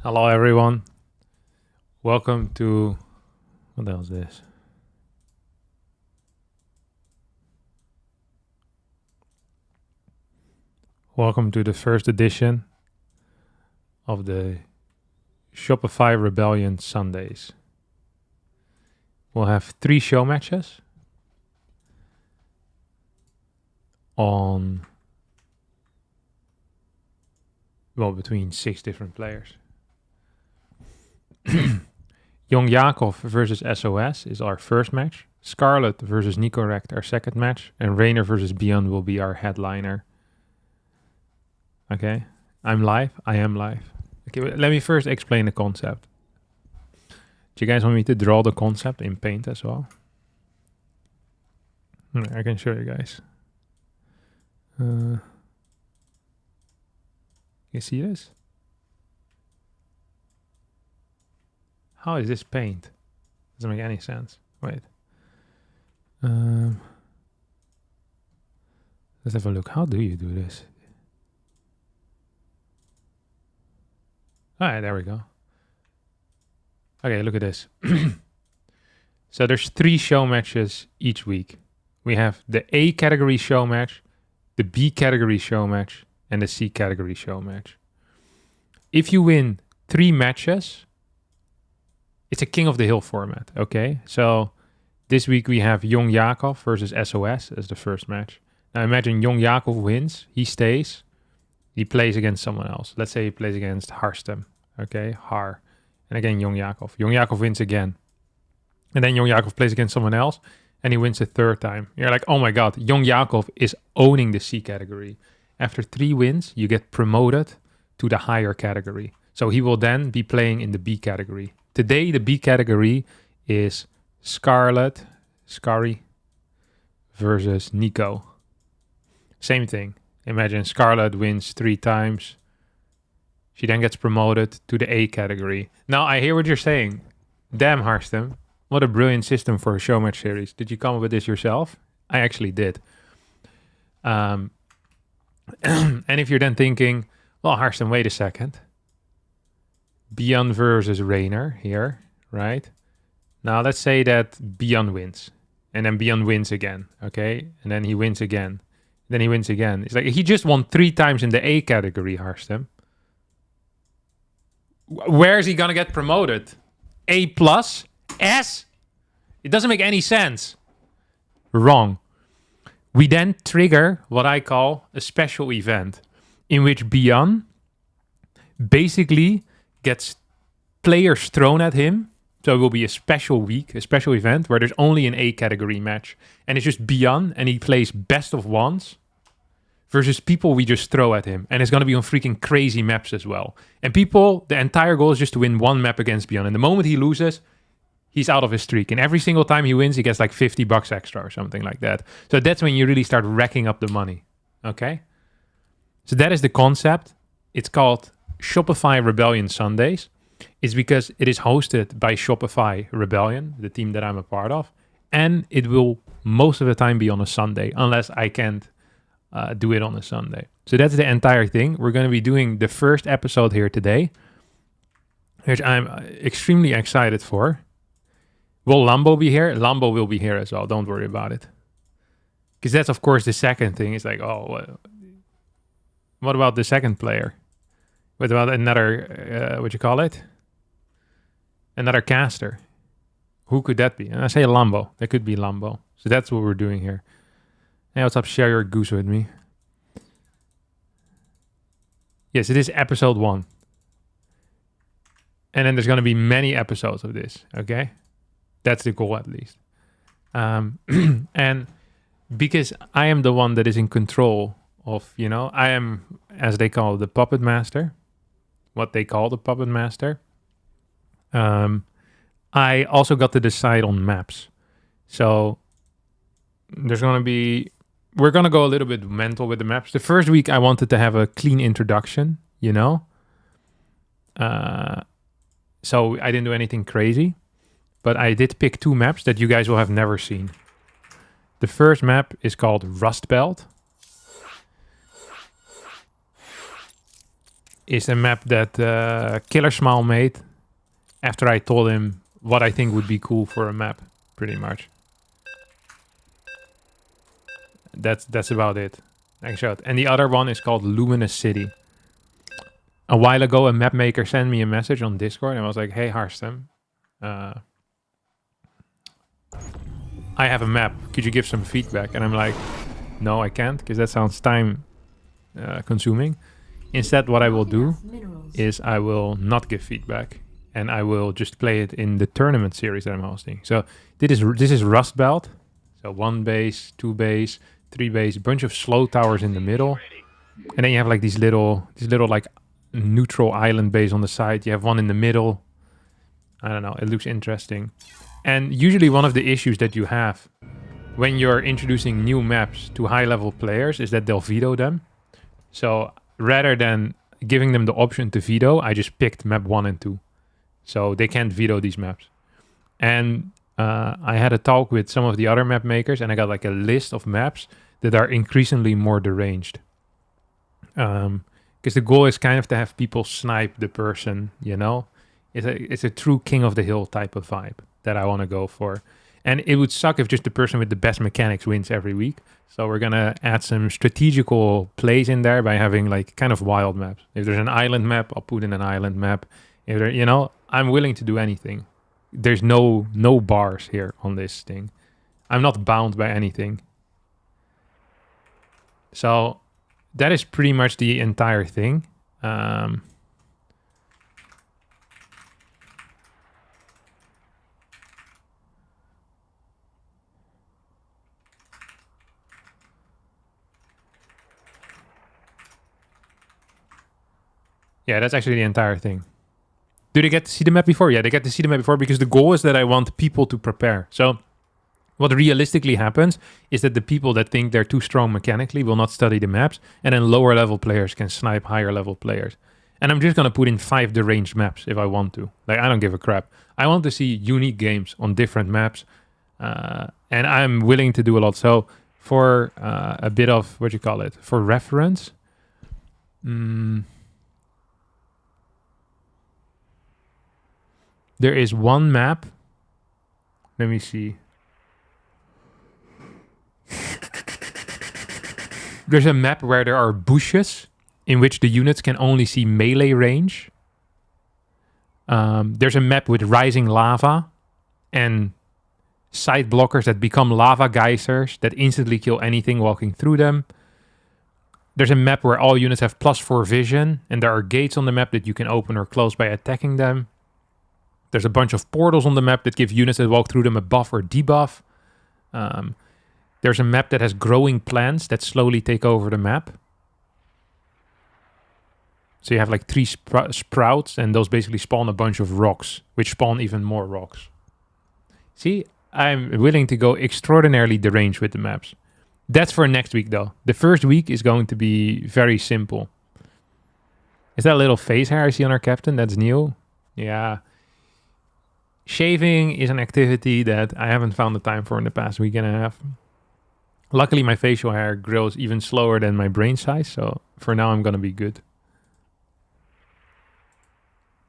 Hello everyone. Welcome to... What the hell is this? Welcome to the first edition of the Shopify Rebellion Sundays. We'll have 3 show matches on, well, between 6 different players. YoungYakov versus sOs is our first match. Scarlett versus Nicroract our second match. And Reynor versus ByuN will be our headliner. Okay, I'm live. I am live. Okay, let me first explain the concept. Do you guys want me to draw the concept in Paint as well? I can show you guys. You see this? How is this Paint? Doesn't make any sense. Wait. Let's have a look. How do you do this? All right, there we go. Okay, look at this. So there's 3 show matches each week. We have the A category show match, the B category show match, and the C category show match. If you win 3 matches, it's a King of the Hill format, okay? So this week we have YoungYakov versus sOs as the first match. Now imagine YoungYakov wins, he stays, he plays against someone else. Let's say he plays against Harstem, okay? Har. And again, YoungYakov. YoungYakov wins again. And then YoungYakov plays against someone else, and he wins the 3rd time. You're like, oh my god, YoungYakov is owning the C category. After 3 wins, you get promoted to the higher category. So he will then be playing in the B category. Today, the B category is Scarlett, Scary, versus Nico. Same thing. Imagine Scarlett wins 3 times. She then gets promoted to the A category. Now, I hear what you're saying. Damn, Harstem. What a brilliant system for a show match series. Did you come up with this yourself? I actually did. And if you're then thinking, well, Harstem, wait a second. ByuN versus Reynor here, right? Now, let's say that ByuN wins. And then ByuN wins again, okay? And then he wins again. Then he wins again. It's like he just won 3 times in the A category, Harstem. Where is he going to get promoted? A plus? S? It doesn't make any sense. Wrong. We then trigger what I call a special event in which ByuN basically gets players thrown at him. So it will be a special week, a special event where there's only an A category match. And it's just ByuN and he plays best of ones versus people we just throw at him. And it's going to be on freaking crazy maps as well. And people, the entire goal is just to win 1 map against ByuN. And the moment he loses, he's out of his streak. And every single time he wins, he gets like $50 extra or something like that. So that's when you really start racking up the money. Okay? So that is the concept. It's called Shopify Rebellion Sundays. It's because it is hosted by Shopify Rebellion, the team that I'm a part of. And it will most of the time be on a Sunday, unless I can't do it on a Sunday. So that's the entire thing. We're going to be doing the first episode here today, which I'm extremely excited for. Will Lambo be here? Lambo will be here as well. Don't worry about it. Because that's, of course, the second thing. It's like, oh, what about the second player? What about another, what you call it? Another caster. Who could that be? And I say Lambo. That could be Lambo. So that's what we're doing here. Hey, what's up? Share your goose with me. Yes, it is episode 1. And then there's going to be many episodes of this, okay? That's the goal, at least. And because I am the one that is in control of, I am, as they call it, the puppet master. What they call the puppet master. I also got to decide on maps. So there's going to be... We're going to go a little bit mental with the maps. The first week, I wanted to have a clean introduction, So I didn't do anything crazy. But I did pick 2 maps that you guys will have never seen. The first map is called Rust Belt. is a map that Killer Smile made after I told him what I think would be cool for a map, pretty much. That's about it. I can show it. And the other one is called Luminous City. A while ago, a map maker sent me a message on Discord and I was like, hey, Harstem, I have a map. Could you give some feedback? And I'm like, no, I can't, because that sounds time consuming. Instead, what I will do is I will not give feedback and I will just play it in the tournament series that I'm hosting. So this is Rust Belt. So 1 base, 2 base, 3 base, bunch of slow towers in the middle. And then you have like these little like neutral island base on the side. You have one in the middle. I don't know, it looks interesting. And usually one of the issues that you have when you're introducing new maps to high-level players is that they'll veto them. So rather than giving them the option to veto, I just picked map 1 and 2. So they can't veto these maps. And I had a talk with some of the other map makers and I got like a list of maps that are increasingly more deranged. Because the goal is kind of to have people snipe the person, you know? It's a true king of the hill type of vibe that I want to go for. And it would suck if just the person with the best mechanics wins every week. So we're going to add some strategical plays in there by having like kind of wild maps. If there's an island map, I'll put in an island map. If there, you know, I'm willing to do anything. There's no bars here on this thing. I'm not bound by anything. So that is pretty much the entire thing. Yeah, that's actually the entire thing. Do they get to see the map before? Yeah, they get to see the map before because the goal is that I want people to prepare. So what realistically happens is that the people that think they're too strong mechanically will not study the maps, and then lower level players can snipe higher level players. And I'm just going to put in 5 deranged maps if I want to. Like, I don't give a crap. I want to see unique games on different maps, and I'm willing to do a lot. So for a bit of, for reference, there is one map. Let me see. There's a map where there are bushes in which the units can only see melee range. There's a map with rising lava and side blockers that become lava geysers that instantly kill anything walking through them. There's a map where all units have +4 vision and there are gates on the map that you can open or close by attacking them. There's a bunch of portals on the map that give units that walk through them a buff or debuff. There's a map that has growing plants that slowly take over the map. So you have like 3 sprouts, and those basically spawn a bunch of rocks, which spawn even more rocks. See, I'm willing to go extraordinarily deranged with the maps. That's for next week, though. The first week is going to be very simple. Is that little face hair I see on our captain? That's new. Yeah. Shaving is an activity that I haven't found the time for in the past week and a half. Luckily, my facial hair grows even slower than my brain size, so for now I'm gonna be good.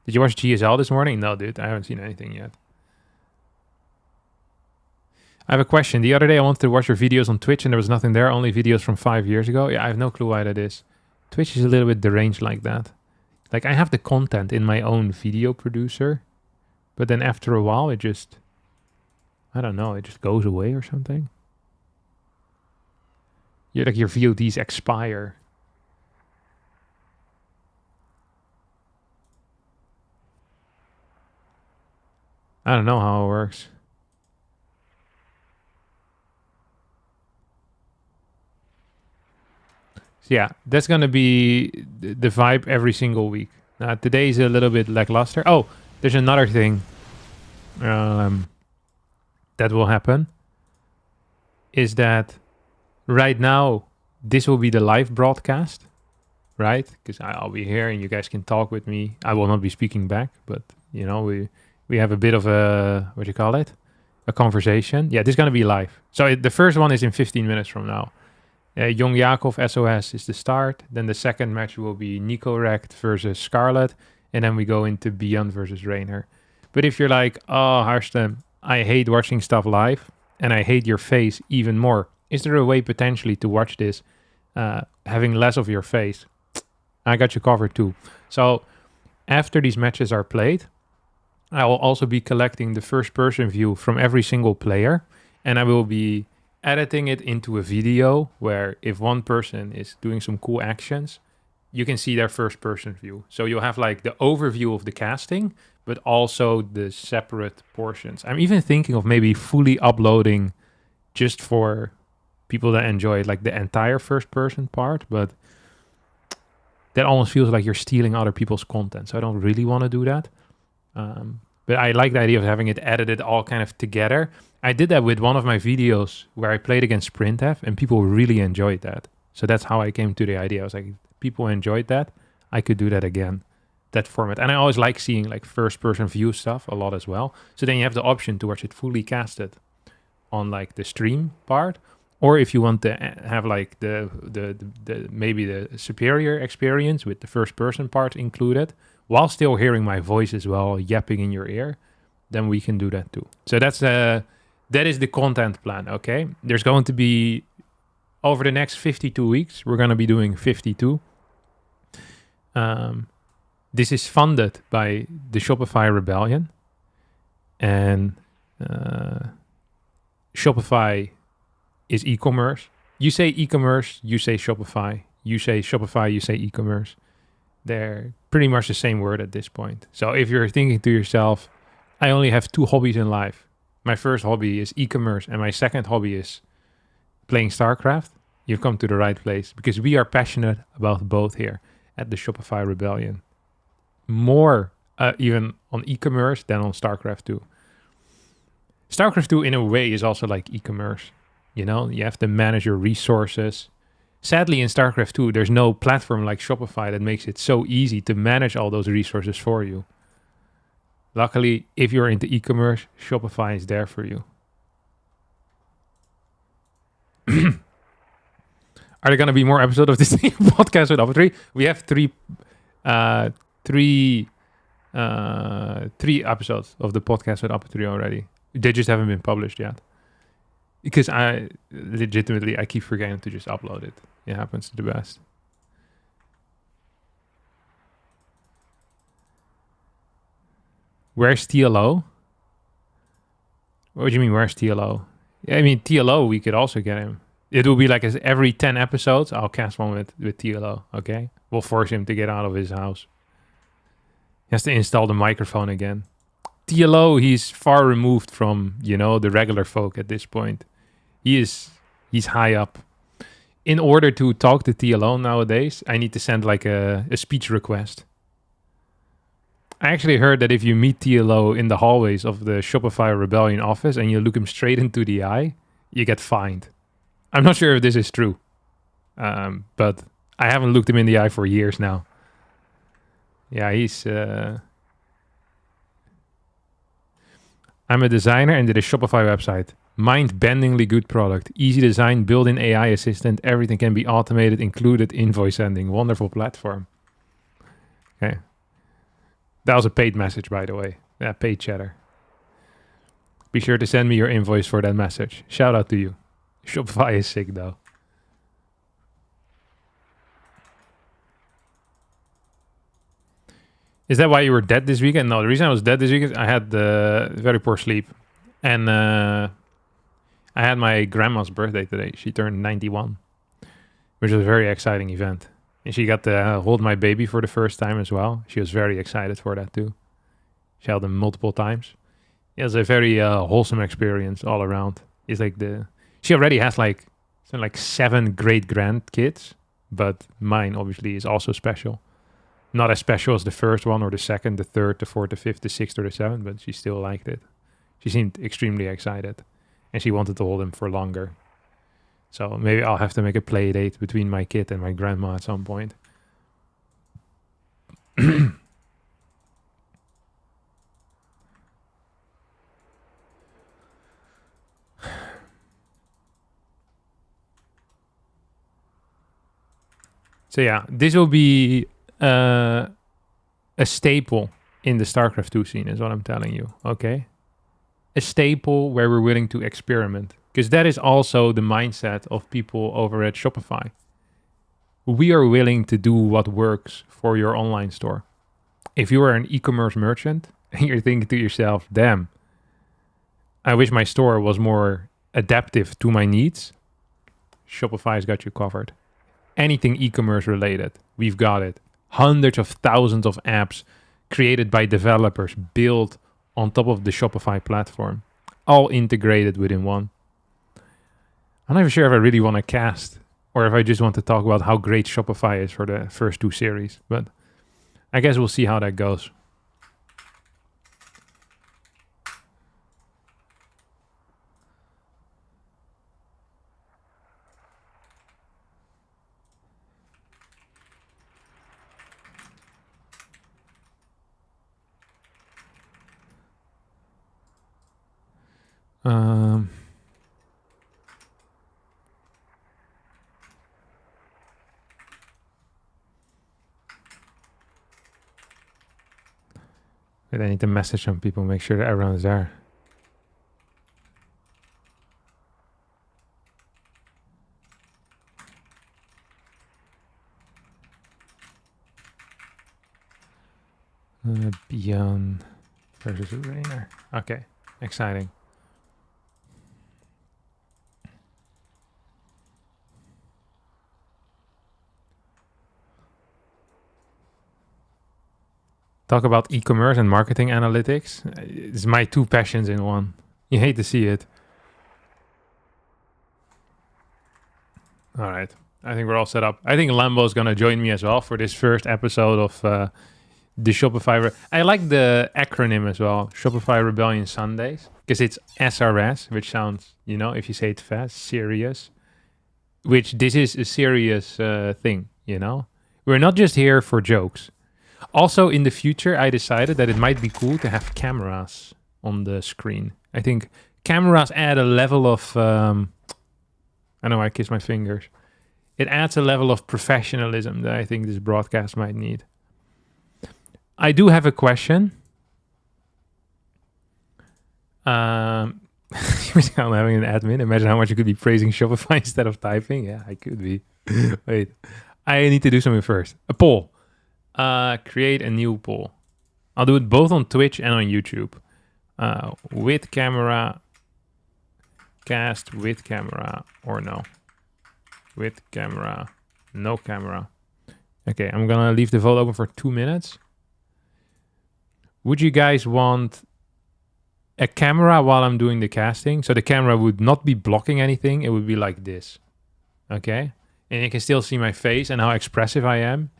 Did you watch GSL this morning? No, dude, I haven't seen anything yet. I have a question. The other day I wanted to watch your videos on Twitch and there was nothing there, only videos from 5 years ago. Yeah, I have no clue why that is. Twitch is a little bit deranged like that. Like, I have the content in my own video producer, but then after a while, it just, I don't know, it just goes away or something. You're like, your VODs expire. I don't know how it works. So yeah, that's going to be the vibe every single week. Today is a little bit lackluster. Oh, there's another thing that will happen. Is that right now, this will be the live broadcast, right? Because I'll be here and you guys can talk with me. I will not be speaking back, but, you know, we have a bit of a, a conversation. Yeah, this is going to be live. So the first one is in 15 minutes from now. YoungYakov sOs is the start. Then the second match will be Nicroract versus Scarlett. And then we go into ByuN versus Reynor. But if you're like, oh, Harstem, I hate watching stuff live and I hate your face even more. Is there a way potentially to watch this having less of your face? I got you covered too. So after these matches are played, I will also be collecting the first person view from every single player. And I will be editing it into a video where if one person is doing some cool actions, you can see their first person view. So you'll have like the overview of the casting, but also the separate portions. I'm even thinking of maybe fully uploading just for people that enjoy it, like the entire first person part, but that almost feels like you're stealing other people's content. So I don't really want to do that. But I like the idea of having it edited all kind of together. I did that with one of my videos where I played against Sprintf and people really enjoyed that. So that's how I came to the idea. I was like, if people enjoyed that, I could do that again, that format. And I always like seeing like first person view stuff a lot as well. So then you have the option to watch it fully casted on like the stream part. Or if you want to have like the maybe the superior experience with the first person part included, while still hearing my voice as well, yapping in your ear, then we can do that too. So that is the content plan, okay? There's going to be, over the next 52 weeks, we're going to be doing 52. This is funded by the Shopify Rebellion. And Shopify is e-commerce. You say e-commerce, you say Shopify. You say Shopify, you say e-commerce. They're pretty much the same word at this point. So if you're thinking to yourself, I only have 2 hobbies in life. My first hobby is e-commerce and my second hobby is playing StarCraft. You've come to the right place because we are passionate about both here at the Shopify Rebellion. More even on e-commerce than on StarCraft 2. StarCraft 2 in a way is also like e-commerce. You know, you have to manage your resources. Sadly, in StarCraft 2, there's no platform like Shopify that makes it so easy to manage all those resources for you. Luckily, if you're into e-commerce, Shopify is there for you. Are there going to be more episodes of this podcast with Opera 3? We have three episodes of the podcast with Opera 3 already. They just haven't been published yet. Because I keep forgetting to just upload it. It happens to the best. Where's TLO? What do you mean, where's TLO? Yeah, I mean, TLO, we could also get him. It will be like every 10 episodes, I'll cast one with TLO, okay? We'll force him to get out of his house. He has to install the microphone again. TLO, he's far removed from, the regular folk at this point. He's high up. In order to talk to TLO nowadays, I need to send like a speech request. I actually heard that if you meet TLO in the hallways of the Shopify Rebellion office and you look him straight into the eye, you get fined. I'm not sure if this is true, but I haven't looked him in the eye for years now. Yeah, he's... I'm a designer and did a Shopify website. Mind-bendingly good product. Easy design, built-in AI assistant. Everything can be automated, included invoice sending. Wonderful platform. Okay. That was a paid message, by the way. Yeah, paid chatter. Be sure to send me your invoice for that message. Shout out to you. Shopify is sick, though. Is that why you were dead this weekend? No, the reason I was dead this weekend, I had very poor sleep. And I had my grandma's birthday today. She turned 91, which was a very exciting event. And she got to hold my baby for the first time as well. She was very excited for that too. She held him multiple times. It was a very wholesome experience all around. It's like she already has like 7 great grandkids, but mine obviously is also special. Not as special as the first one or the second, the third, the fourth, the fifth, the sixth, or the seventh, but she still liked it. She seemed extremely excited, and she wanted to hold him for longer. So maybe I'll have to make a play date between my kid and my grandma at some point. So yeah, this will be a staple in the StarCraft 2 scene is what I'm telling you, okay? A staple where we're willing to experiment. Because that is also the mindset of people over at Shopify. We are willing to do what works for your online store. If you are an e-commerce merchant and you're thinking to yourself, damn, I wish my store was more adaptive to my needs, Shopify's got you covered. Anything e-commerce related, we've got it. Hundreds of thousands of apps created by developers built on top of the Shopify platform, all integrated within one. I'm not even sure if I really want to cast or if I just want to talk about how great Shopify is for the first 2 series, but I guess we'll see how that goes. Wait, I need to message some people, make sure that everyone's there. ByuN versus Reynor. Okay, exciting. Talk about e-commerce and marketing analytics. It's my 2 passions in one. You hate to see it. All right. I think we're all set up. I think Lambo is going to join me as well for this first episode of the Shopify. I like the acronym as well. Shopify Rebellion Sundays. Because it's SRS, which sounds, if you say it fast, serious. Which this is a serious thing, We're not just here for jokes. Also, in the future, I decided that it might be cool to have cameras on the screen. I think cameras add a level of... I know I kiss my fingers. It adds a level of professionalism that I think this broadcast might need. I do have a question. I'm having an admin. Imagine how much you could be praising Shopify instead of typing. Yeah, I could be. Wait, I need to do something first. A poll. Create a new poll. I'll do it both on Twitch and on YouTube. With camera, cast with camera, or no? With camera, no camera. Okay, I'm gonna leave the vote open for 2 minutes. Would you guys want a camera while I'm doing the casting? So the camera would not be blocking anything. It would be like this. Okay? And you can still see my face and how expressive I am.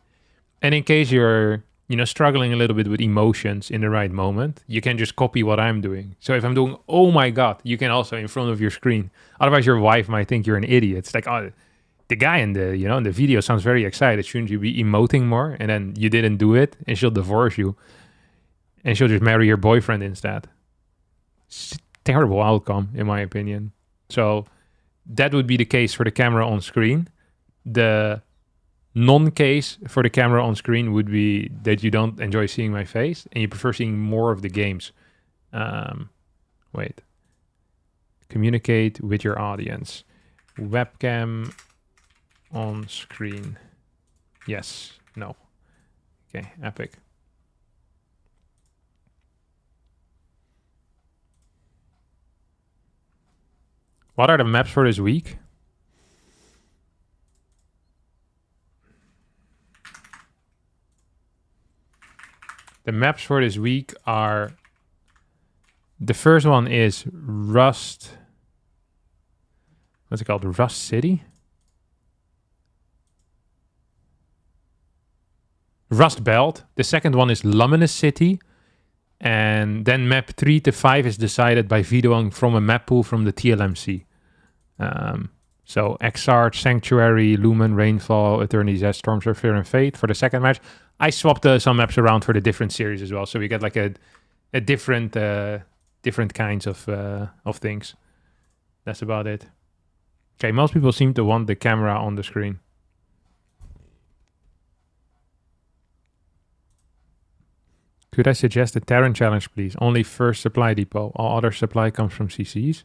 And in case you're, struggling a little bit with emotions in the right moment, you can just copy what I'm doing. So if I'm doing, oh my God, you can also in front of your screen. Otherwise, your wife might think you're an idiot. It's like, oh, the guy in the, in the video sounds very excited. Shouldn't you be emoting more? And then you didn't do it, and she'll divorce you. And she'll just marry your boyfriend instead. It's a terrible outcome, in my opinion. So that would be the case for the camera on screen. The non-case for the camera on screen would be that you don't enjoy seeing my face and you prefer seeing more of the games. Wait. Communicate with your audience. Webcam on screen. Yes. No. Okay, epic. What are the maps for this week? The maps for this week are... The first one is Rust... What's it called? Rust City? Rust Belt. The second one is Luminous City. And then map 3 to 5 is decided by vetoing from a map pool from the TLMC. So Exarch, Sanctuary, Lumen, Rainfall, Eternity's Edge, Storm Surfer, and Fate for the second match. I swapped some maps around for the different series as well, so we get like a different kinds of things. That's about it. Okay, most people seem to want the camera on the screen. Could I suggest a Terran challenge, please? Only first supply depot. All other supply comes from CCs.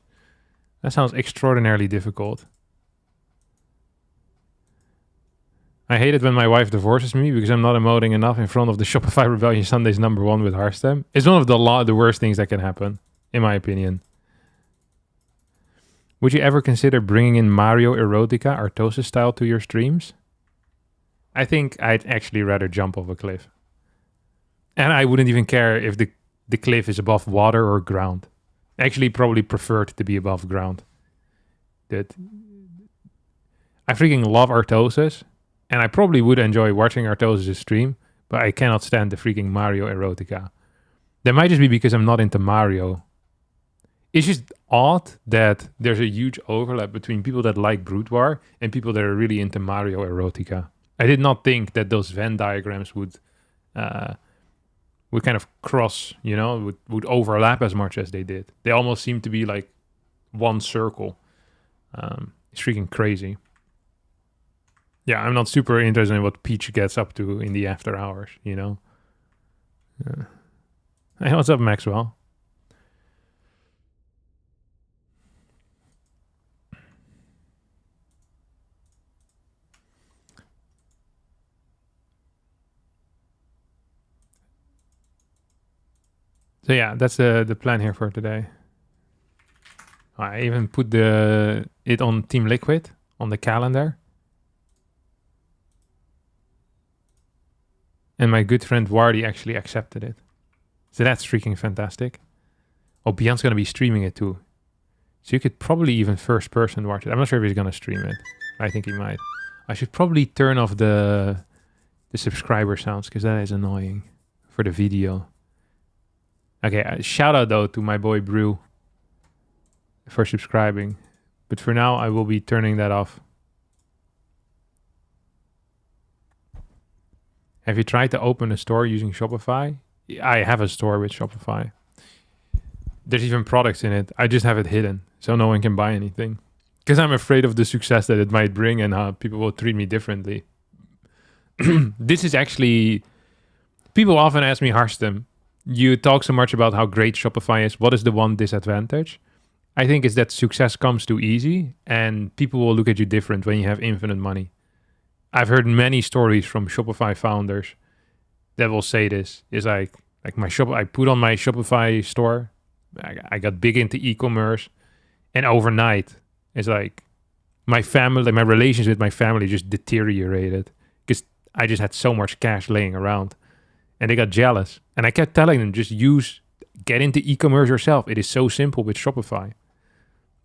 That sounds extraordinarily difficult. I hate it when my wife divorces me because I'm not emoting enough in front of the Shopify Rebellion Sunday's #1 with Harstem. It's one of the worst things that can happen, in my opinion. Would you ever consider bringing in Mario Erotica Artosis style to your streams? I think I'd actually rather jump off a cliff. And I wouldn't even care if the cliff is above water or ground. Actually, probably prefer it to be above ground. I freaking love Artosis. And I probably would enjoy watching Artosis' stream, but I cannot stand the freaking Mario Erotica. That might just be because I'm not into Mario. It's just odd that there's a huge overlap between people that like Brood War and people that are really into Mario Erotica. I did not think that those Venn diagrams would kind of cross, would overlap as much as they did. They almost seem to be like one circle. It's freaking crazy. Yeah, I'm not super interested in what Peach gets up to in the after hours, Hey, what's up, Maxwell? So yeah, that's the plan here for today. I even put it on Team Liquid on the calendar. And my good friend Wardy actually accepted it. So that's freaking fantastic. Oh, ByuN's going to be streaming it too. So you could probably even first person watch it. I'm not sure if he's going to stream it. I think he might. I should probably turn off the subscriber sounds because that is annoying for the video. Okay, shout out though to my boy Brew for subscribing. But for now, I will be turning that off. Have you tried to open a store using Shopify? I have a store with Shopify. There's even products in it. I just have it hidden, so no one can buy anything. Because I'm afraid of the success that it might bring and how people will treat me differently. This is actually... People often ask me, Harstem, you talk so much about how great Shopify is. What is the one disadvantage? I think it's that success comes too easy and people will look at you different when you have infinite money. I've heard many stories from Shopify founders that will say this. It's like my shop. I put on my Shopify store. I got big into e-commerce, and overnight, it's like my family, my relations with my family just deteriorated because I just had so much cash laying around, and they got jealous. And I kept telling them, get into e-commerce yourself. It is so simple with Shopify.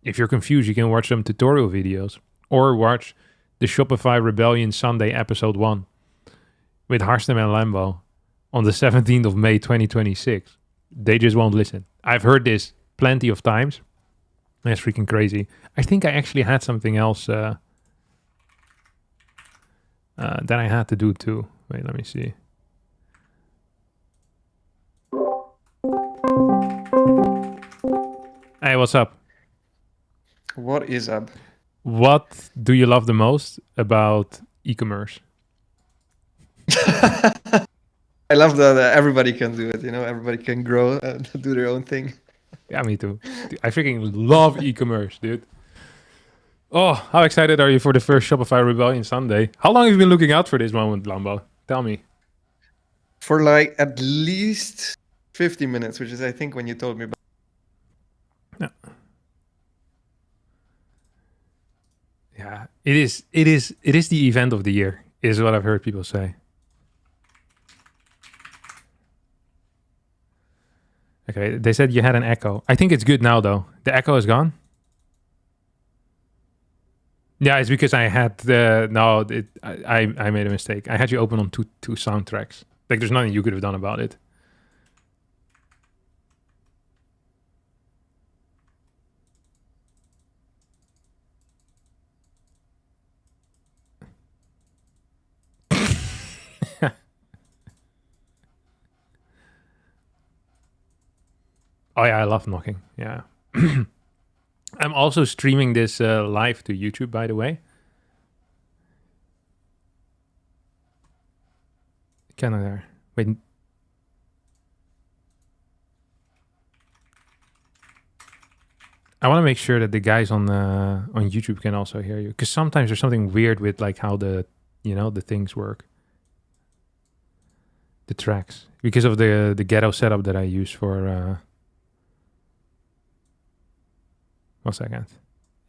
If you're confused, you can watch some tutorial videos or watch the Shopify Rebellion Sunday episode 1 with Harstem and Lambo on the 17th of May 2026. They just won't listen. I've heard this plenty of times. That's freaking crazy. I think I actually had something else that I had to do too. Wait, let me see. Hey, what's up? What is up? What do you love the most about e-commerce? I love that everybody can do it, everybody can grow and do their own thing. Yeah, me too. I freaking love e-commerce, dude. Oh, how excited are you for the first Shopify Rebellion Sunday? How long have you been looking out for this moment, Lambo? Tell me. For like at least 50 minutes, which is I think when you told me about. Yeah. Yeah, it is the event of the year, is what I've heard people say. Okay, they said you had an echo. I think it's good now, though. The echo is gone? Yeah, it's because I had I made a mistake. I had you open on two soundtracks. Like, there's nothing you could have done about it. Oh yeah, I love knocking. Yeah. I'm also streaming this live to YouTube, by the way. Canada. Wait. I want to make sure that the guys on YouTube can also hear you, because sometimes there's something weird with like how the things work, the tracks, because of the ghetto setup that I use for. 1 second.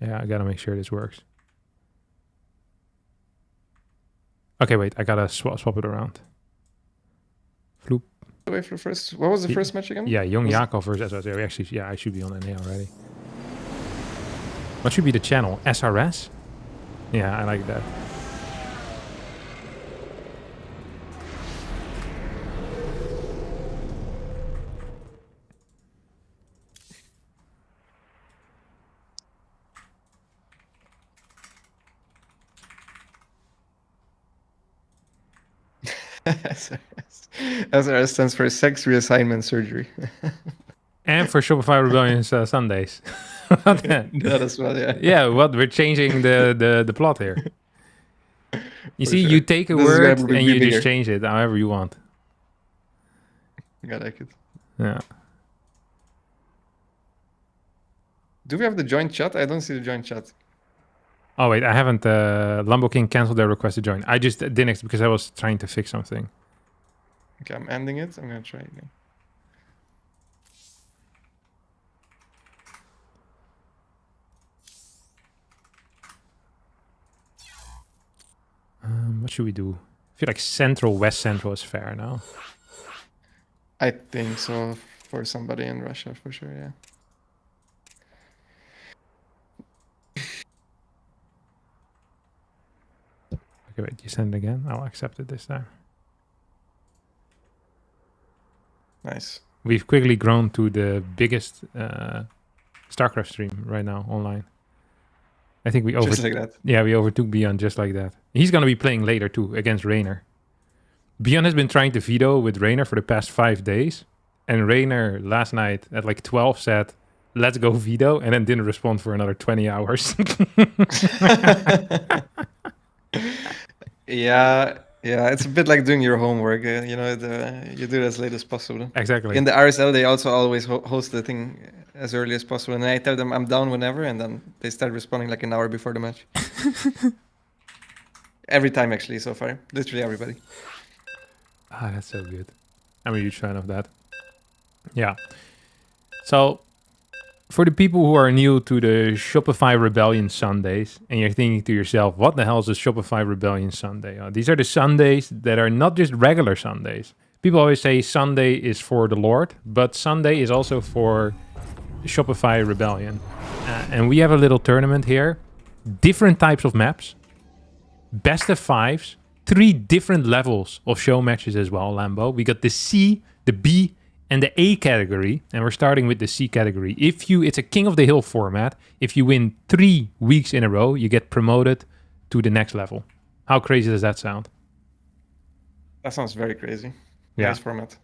Yeah, I gotta make sure this works. Okay, wait, I gotta swap it around. Floop. Wait for the first. What was the first match again? Yeah, YoungYakov versus SOS. Actually, yeah, I should be on NA already. What should be the channel? SRS? Yeah, I like that. SRS stands for Sex Reassignment Surgery. And for Shopify Rebellion's Sundays. That as well, yeah. Yeah, we're changing the plot here. You see, you take a word and you just change it however you want. I like it. Yeah. Do we have the joint chat? I don't see the joint chat. Oh, wait, I haven't... Lambo King canceled their request to join. I just didn't because I was trying to fix something. Okay, I'm ending it. I'm going to try again. What should we do? I feel like Central, West Central is fair now. I think so for somebody in Russia, for sure, yeah. Okay, wait, you send it again? I'll accept it this time. Nice. We've quickly grown to the biggest StarCraft stream right now online. I think we just like that. Yeah, we overtook ByuN just like that. He's going to be playing later too against Reynor. ByuN has been trying to veto with Reynor for the past 5 days. And Reynor last night at like 12 said, let's go veto, and then didn't respond for another 20 hours. Yeah, it's a bit like doing your homework. You do it as late as possible. Exactly. In the RSL, they also always host the thing as early as possible. And I tell them I'm down whenever, and then they start responding like an hour before the match. Every time, actually, so far. Literally everybody. Ah, that's so good. I'm a huge fan of that. Yeah. So, for the people who are new to the Shopify Rebellion Sundays, and you're thinking to yourself, what the hell is a Shopify Rebellion Sunday? These are the Sundays that are not just regular Sundays. People always say Sunday is for the Lord, but Sunday is also for Shopify Rebellion. And we have a little tournament here. Different types of maps. Best of 5s. 3 different levels of show matches as well, Lambo. We got the C, the B, and the A category, and we're starting with the C category. It's a King of the Hill format. If you win 3 weeks in a row, you get promoted to the next level. How crazy does that sound? That sounds very crazy. Yeah. Nice format.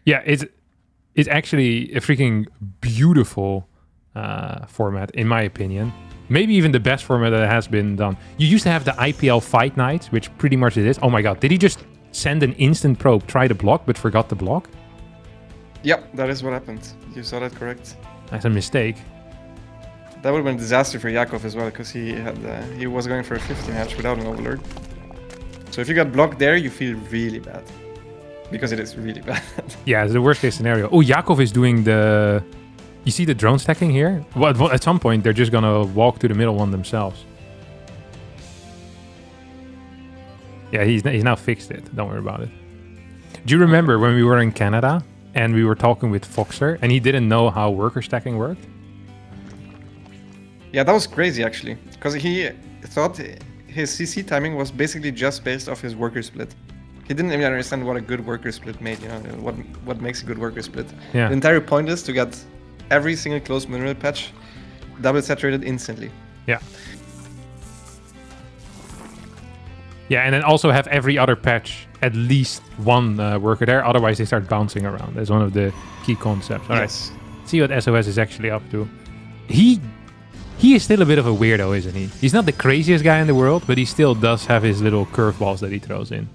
Yeah, it's actually a freaking beautiful format, in my opinion. Maybe even the best format that has been done. You used to have the IPL Fight Nights, which pretty much it is. Oh my god, did he just send an instant probe, try to block, but forgot to block? Yep, that is what happened. You saw that correct. That's a mistake. That would have been a disaster for Yakov as well, because he was going for a 50 match without an overlord. So if you got blocked there, you feel really bad. Because it is really bad. Yeah, it's the worst case scenario. Oh, Yakov is doing the... You see the drone stacking here? Well, at some point, they're just going to walk to the middle one themselves. Yeah, he's now fixed it. Don't worry about it. Do you remember when we were in Canada and we were talking with Foxer and he didn't know how worker stacking worked? Yeah, that was crazy actually. Because he thought his CC timing was basically just based off his worker split. He didn't even understand what a good worker split made, what makes a good worker split. Yeah. The entire point is to get every single closed mineral patch double saturated instantly. Yeah. Yeah, and then also have every other patch at least one worker there. Otherwise, they start bouncing around. That's one of the key concepts. All yes. right. See what SOS is actually up to. He is still a bit of a weirdo, isn't he? He's not the craziest guy in the world, but he still does have his little curveballs that he throws in.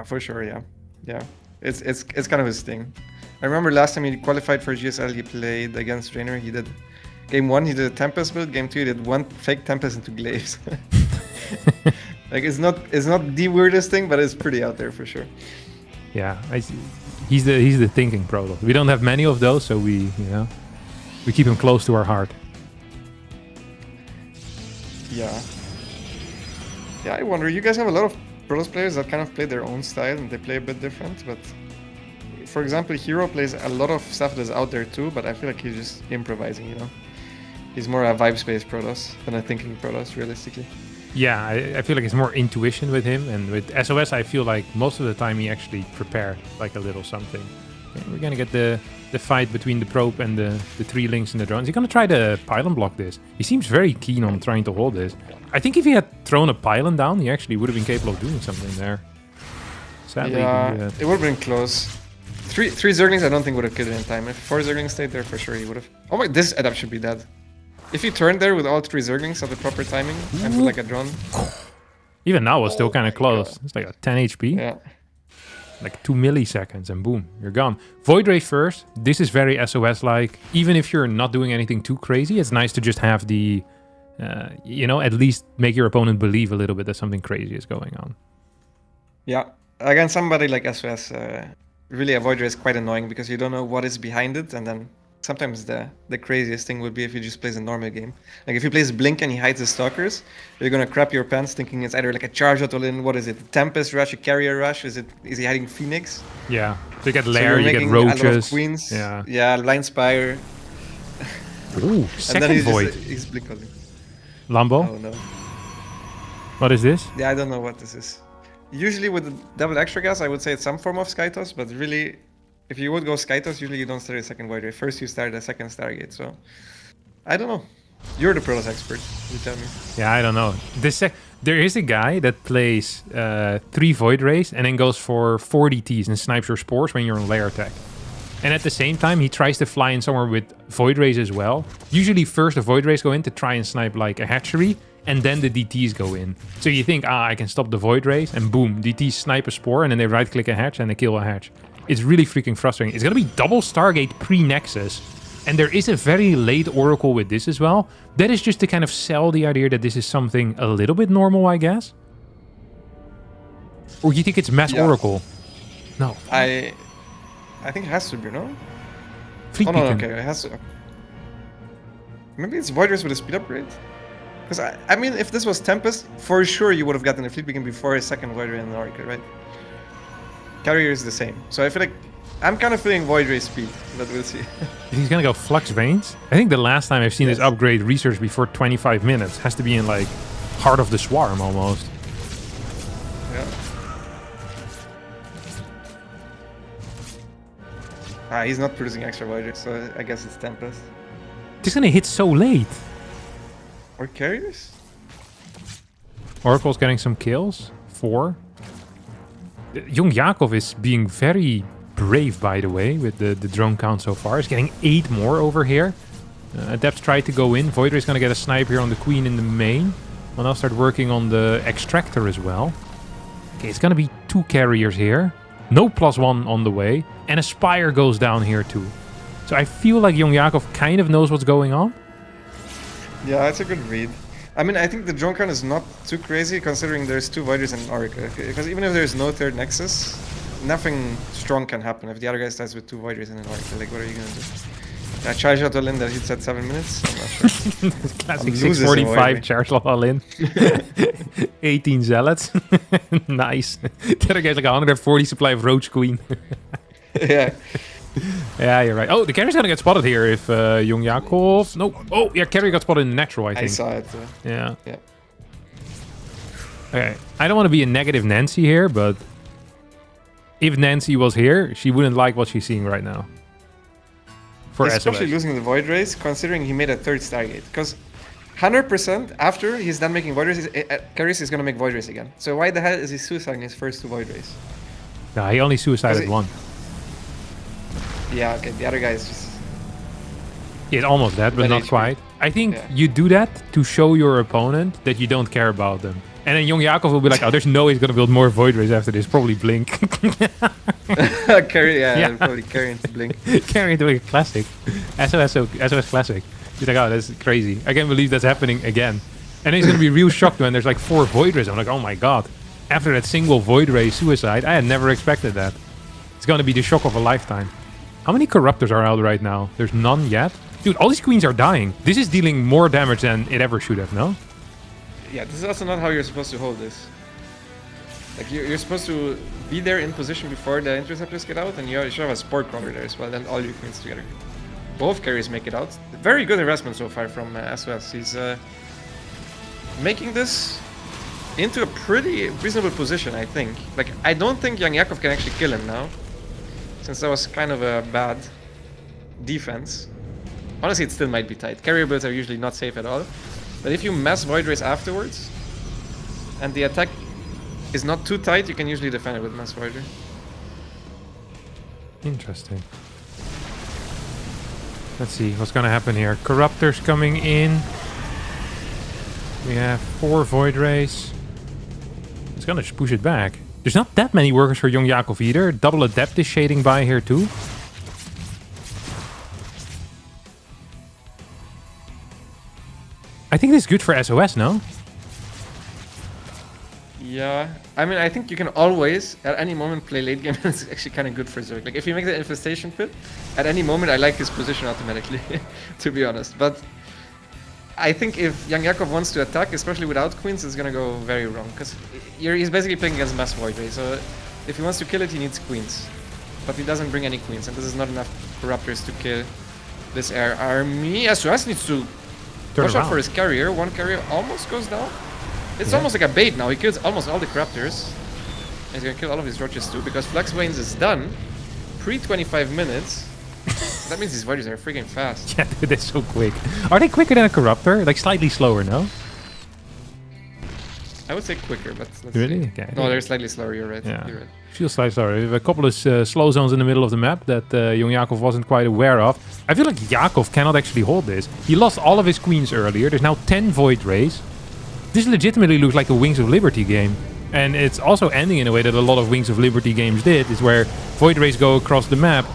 For sure, yeah. Yeah. It's kind of his thing. I remember last time he qualified for GSL, he played against Reynor. He did game 1, he did a Tempest build. Game 2, he did one fake Tempest into Glaives. Like it's not the weirdest thing, but it's pretty out there for sure. Yeah, he's the thinking Protoss. We don't have many of those, so we keep him close to our heart. Yeah. Yeah, I wonder. You guys have a lot of Protoss players that kind of play their own style and they play a bit different. But for example, Hero plays a lot of stuff that's out there too, but I feel like he's just improvising. He's more a vibe-based Protoss than a thinking Protoss, realistically. Yeah, I feel like it's more intuition with him, and with SOS I feel like most of the time he actually prepared like a little something. Okay, we're gonna get the fight between the probe and the 3 links and the drones. He's gonna try to pylon block this. He seems very keen on trying to hold this. I think if he had thrown a pylon down, he actually would have been capable of doing something there. Sadly, yeah, it would have been close. Three Zerglings I don't think would have killed it in time. If 4 Zerglings stayed there, for sure he would have. Oh my, this adapt should be dead. If he turned there with all 3 Zerglings at the proper timing and put like a drone. Even now was still kind of close. God. It's like a 10 HP. Yeah. Like 2 milliseconds and boom, you're gone. Void Ray first. This is very SOS-like. Even if you're not doing anything too crazy, it's nice to just have the, at least make your opponent believe a little bit that something crazy is going on. Yeah. Against somebody like SOS, really a Void Ray is quite annoying because you don't know what is behind it, and then sometimes the craziest thing would be if he just plays a normal game. Like if he plays Blink and he hides his stalkers, you're gonna crap your pants thinking it's either like a charge out all in, what is it, a Tempest rush, a carrier rush, is he hiding Phoenix? Yeah. So you get Lair, you get A lot Roaches. of Queens. Yeah. Yeah, Blind Spire. Ooh, second Void. He's Blink calling. Lambo? Oh no. What is this? Yeah, I don't know what this is. Usually with the double extra gas, I would say it's some form of Sky Toss, but really, if you would go Sky Toss, usually you don't start a second Void Ray. First you start a second Stargate, so I don't know. You're the Protoss expert, you tell me. Yeah, I don't know. There is a guy that plays 3 Void Rays and then goes for 4 DTs and snipes your spores when you're on lair attack. And at the same time, he tries to fly in somewhere with Void Rays as well. Usually first the Void Rays go in to try and snipe like a hatchery, and then the DTs go in. So you think, I can stop the Void Rays, and boom, DTs snipe a spore, and then they right-click a hatch and they kill a hatch. It's really freaking frustrating. It's gonna be double Stargate pre-Nexus. And there is a very late Oracle with this as well. That is just to kind of sell the idea that this is something a little bit normal, I guess. Or you think it's mass Oracle? No. I think it has to be, no? Fleet no, Beacon. okay, it has to. Maybe it's Void Rays with a speed upgrade? Because I mean, if this was Tempest, for sure you would have gotten a Fleet Beacon before a second Void Ray and an Oracle, right? Carrier is the same. So I feel like I'm kind of feeling Void Ray speed, but we'll see. He's gonna go Flux Veins? I think the last time I've seen this upgrade research before 25 minutes has to be in like Heart of the Swarm almost. Yeah. He's not producing extra Void Rays, so I guess it's Tempest. It's gonna hit so late. Or carriers? Oracle's getting some kills. 4. YoungYakov is being very brave, by the way, with the drone count so far. He's getting 8 more over here. Adepts tried to go in. Void Ray's gonna get a snipe here on the Queen in the main. We'll now start working on the Extractor as well. Okay, it's gonna be 2 carriers here. No +1 on the way. And a Spire goes down here too. So I feel like YoungYakov kind of knows what's going on. Yeah, that's a good read. I mean, I think the drone count is not too crazy considering there's 2 Void Rays and an Oracle. Because even if there's no third Nexus, nothing strong can happen if the other guy starts with 2 Void Rays and an Oracle. Like, what are you gonna do? Charge out all in that hits at 7 minutes? I'm not sure. Classic 645 charge all in. 18 Zealots. Nice. The other guy's like 140 supply of Roach Queen. Yeah. Yeah, you're right. Oh, the carrier's gonna get spotted here if YoungYakov... No. Oh, yeah, carrier got spotted in the natural, I think. I saw it. Yeah. Yeah. Okay. I don't want to be a negative Nancy here, but if Nancy was here, she wouldn't like what she's seeing right now. For Especially SOS. losing the Void Rays, considering he made a 3rd Stargate. Because 100% after he's done making Void Rays, Carriers is going to make Void Rays again. So why the hell is he suiciding his first 2 Void Rays? Yeah, he only suicided 1. Yeah, okay, the other guy is just... He's almost dead, but not HP. quite. I think you do that to show your opponent that you don't care about them. And then YoungYakov will be like, oh, there's no way he's going to build more Void Rays after this. Probably Blink. Carry, yeah, probably carry into Blink. Carry into a classic. SOS classic. He's like, oh, that's crazy. I can't believe that's happening again. And then he's going to be real shocked when there's like 4 Void Rays. I'm like, oh my god. After that single Void Ray suicide, I had never expected that. It's going to be the shock of a lifetime. How many Corruptors are out right now? There's none yet. Dude, all these queens are dying. This is dealing more damage than it ever should have, no? Yeah, this is also not how you're supposed to hold this. Like, you're supposed to be there in position before the interceptors get out, and you should have a Sport Crawler there as well, then all your queens together. Both carries make it out. Very good harassment so far from SOS. He's making this into a pretty reasonable position, I think. Like, I don't think YoungYakov can actually kill him now, since that was kind of a bad defense. Honestly, it still might be tight. Carrier builds are usually not safe at all. But if you mass Void Rays afterwards, and the attack is not too tight, you can usually defend it with mass Void Ray. Interesting. Let's see what's gonna happen here. Corruptors coming in. We have 4 Void Rays. It's gonna just push it back. There's not that many workers for YoungYakov either. Double Adept is shading by here too. I think this is good for SOS, no? Yeah, I mean, I think you can always, at any moment, play late game. It's actually kind of good for Zerg. Like, if you make the Infestation Pit, at any moment, I like his position automatically, to be honest. But I think if YoungYakov wants to attack, especially without queens, it's gonna go very wrong. Because he's basically playing against Mass Void Ray, so if he wants to kill it, he needs queens. But he doesn't bring any queens, and this is not enough Corruptors to kill this air army. SOS needs to watch out for his carrier. One carrier almost goes down. It's almost like a bait now. He kills almost all the Corruptors. He's gonna kill all of his Roaches too, because Flux Wains is done. Pre-25 minutes. That means these Voiders are freaking fast. Yeah, dude, they're so quick. Are they quicker than a Corruptor? Like slightly slower, no? I would say quicker, but let's really? see. Okay. No, they're slightly slower, you're right. Yeah. You're right. Feels slightly slower. We have a couple of slow zones in the middle of the map that YoungYakov wasn't quite aware of. I feel like Yakov cannot actually hold this. He lost all of his queens earlier. There's now 10 Void Rays. This legitimately looks like a Wings of Liberty game. And it's also ending in a way that a lot of Wings of Liberty games did, is where Void Rays go across the map.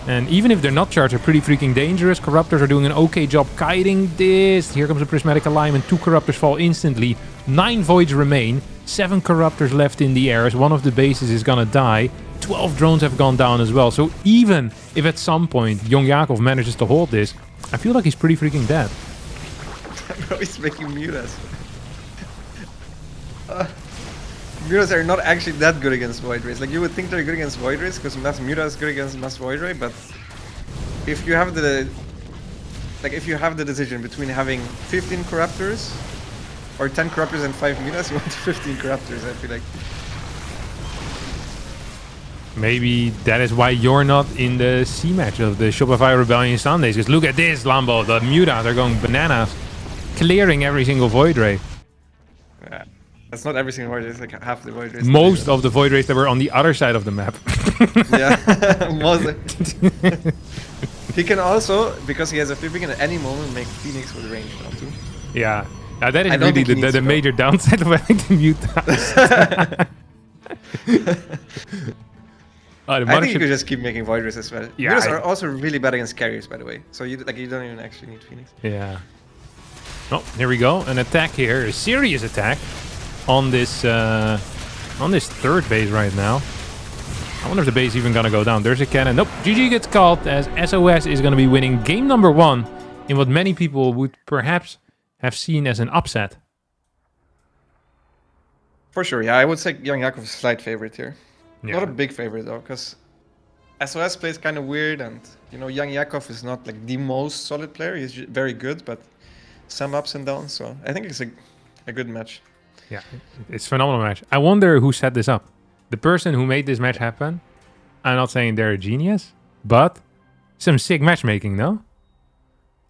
And even if they're not charged, they're pretty freaking dangerous. Corruptors are doing an okay job kiting this. Here comes a Prismatic Alignment. 2 Corruptors fall instantly. 9 Voids remain. 7 Corruptors left in the air as one of the bases is gonna die. 12 drones have gone down as well. So even if at some point YoungYakov manages to hold this, I feel like he's pretty freaking dead. Bro, he's making Mutas. Mutas are not actually that good against Void Rays. Like, you would think they're good against Void Rays because Mass Muta is good against Mass Void Ray, but if you have the decision between having 15 Corruptors or 10 Corruptors and 5 Mutas, you want 15 Corruptors, I feel like. Maybe that is why you're not in the C match of the Shopify Rebellion Sundays. Because look at this, Lambo. The Mutas are going bananas. Clearing every single Void Ray. Yeah. That's not every single Void Ray, it's like half the Void Rays. Most of the Void Rays that were on the other side of the map. Yeah, most. He can also, because he has a flip, he can at any moment make Phoenix with range now too. Yeah. Now that is really the major downside of having the Mutas. I think you could just keep making Void Rays as well. Yeah, Mutas are also really bad against carriers, by the way. So you don't even actually need Phoenix. Yeah. Oh, here we go. An attack here, a serious attack on this third base right now. I wonder if the base is even gonna go down. There's a cannon. Nope. GG gets called as SOS is gonna be winning game number 1 in what many people would perhaps have seen as an upset. For sure, yeah. I would say YoungYakov is a slight favorite here. Yeah. Not a big favorite though, because SOS plays kind of weird, and you know YoungYakov is not like the most solid player. He's very good, but some ups and downs. So I think it's a good match. Yeah, it's a phenomenal match. I wonder who set this up. The person who made this match happen. I'm not saying they're a genius, but some sick matchmaking, no?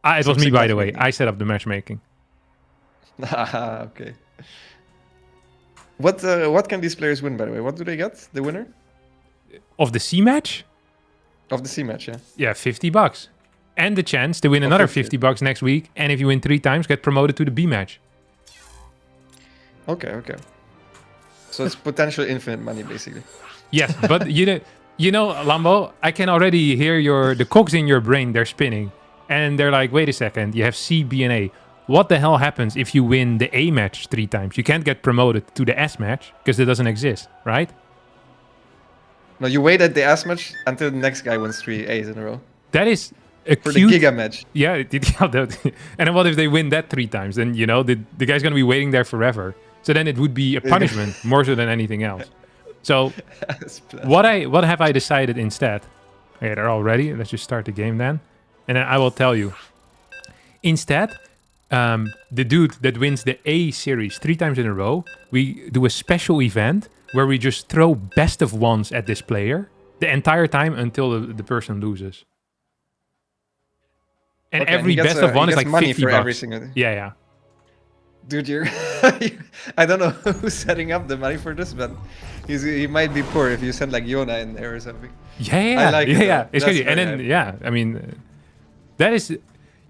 It was me, by the way. I set up the matchmaking. Okay. What can these players win, by the way? What do they get? The winner? Of the C match? Of the C match, yeah. Yeah, $50. And the chance to win another $50 next week. And if you win 3 times, get promoted to the B match. Okay. So it's potential infinite money, basically. Yes, but you know, Lambo, I can already hear the cogs in your brain. They're spinning, and they're like, "Wait a second, you have C, B, and A. What the hell happens if you win the A match 3 times? You can't get promoted to the S match because it doesn't exist, right?" No, you wait at the S match until the next guy wins 3 A's in a row. That is a For cute... the Giga match. Yeah, and then what if they win that 3 times? Then, you know, the guy's going to be waiting there forever. So then it would be a punishment more so than anything else. So what have I decided instead? Okay, they're all ready. Let's just start the game then. And then I will tell you. Instead, the dude that wins the A series 3 times in a row, we do a special event where we just throw best of ones at this player the entire time until the person loses. And every best of one is like money 50 for bucks. every single day. Yeah. Dude, you're I don't know who's setting up the money for this, but he might be poor if you send like Yona in there or something. Yeah. I like it, Yeah. It's crazy. And then, I mean, that is,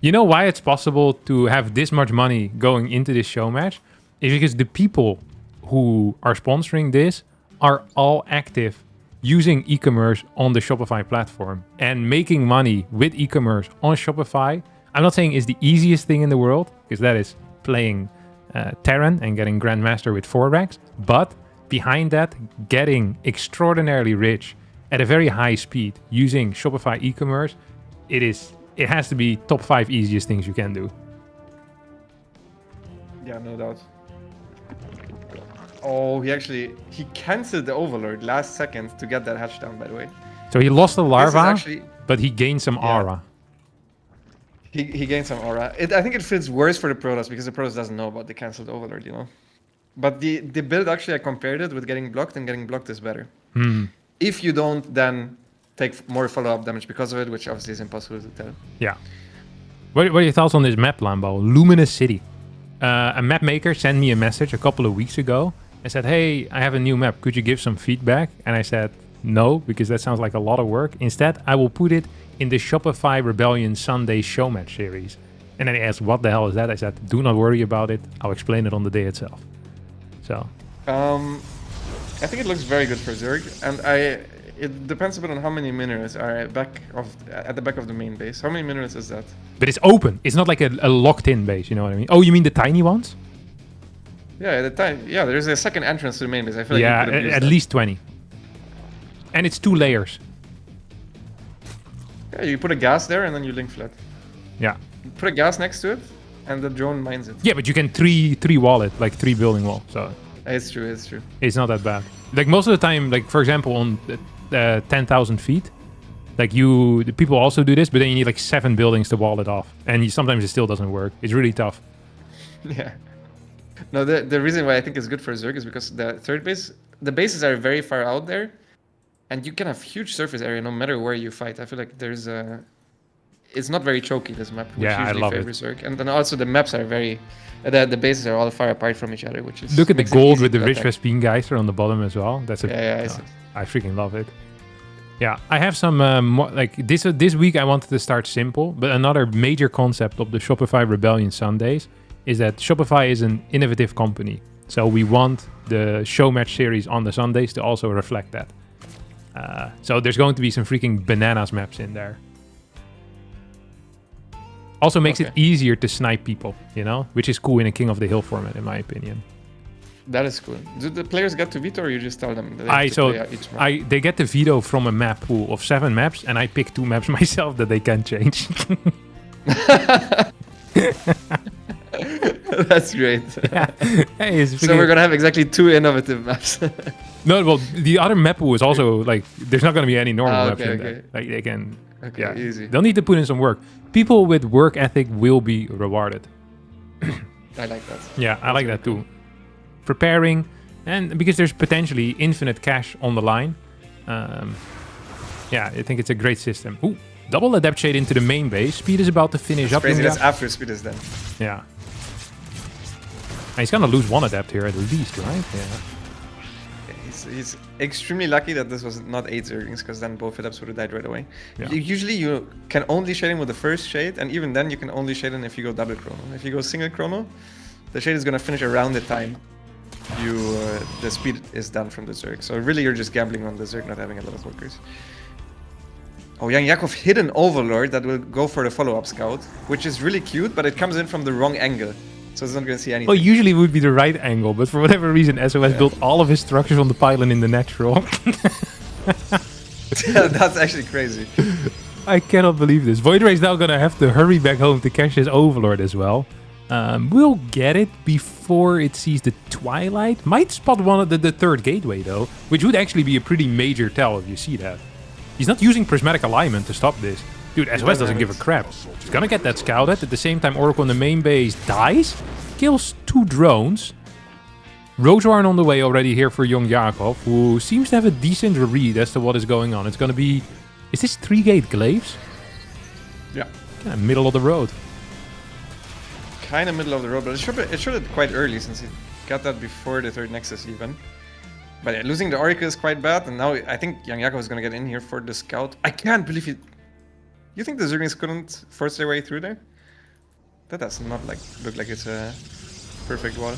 you know why it's possible to have this much money going into this show match? Is because the people who are sponsoring this are all active using e-commerce on the Shopify platform and making money with e-commerce on Shopify. I'm not saying it's the easiest thing in the world, because that is playing Terran and getting Grandmaster with 4 racks, but behind that, getting extraordinarily rich at a very high speed using Shopify e-commerce, it has to be top 5 easiest things you can do. Yeah, no doubt. Oh, he canceled the Overlord last second to get that hatch down, by the way. So he lost the larva, actually, but he gained some aura. He gained some aura. I think it feels worse for the Protoss because the Protoss doesn't know about the cancelled Overlord, you know. But the build, actually, I compared it with getting blocked, and getting blocked is better. If you don't then take more follow-up damage because of it, which obviously is impossible to tell. Yeah. What are your thoughts on this map, Lambo? Luminous City. A map maker sent me a message a couple of weeks ago and said, "Hey, I have a new map. Could you give some feedback?" And I said, "No, because that sounds like a lot of work. Instead, I will put it in the Shopify Rebellion Sunday show match series." And then he asked, "What the hell is that?" I said, "Do not worry about it. I'll explain it on the day itself." So, I think it looks very good for Zerg, and it depends a bit on how many minerals are at the back of the main base. How many minerals is that? but it's open. It's not like a locked-in base. You know what I mean? Oh, you mean the tiny ones? Yeah, there's a second entrance to the main base. I feel like you could have used at that. least 20. And it's 2 layers. Yeah, you put a gas there and then you link flat. Yeah. You put a gas next to it, and the drone mines it. Yeah, but you can three wall it, like 3 building wall. So It's true. it's not that bad. Like most of the time, like for example, on 10,000 feet, like the people also do this, but then you need like 7 buildings to wall it off, and sometimes it still doesn't work. It's really tough. Yeah. No, the reason why I think it's good for Zerg is because the third base, the bases are very far out there, and you can have huge surface area no matter where you fight. I feel like it's not very choky, this map, which I usually love favors Zerg. And then also the maps are the bases are all far apart from each other, which is... Look at the makes it gold easy with the to Rich attack. Vespine Geyser on the bottom as well. That's I freaking love it. Yeah, I have some this week I wanted to start simple, but another major concept of the Shopify Rebellion Sundays is that Shopify is an innovative company. So we want the show match series on the Sundays to also reflect that. So there's going to be some freaking bananas maps in there. Also makes it easier to snipe people, you know, which is cool in a King of the Hill format, in my opinion. That is cool. Do the players get to veto, or you just tell them that they have to play each map? They get the veto from a map pool of 7 maps, and I pick 2 maps myself that they can change. That's great. Yeah. Hey, so we're gonna have exactly 2 innovative maps. No, well, the other map pool is also like there's not gonna be any normal maps in okay. there. Like they can, Easy. They'll need to put in some work. People with work ethic will be rewarded. I like that. Yeah, I like that too. Preparing, and because there's potentially infinite cash on the line. I think it's a great system. Ooh, double adept shade into the main base. Speed is about to finish up. Crazy. That's after speed is done. Yeah. And he's gonna lose 1 adept here at least, right? Yeah. He's extremely lucky that this was not 8 Zerglings, because then both adepts would have died right away. Yeah. Usually you can only shade him with the first shade, and even then you can only shade him if you go double chrono. If you go single chrono, the shade is gonna finish around the time the speed is done from the Zerg. So really you're just gambling on the Zerg not having a lot of workers. Oh, YoungYakov hit an Overlord that will go for the follow-up scout, which is really cute, but it comes in from the wrong angle. So it's not going to see anything. Well, usually it would be the right angle, but for whatever reason, SOS built all of his structures on the pylon in the natural. That's actually crazy. I cannot believe this. Void Ray is now going to have to hurry back home to catch his Overlord as well. We'll get it before it sees the Twilight. Might spot one of the third gateway, though, which would actually be a pretty major tell if you see that. He's not using Prismatic Alignment to stop this. Dude, SOS doesn't give a crap. He's gonna get that scouted. At the same time, Oracle in the main base dies. Kills 2 drones. Rosewarn on the way already here for YoungYakov, who seems to have a decent read as to what is going on. It's gonna be... Is this 3-gate Glaives? Yeah. Kind of middle of the road. Kind of middle of the road, but it should have quite early since he got that before the third Nexus even. But yeah, losing the Oracle is quite bad, and now I think YoungYakov is gonna get in here for the scout. I can't believe he... You think the Zerglings couldn't force their way through there? That does not look like it's a perfect wall.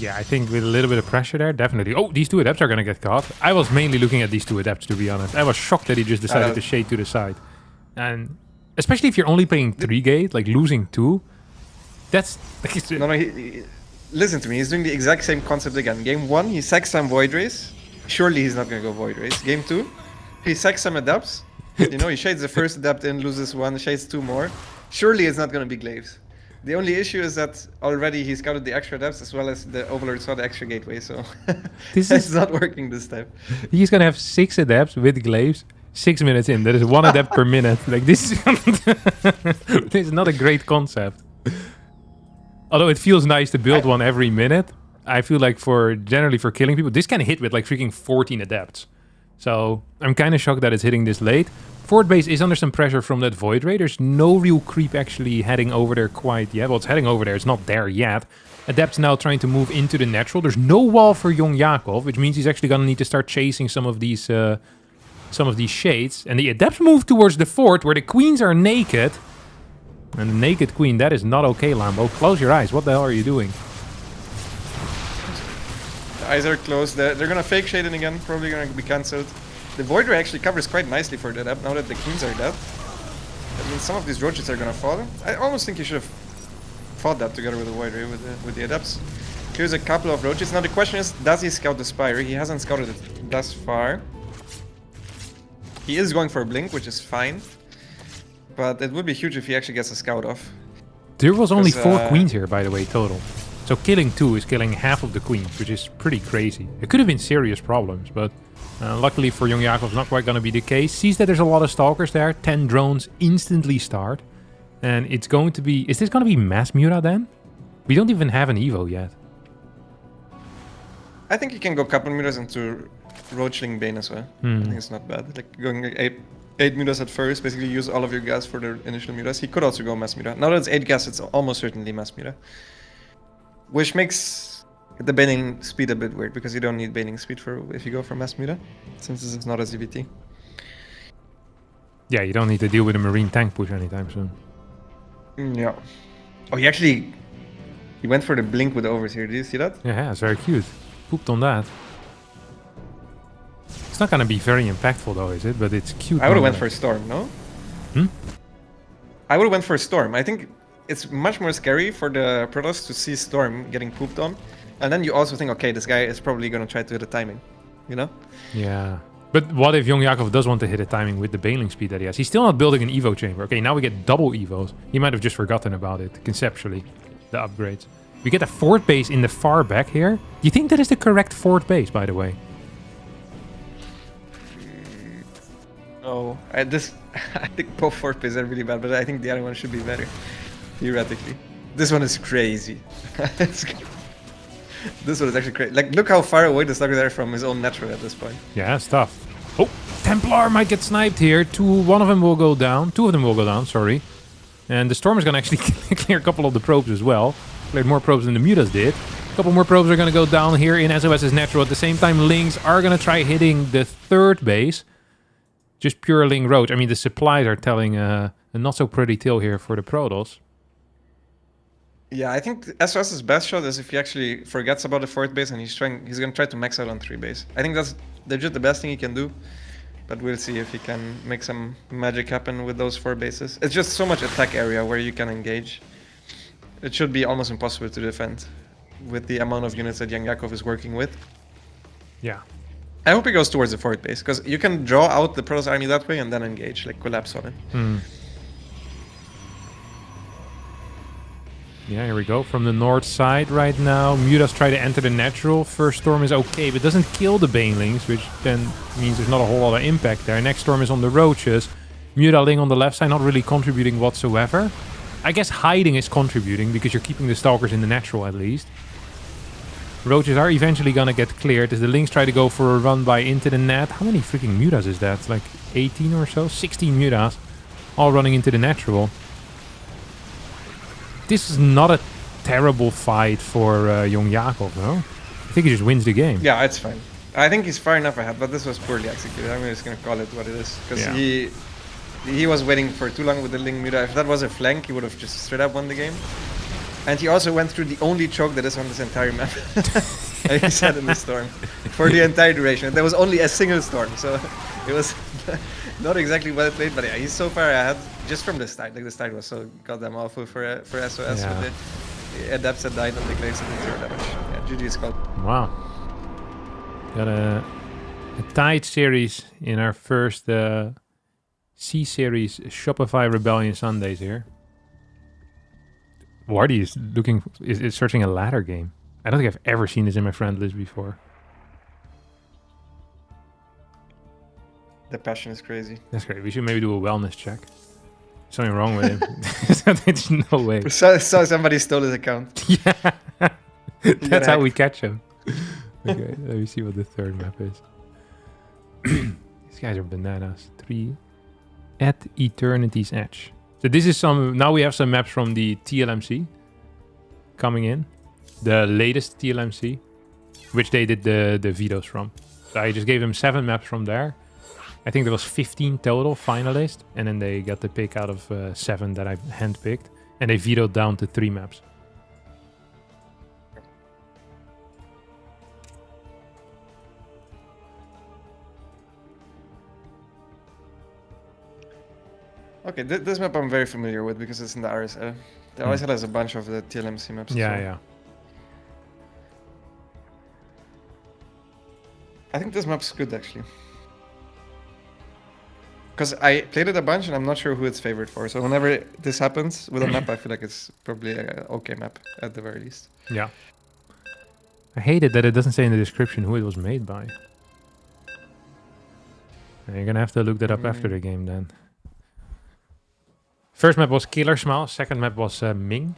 Yeah, I think with a little bit of pressure there, definitely. Oh, these 2 Adepts are going to get caught. I was mainly looking at these 2 Adepts, to be honest. I was shocked that he just decided to shade to the side. And especially if you're only playing 3-gate, like losing 2, that's... No, listen to me, he's doing the exact same concept again. Game 1, he sacks some Void Rays. Surely he's not going to go Void Rays. Game 2, he sacks some Adepts. You know, he shades the first Adept in, loses 1, shades 2 more. Surely it's not going to be Glaives. The only issue is that already he scouted the extra Adepts as well as the Overlord saw the extra gateway, so this is not working this time. He's going to have 6 Adepts with Glaives, 6 minutes in. That is 1 Adept per minute. Like, this is, this is not a great concept. Although it feels nice to build one every minute, I feel like generally for killing people, this can hit with like freaking 14 Adepts. So I'm kind of shocked that it's hitting this late. Fort base is under some pressure from that Void Ray. There's no real creep actually heading over there quite yet. Well, it's heading over there. It's not there yet. Adept's now trying to move into the natural. There's no wall for YoungYakov, which means he's actually going to need to start chasing some of these shades. And the Adepts move towards the fort where the queens are naked. And the naked queen, that is not okay, Lambo. Close your eyes. What the hell are you doing? The eyes are closed. They're gonna fake shade in again. Probably gonna be cancelled. The Void Ray actually covers quite nicely for the Adept now that the queens are dead. That means some of these roaches are gonna fall. I almost think you should have fought that together with the Void Ray with the Adepts. Clears a couple of roaches. Now the question is, does he scout the Spire? He hasn't scouted it thus far. He is going for a blink, which is fine. But it would be huge if he actually gets a scout off. There was only 4 queens here, by the way, total. So killing 2 is killing half of the queens, which is pretty crazy. It could have been serious problems, but luckily for YoungYakov, it's not quite going to be the case. Sees that there's a lot of stalkers there. 10 drones instantly start. And it's going to be... Is this going to be mass Mura then? We don't even have an Evo yet. I think you can go couple meters into Roachling Bane as well. I think it's not bad. Like going like 8 mutas at first, basically use all of your gas for the initial mutas. He could also go mass muta. Now that it's 8 gas, it's almost certainly mass muta. Which makes the baning speed a bit weird, because you don't need baning speed for if you go for mass muta, since this is not a ZVT. Yeah, you don't need to deal with a marine tank push anytime soon. Yeah. Oh, he went for the blink with the overseer. Did you see that? Yeah, it's very cute. Pooped on that. It's not going to be very impactful though, is it? But it's cute. I would have went for a Storm, no? Hmm? I would have went for a Storm. I think it's much more scary for the Protoss to see Storm getting pooped on. And then you also think, okay, this guy is probably going to try to hit the timing, you know? Yeah. But what if YoungYakov does want to hit a timing with the bailing speed that he has? He's still not building an Evo chamber. Okay, now we get double Evos. He might have just forgotten about it, conceptually, the upgrades. We get a fort base in the far back here. Do you think that is the correct fort base, by the way? No, I think both fort bases are really bad, but I think the other one should be better, theoretically. This one is crazy. This one is actually crazy. Like, look how far away the Slugger are from his own natural at this point. Yeah, it's tough. Oh, Templar might get sniped here. One of them will go down. 2 of them will go down, sorry. And the Storm is going to actually clear a couple of the probes as well. Cleared more probes than the Mutas did. A couple more probes are going to go down here in SOS's natural. At the same time, Lings are going to try hitting the third base. Just pure Ling Roach. I mean, the supplies are telling a not so pretty tale here for the Protoss. Yeah, I think sOs's best shot is if he actually forgets about the 4th base and he's gonna try to max out on 3 base. I think that's legit the best thing he can do. But we'll see if he can make some magic happen with those 4 bases. It's just so much attack area where you can engage. It should be almost impossible to defend with the amount of units that YoungYakov is working with. Yeah. I hope he goes towards the 4th base, because you can draw out the Protoss army that way and then engage, like collapse on it. Yeah, here we go. From the north side right now. Mutas try to enter the natural. First storm is okay, but doesn't kill the banelings, which then means there's not a whole lot of impact there. Next storm is on the roaches. Mutaling on the left side, not really contributing whatsoever. I guess hiding is contributing, because you're keeping the stalkers in the natural at least. Roaches are eventually gonna get cleared as the Lynx try to go for a run by into the net. How many freaking mutas is that? Like 18 or so? 16 mutas. All running into the natural. This is not a terrible fight for YoungYakov, no? I think he just wins the game. Yeah, it's fine. I think he's far enough ahead, but this was poorly executed. I'm just gonna call it what it is, because he was waiting for too long with the Ling Muta. If that was a flank, he would have just straight up won the game. And he also went through the only choke that is on this entire map. Like he said in the storm. For the entire duration. There was only a single storm, so it was not exactly well played, but yeah, he's so far ahead just from the start. Like the start was so goddamn awful for SOS with the adepts that died on the Glaze and 0 damage. Yeah, GG is called. Wow. Got a tied series in our first C-Series Shopify Rebellion Sundays here. Wardy is searching a ladder game. I don't think I've ever seen this in my friend list before. The passion is crazy. That's great. We should maybe do a wellness check. Something wrong with him. There's no way. So somebody stole his account. Yeah. That's how we catch him. Okay, let me see what the third map is. These guys are bananas. 3 at Eternity's Edge. So this is now we have some maps from the TLMC coming in. The latest TLMC, which they did the vetoes from. So I just gave them 7 maps from there. I think there was 15 total finalists, and then they got the pick out of 7 that I handpicked, and they vetoed down to 3 maps. Okay, this map I'm very familiar with because it's in the RSL. The RSL has a bunch of the TLMC maps. Yeah. I think this map's good actually. Because I played it a bunch and I'm not sure who it's favored for. So whenever this happens with a map, I feel like it's probably an okay map at the very least. Yeah. I hate it that it doesn't say in the description who it was made by. You're gonna have to look that up after the game then. First map was Killer Smile, second map was Ming.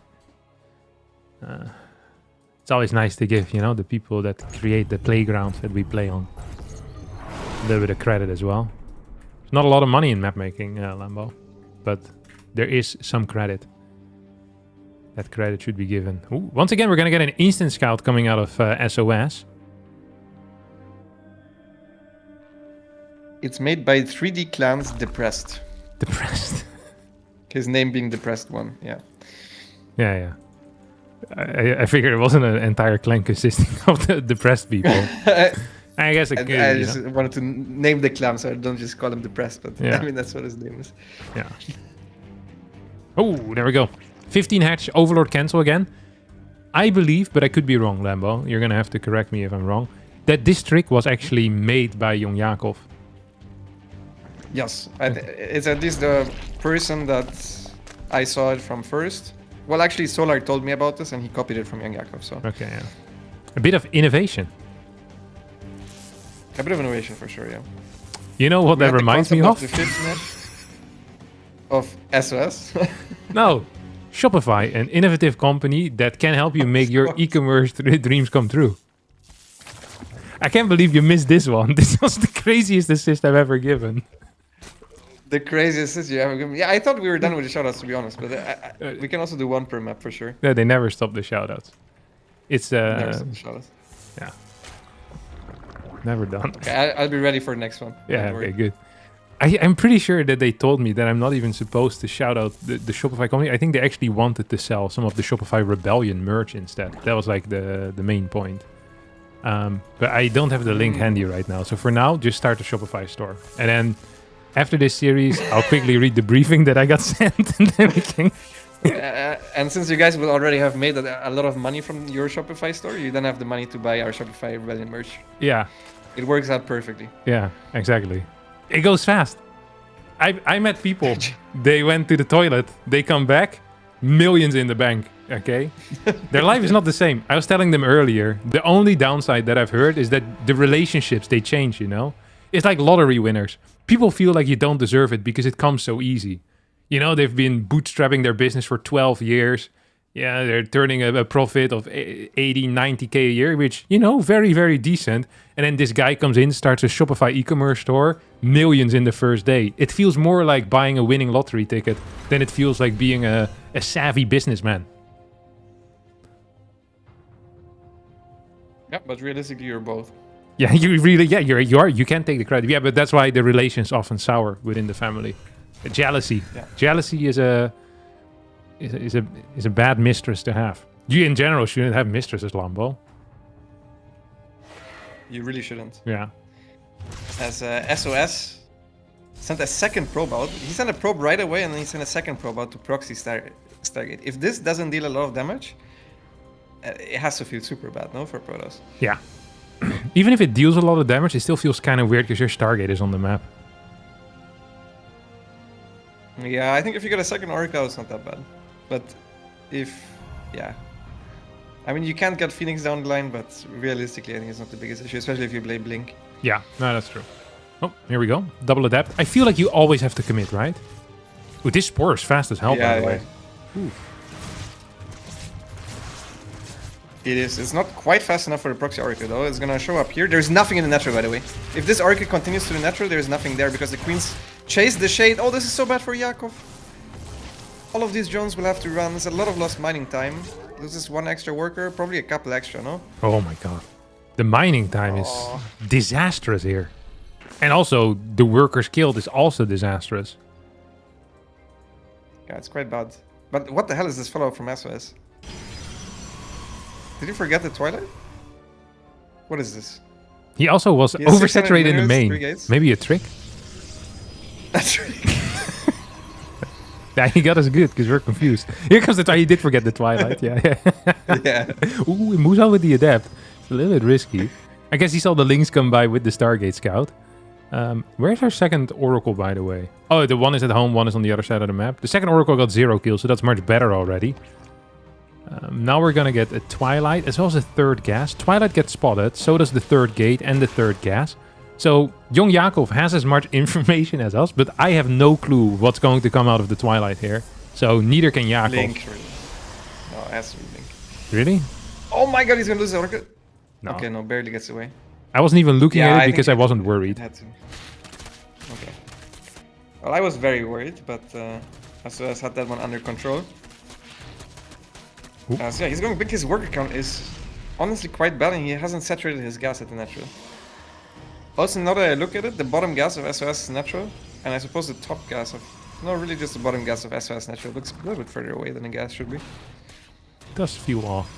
It's always nice to give, the people that create the playground that we play on a little bit of credit as well. There's not a lot of money in map making, Lambo, but there is some credit. That credit should be given. Ooh, once again, we're going to get an instant scout coming out of SOS. It's made by 3D Clans Depressed. Depressed. His name being Depressed One, yeah. Yeah. I figured it wasn't an entire clan consisting of the depressed people. I guess I just wanted to name the clan, so I don't just call him Depressed, but I mean, that's what his name is. Yeah. Oh, there we go. 15 hatch, Overlord cancel again. I believe, but I could be wrong, Lambo. You're going to have to correct me if I'm wrong. That this trick was actually made by YoungYakov. Yes, it's at least the person that I saw it from first. Well, actually, Solar told me about this, and he copied it from YoungYakov. So okay, yeah, a bit of innovation. A bit of innovation for sure, yeah. You know what that reminds me of? The fifth match of SOS. No, Shopify, an innovative company that can help you make your e-commerce dreams come true. I can't believe you missed this one. This was the craziest assist I've ever given. The craziest assist you ever given. Yeah, I thought we were done with the shoutouts, to be honest, but we can also do one per map for sure. Yeah, they never stop the shoutouts. It's never stop the shoutouts. Yeah. Never done. Okay, I'll be ready for the next one. Yeah, okay, good. I'm pretty sure that they told me that I'm not even supposed to shout out the Shopify company. I think they actually wanted to sell some of the Shopify Rebellion merch instead. That was like the main point. But I don't have the link handy right now. So for now, just start the Shopify store. And then after this series, I'll quickly read the briefing that I got sent. And then we can... And since you guys will already have made a lot of money from your Shopify store, you then have the money to buy our Shopify Rebellion merch. Yeah. It works out perfectly. Yeah, exactly. It goes fast. I met people. They went to the toilet. They come back. Millions in the bank. Okay? Their life is not the same. I was telling them earlier. The only downside that I've heard is that the relationships, they change, you know? It's like lottery winners. People feel like you don't deserve it because it comes so easy. You know, they've been bootstrapping their business for 12 years. Yeah, they're turning a profit of 80, 90K a year, which, you know, very, very decent. And then this guy comes in, starts a Shopify e-commerce store, millions in the first day. It feels more like buying a winning lottery ticket than it feels like being a savvy businessman. Yeah, but realistically, you're both. Yeah, you are. You can't take the credit. Yeah, but that's why the relations often sour within the family. Jealousy. Yeah. Jealousy is a bad mistress to have. You in general shouldn't have mistresses, Lambo. You really shouldn't. Yeah. As SOS sent a second probe out. He sent a probe right away, and then he sent a second probe out to proxy Stargate. If this doesn't deal a lot of damage, it has to feel super bad, no, for Protoss. Yeah. Even if it deals a lot of damage, it still feels kind of weird because your Stargate is on the map. Yeah, I think if you get a second Oracle, it's not that bad. But yeah. I mean, you can't get Phoenix down the line, but realistically, I think it's not the biggest issue, especially if you play Blink. Yeah, no, that's true. Oh, here we go. Double adapt. I feel like you always have to commit, right? Ooh, this Spore is fast as hell, by the way. Ooh. It is. It's not quite fast enough for the proxy Oracle, though. It's gonna show up here. There's nothing in the natural, by the way. If this Oracle continues to the natural, there's nothing there because the Queens chase the Shade. Oh, this is so bad for Yakov. All of these drones will have to run. There's a lot of lost mining time. Loses one extra worker, probably a couple extra, no? Oh my god. The mining time is disastrous here. And also, the workers killed is also disastrous. Yeah, it's quite bad. But what the hell is this follow-up from SOS? Did you forget the Twilight? What is this? He also was oversaturated in the main. Maybe a trick? A trick? Yeah, he got us good because we're confused. Here comes the Twilight. He did forget the Twilight. Yeah. Yeah. Ooh, he moves on with the Adept. It's a little bit risky. I guess he saw the Lynx come by with the Stargate Scout. Where's our second Oracle, by the way? Oh, the one is at home, one is on the other side of the map. The second Oracle got 0 kills, so that's much better already. Now we're gonna get a Twilight as well as a third gas. Twilight gets spotted, so does the third gate and the third gas. So YoungYakov has as much information as us, but I have no clue what's going to come out of the Twilight here. So neither can Yakov. Blink, really. No, it has to be Blink. Really? Oh my god, he's gonna lose the Oracle. No. Okay, no, barely gets away. I wasn't even looking at it because I wasn't worried. Had to. Okay. Well, I was very worried, but SOS had that one under control. So yeah, he's going big. His worker count is honestly quite bad, and he hasn't saturated his gas at the natural. Also, now that I look at it, the bottom gas of SOS is natural, and I suppose the top gas of... No, really just the bottom gas of SOS natural. Looks a little bit further away than the gas should be. It does feel off.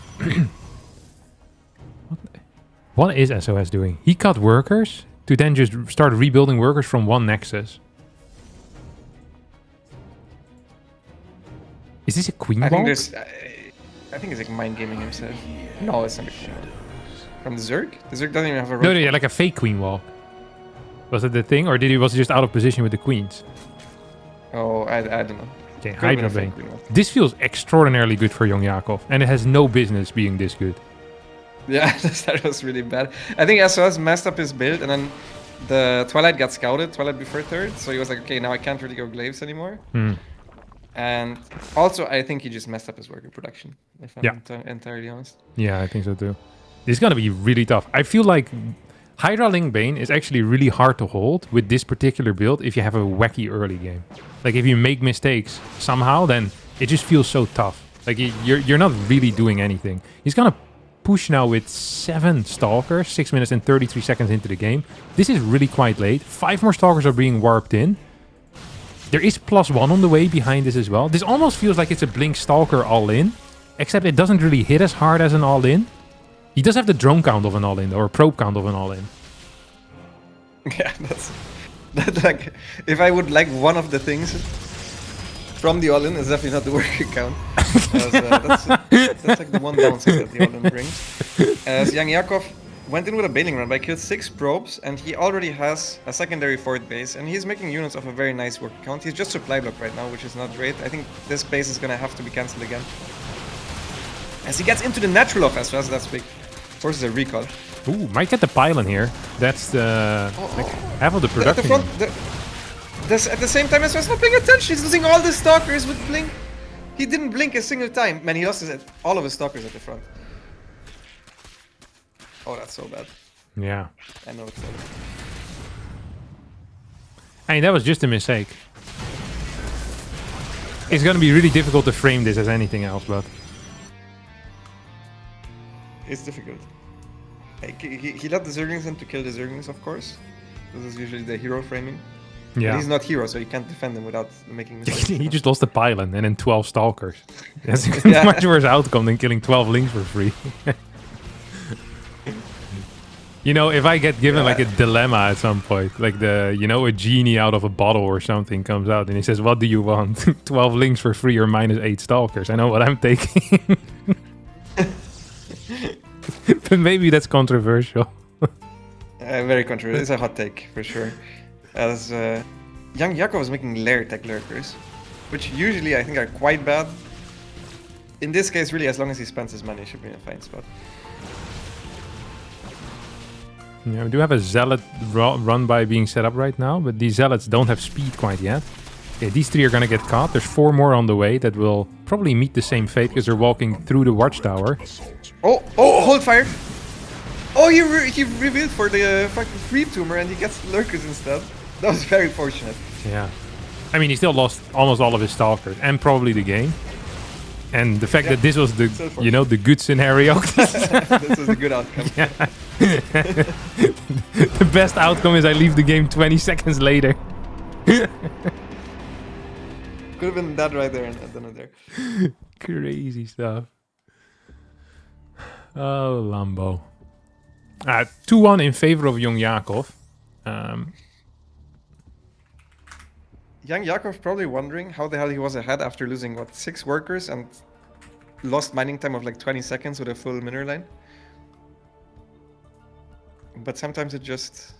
What is SOS doing? He cut workers to then just start rebuilding workers from one nexus. Is this a queen wall? I think it's like mind gaming himself. No, it's not a queen wall. From the Zerg? The Zerg doesn't even have a No, yeah, like a fake queen walk. Was it the thing, or was he just out of position with the queens? Oh, I don't know. Okay, Hydra Bane. This feels extraordinarily good for YoungYakov, and it has no business being this good. Yeah, that was really bad. I think SOS messed up his build, and then the Twilight got scouted, Twilight before third, so he was like, okay, now I can't really go Glaives anymore. And also, I think he just messed up his worker production, if I'm entirely honest. Yeah, I think so too. This is going to be really tough. I feel like Hydra Link Bane is actually really hard to hold with this particular build if you have a wacky early game. Like if you make mistakes somehow, then it just feels so tough. Like you're not really doing anything. He's going to push now with 7 Stalkers, 6 minutes and 33 seconds into the game. This is really quite late. 5 more Stalkers are being warped in. There is +1 on the way behind this as well. This almost feels like it's a Blink Stalker all-in, except it doesn't really hit as hard as an all-in. He does have the drone count of an all-in, or probe count of an all-in. Yeah, that's like, if I would like one of the things from the all-in, is definitely not the worker count. That's like the one downside that the all-in brings. As YoungYakov went in with a bailing run, but killed 6 probes, and he already has a secondary fort base, and he's making units of a very nice worker count. He's just supply block right now, which is not great. I think this base is gonna have to be cancelled again. As he gets into the natural of SOS, that's big. Forces a recall. Ooh, might get the pylon here. That's the half of the production. At the same time, SOS not paying attention. He's losing all the stalkers with blink. He didn't blink a single time. Man, he lost all of his stalkers at the front. Oh, that's so bad. Yeah. I know it's so bad. I mean, that was just a mistake. It's going to be really difficult to frame this as anything else, but... It's difficult. He let the Zerglings in to kill the Zerglings, of course. This is usually the hero framing. Yeah. But he's not hero, so you can't defend him without making mistakes. He just lost the pylon and then 12 stalkers. That's a much worse outcome than killing 12 links for free. You know, if I get given like a dilemma at some point, like a genie out of a bottle or something comes out and he says, what do you want? 12 links for free or -8 stalkers? I know what I'm taking. But maybe that's controversial. Very controversial. It's a hot take, for sure. As YoungYakov is making lair tech lurkers, which usually I think are quite bad. In this case, really, as long as he spends his money, he should be in a fine spot. Yeah, we do have a Zealot run by being set up right now, but these Zealots don't have speed quite yet. Okay, these 3 are going to get caught. There's 4 more on the way that will probably meet the same fate because they're walking through the watchtower. Oh, hold fire! Oh, he revealed for the fucking creep tumor and he gets lurkers instead. That was very fortunate. Yeah. I mean, he still lost almost all of his stalkers and probably the game. And the fact that this was the, the good scenario. This was a good outcome. Yeah. The best outcome is I leave the game 20 seconds later. Could have been that right there and done it there. Crazy stuff. Oh, Lambo. 2-1 in favor of YoungYakov. YoungYakov probably wondering how the hell he was ahead after losing, 6 workers and lost mining time of like 20 seconds with a full miner line. But sometimes it just,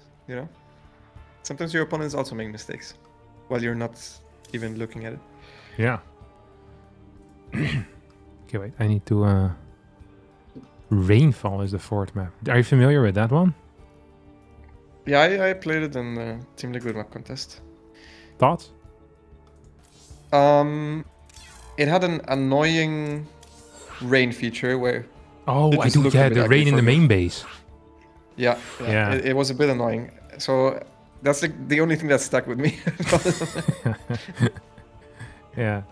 sometimes your opponents also make mistakes while you're not even looking at it. Yeah. Okay, wait. I need to... Rainfall is the 4th map. Are you familiar with that one? Yeah, I played it in the Team Liquid map contest. Thoughts? It had an annoying rain feature where... Oh, I do. Yeah, the rain in the main base. Yeah. It was a bit annoying. So that's the only thing that stuck with me. Yeah.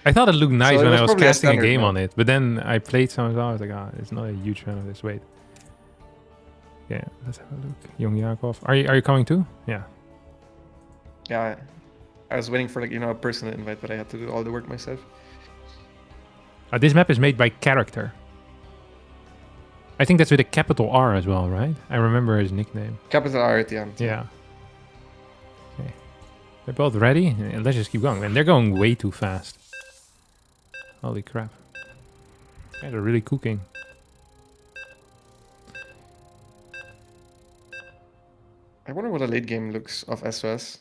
I thought it looked nice when I was casting a game map on it, but then I played some and I was like, it's not a huge fan of this. Wait. Yeah, let's have a look. YoungYakov. Are you coming too? Yeah. Yeah, I was waiting for a personal invite, but I had to do all the work myself. This map is made by Character. I think that's with a capital R as well, right? I remember his nickname. Capital R at the end. Yeah. Okay. They're both ready. Let's just keep going. Man, they're going way too fast. Holy crap. Yeah, they're really cooking. I wonder what a late game looks of SOS.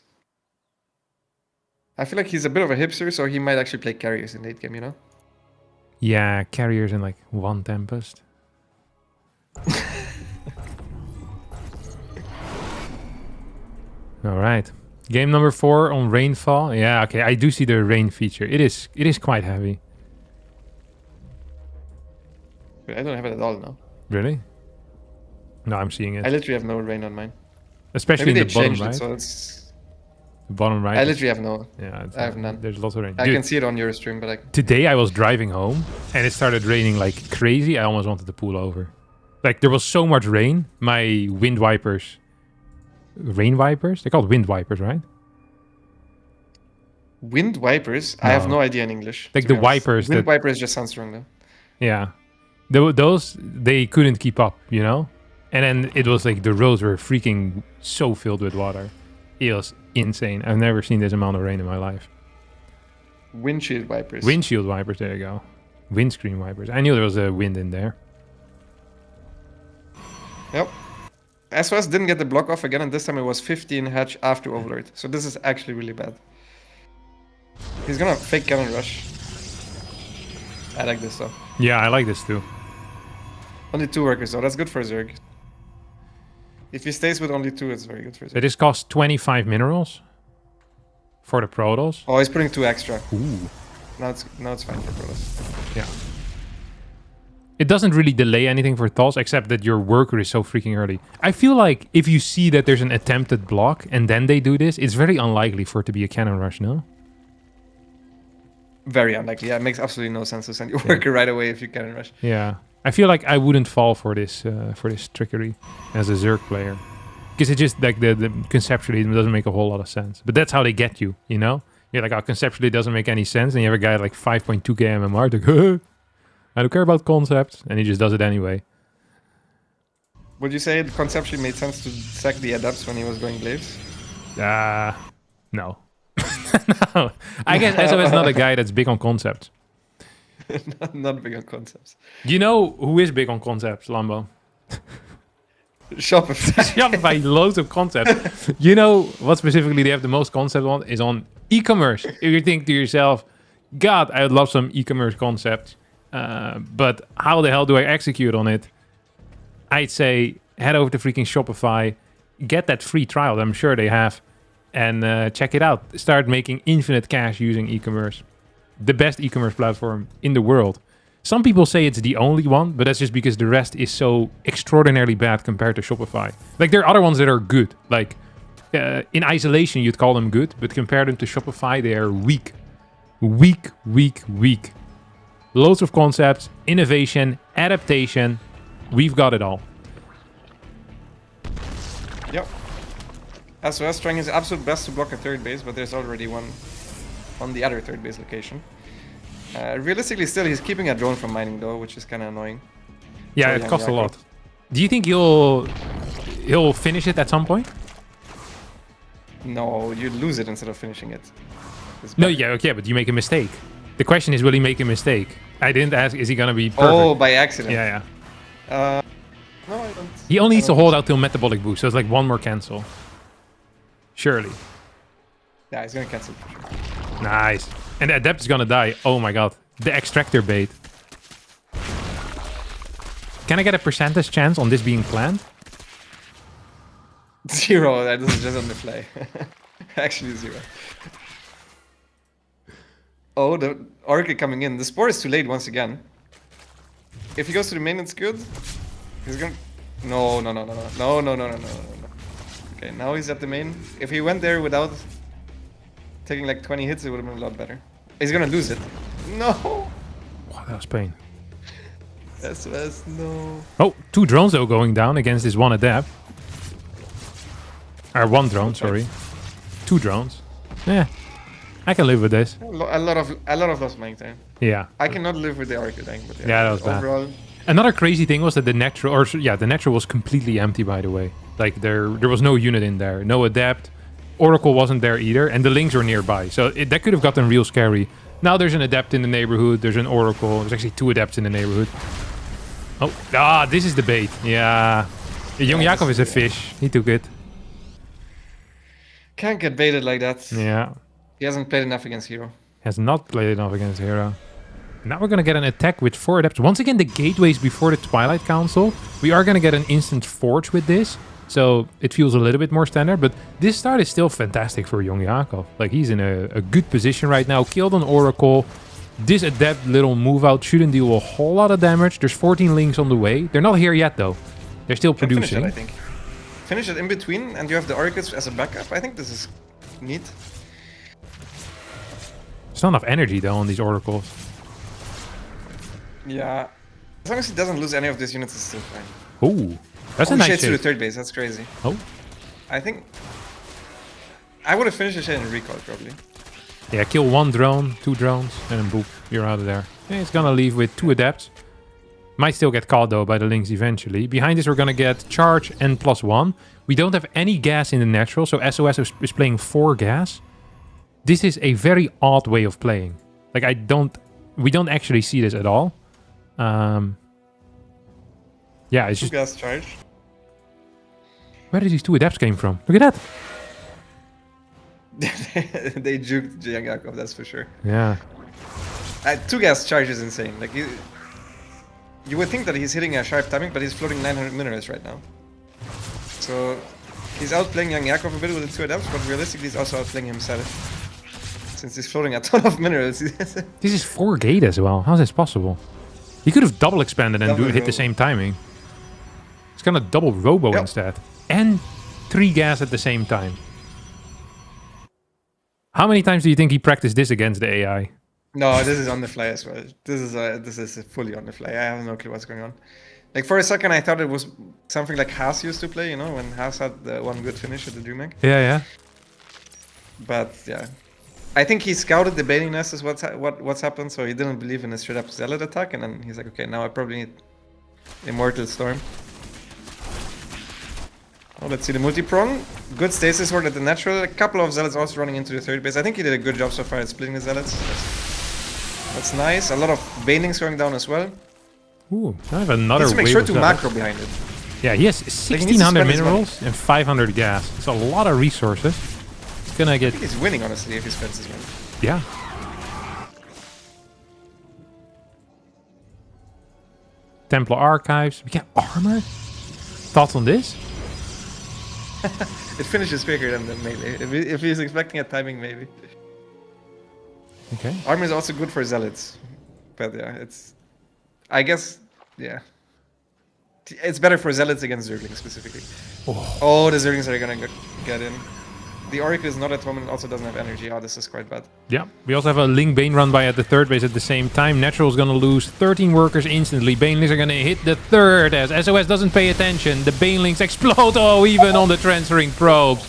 I feel like he's a bit of a hipster, so he might actually play carriers in late game, Yeah, carriers in like 1 Tempest. All right. Game number 4 on Rainfall. Yeah, okay. I do see the rain feature. It is quite heavy. I don't have it at all now. Really? No, I'm seeing it. I literally have no rain on mine. Especially Maybe in the bottom, changed right? it, so it's... Bottom right. I literally have no. Yeah, I have none. There's lots of rain. I Dude, can see it on your stream, but today I was driving home and it started raining like crazy. I almost wanted to pull over. Like there was so much rain. My wind wipers, rain wipers? They're called wind wipers, right? Wind wipers? I have no idea in English. Like the wipers. Wind wipers just sounds wrong though. Yeah. Those, they couldn't keep up, you know? And then it was like the roads were freaking so filled with water. It was insane. I've never seen this amount of rain in my life. Windshield wipers. Windshield wipers, there you go. Windscreen wipers. I knew there was a wind in there. Yep. SOS didn't get the block off again, and this time it was 15 hatch after Overlord. So this is actually really bad. He's gonna fake cannon rush. I like this though. Yeah, I like this too. Only 2 workers though, that's good for Zerg. If he stays with only 2, it's very good for Zerg. This costs 25 minerals for the Protoss. Oh, he's putting 2 extra. Ooh. Now it's fine for Protoss. Yeah. It doesn't really delay anything for TOS, except that your worker is so freaking early. I feel like if you see that there's an attempted block and then they do this, it's very unlikely for it to be a cannon rush, no? Very unlikely. Yeah, it makes absolutely no sense to send your worker right away if you cannon rush. Yeah. I feel like I wouldn't fall for this trickery as a Zerg player. Because it just, like, the conceptually it doesn't make a whole lot of sense. But that's how they get you, you know? You're like, oh, conceptually it doesn't make any sense. And you have a guy like 5.2k MMR, like, I don't care about concepts. And he just does it anyway. Would you say it conceptually made sense to sack the adepts when he was going Glaives? No. No. I guess SOS is not a guy that's big on concepts. Not big on concepts. You know who is big on concepts, Lambo? Shopify. Shopify, loads of concepts. You know what specifically they have the most concept on is on e-commerce. If you think to yourself, God, I would love some e-commerce concepts, but how the hell do I execute on it? I'd say head over to freaking Shopify, get that free trial that I'm sure they have, and check it out. Start making infinite cash using e-commerce. The best e-commerce platform in the world. Some people say it's the only one, but that's just because the rest is so extraordinarily bad compared to Shopify. Like, there are other ones that are good. Like, in isolation, you'd call them good, but compare them to Shopify, they are weak. Weak, weak, weak. Loads of concepts, innovation, adaptation. We've got it all. Yep. SOS trying his absolute best to block a third base, but there's already one on the other third base location. Realistically, still, he's keeping a drone from mining, though, which is kind of annoying. Yeah, it costs a lot. Do you think he'll finish it at some point? No, you lose it instead of finishing it. No, yeah, okay, but you make a mistake. The question is, will he make a mistake? I didn't ask, is he going to be perfect? Oh, by accident. Yeah. No, I don't. He only needs to hold out till metabolic boost, so it's like one more cancel. Surely. Yeah, he's going to cancel for sure. Nice. And the adept is going to die. Oh my god. The extractor bait. Can I get a percentage chance on this being planned? 0. That is just on the fly. Actually 0. Oh, the Oracle coming in. The Spore is too late once again. If he goes to the main, it's good. He's gonna... No. Okay, now he's at the main. If he went there without taking like 20 hits, it would have been a lot better. He's gonna lose it. No! Wow, that was pain. SOS, no. Oh, 2 drones though going down against this one adept. Or 1 drone, sorry. 2 drones. Yeah, I can live with this. A lot of lost mining time. Yeah. I cannot live with the Oracle tank, but yeah, that was overall, bad. Another crazy thing was that the natural, the natural was completely empty, by the way. Like there was no unit in there, no adept. Oracle wasn't there either, and the links were nearby, so that could have gotten real scary. Now there's an adept in the neighborhood, there's an Oracle, there's actually 2 adepts in the neighborhood. Oh, this is the bait. Yeah. YoungYakov is a fish. He took it. Can't get baited like that. Yeah. He hasn't played enough against Hero. Has not played enough against Hero. Now we're going to get an attack with 4 adepts. Once again, the gateways before the Twilight Council. We are going to get an instant forge with this. So it feels a little bit more standard. But this start is still fantastic for YoungYakov. Like, he's in a good position right now. Killed an Oracle. This adept little move out shouldn't deal a whole lot of damage. There's 14 links on the way. They're not here yet, though. They're still producing. Finish it, I think. Finish it in between, and you have the Oracles as a backup. I think this is neat. There's not enough energy though on these oracles. Yeah. As long as he doesn't lose any of these units, it's still fine. Ooh, that's a Oh, nice shade to the shade. third base. That's crazy. Oh, I think I would have finished the shade in recall probably. yeah, kill 1 drone, 2 drones, and then boop, you're out of there. Yeah, it's gonna leave with 2 adepts. Might still get caught though by the links eventually. Behind this we're gonna get charge and +1. We don't have any gas in the natural, so SOS is playing 4 gas. This is a very odd way of playing. Like we don't actually see this at all. Yeah, it's 2 just, gas charge. where did these 2 adepts came from? Look at that. They juked YoungYakov, that's for sure. Yeah. 2 gas charge is insane. Like you would think that he's hitting a sharp timing, but he's floating 900 minerals right now. So he's outplaying YoungYakov a bit with the 2 adepts, but realistically he's also outplaying himself. Since he's floating a ton of minerals. This is 4 gate as well. How's this possible? He could have double expanded and hit the same timing. It's gonna double robo instead. And 3 gas at the same time. How many times do you think he practiced this against the AI? No, this is on the fly as well. This is fully on the fly. I have no clue what's going on. Like for a second I thought it was something like Haas used to play, you know, when Haas had the one good finish at the DreamHack. Yeah. But yeah. I think he scouted the Bailing Nest is what's happened, so he didn't believe in a straight up Zealot attack, and then he's like, okay, now I probably need Immortal Storm. Oh, let's see the multi-prong. Good stasis ward at the natural. A couple of Zealots also running into the third base. I think he did a good job so far at splitting the Zealots. That's nice. A lot of Banelings going down as well. Ooh, I have another Needs to make wave sure of to zealots. macro behind it. Yeah, he has Like, 1600 spend his minerals and 500 gas. It's a lot of resources. It's gonna get... I think he's winning, honestly, if he spends his money. Yeah. Templar Archives. We get armor? Thoughts on this? It finishes quicker than the melee. If he's expecting a timing, maybe. Okay. Armor is also good for Zealots. But yeah, it's... I guess, yeah. It's better for Zealots against Zerglings specifically. Oh, the Zerglings are gonna get in. The Oracle is not at home and also doesn't have energy. Oh, this is quite bad. Yeah. We also have a Link Bane run by at the third base at the same time. Natural is gonna lose 13 workers instantly. Banelings are gonna hit the third as SOS doesn't pay attention. The Banelings explode. Oh, even on the transferring probes.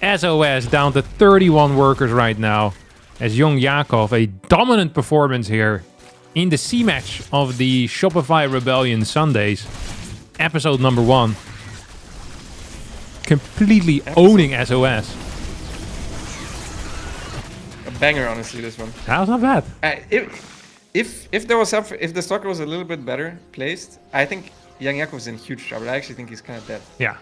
SOS down to 31 workers right now. As YoungYakov, a dominant performance here in the C match of the Shopify Rebellion Sundays. Episode number 1. Completely owning SOS. A banger, honestly, this one. That was not bad. If there was something, if the stalker was a little bit better placed, I think YoungYakov is in huge trouble. I actually think he's kind of dead. Yeah.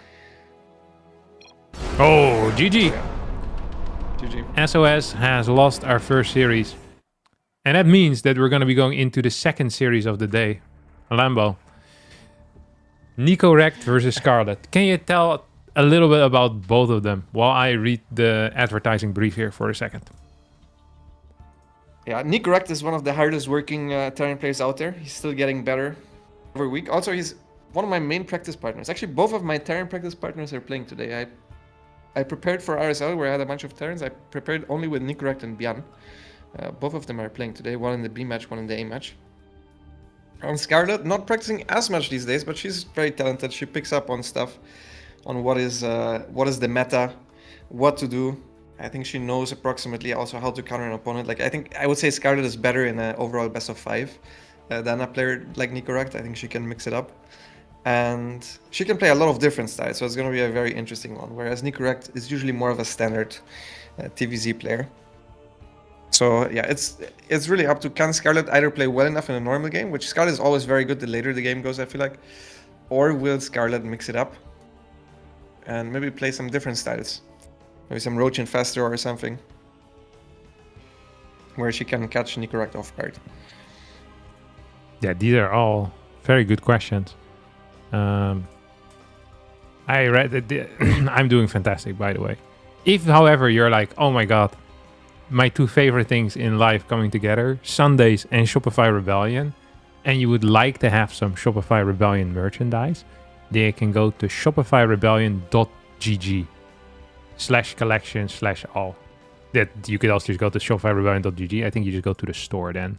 Oh, GG. Yeah. GG. SOS has lost our first series. And that means that we're going to be going into the second series of the day. Lambo. Nicroract versus Scarlett. Can you tell a little bit about both of them while I read the advertising brief here for a second? Yeah, Nicroract is one of the hardest working Terran players out there. He's still getting better every week. Also, he's one of my main practice partners. Actually, both of my Terran practice partners are playing today. I prepared for RSL where I had a bunch of Terrans. I prepared only with Nicroract and ByuN. Both of them are playing today, one in the B match, one in the A match. On Scarlett, not practicing as much these days, but she's very talented. She picks up on stuff, on what is the meta, what to do. I think she knows approximately also how to counter an opponent. Like I would say Scarlett is better in an overall best of 5 than a player like Nicroract. I think she can mix it up. And she can play a lot of different styles, so it's going to be a very interesting one. Whereas Nicroract is usually more of a standard TVZ player. So yeah, it's really up to, can Scarlett either play well enough in a normal game, which Scarlett is always very good the later the game goes, I feel like, or will Scarlett mix it up and maybe play some different styles, maybe some Roach Infestor or something, where she can catch Nicroract off guard. Yeah, these are all very good questions. I read that I'm doing fantastic, by the way. If, however, you're like, oh my god, my 2 favorite things in life coming together, Sundays and Shopify Rebellion, and you would like to have some Shopify Rebellion merchandise, then you can go to shopifyrebellion.gg. /collection/all. That you could also just go to shopifyrebellion.gg. I think you just go to the store then.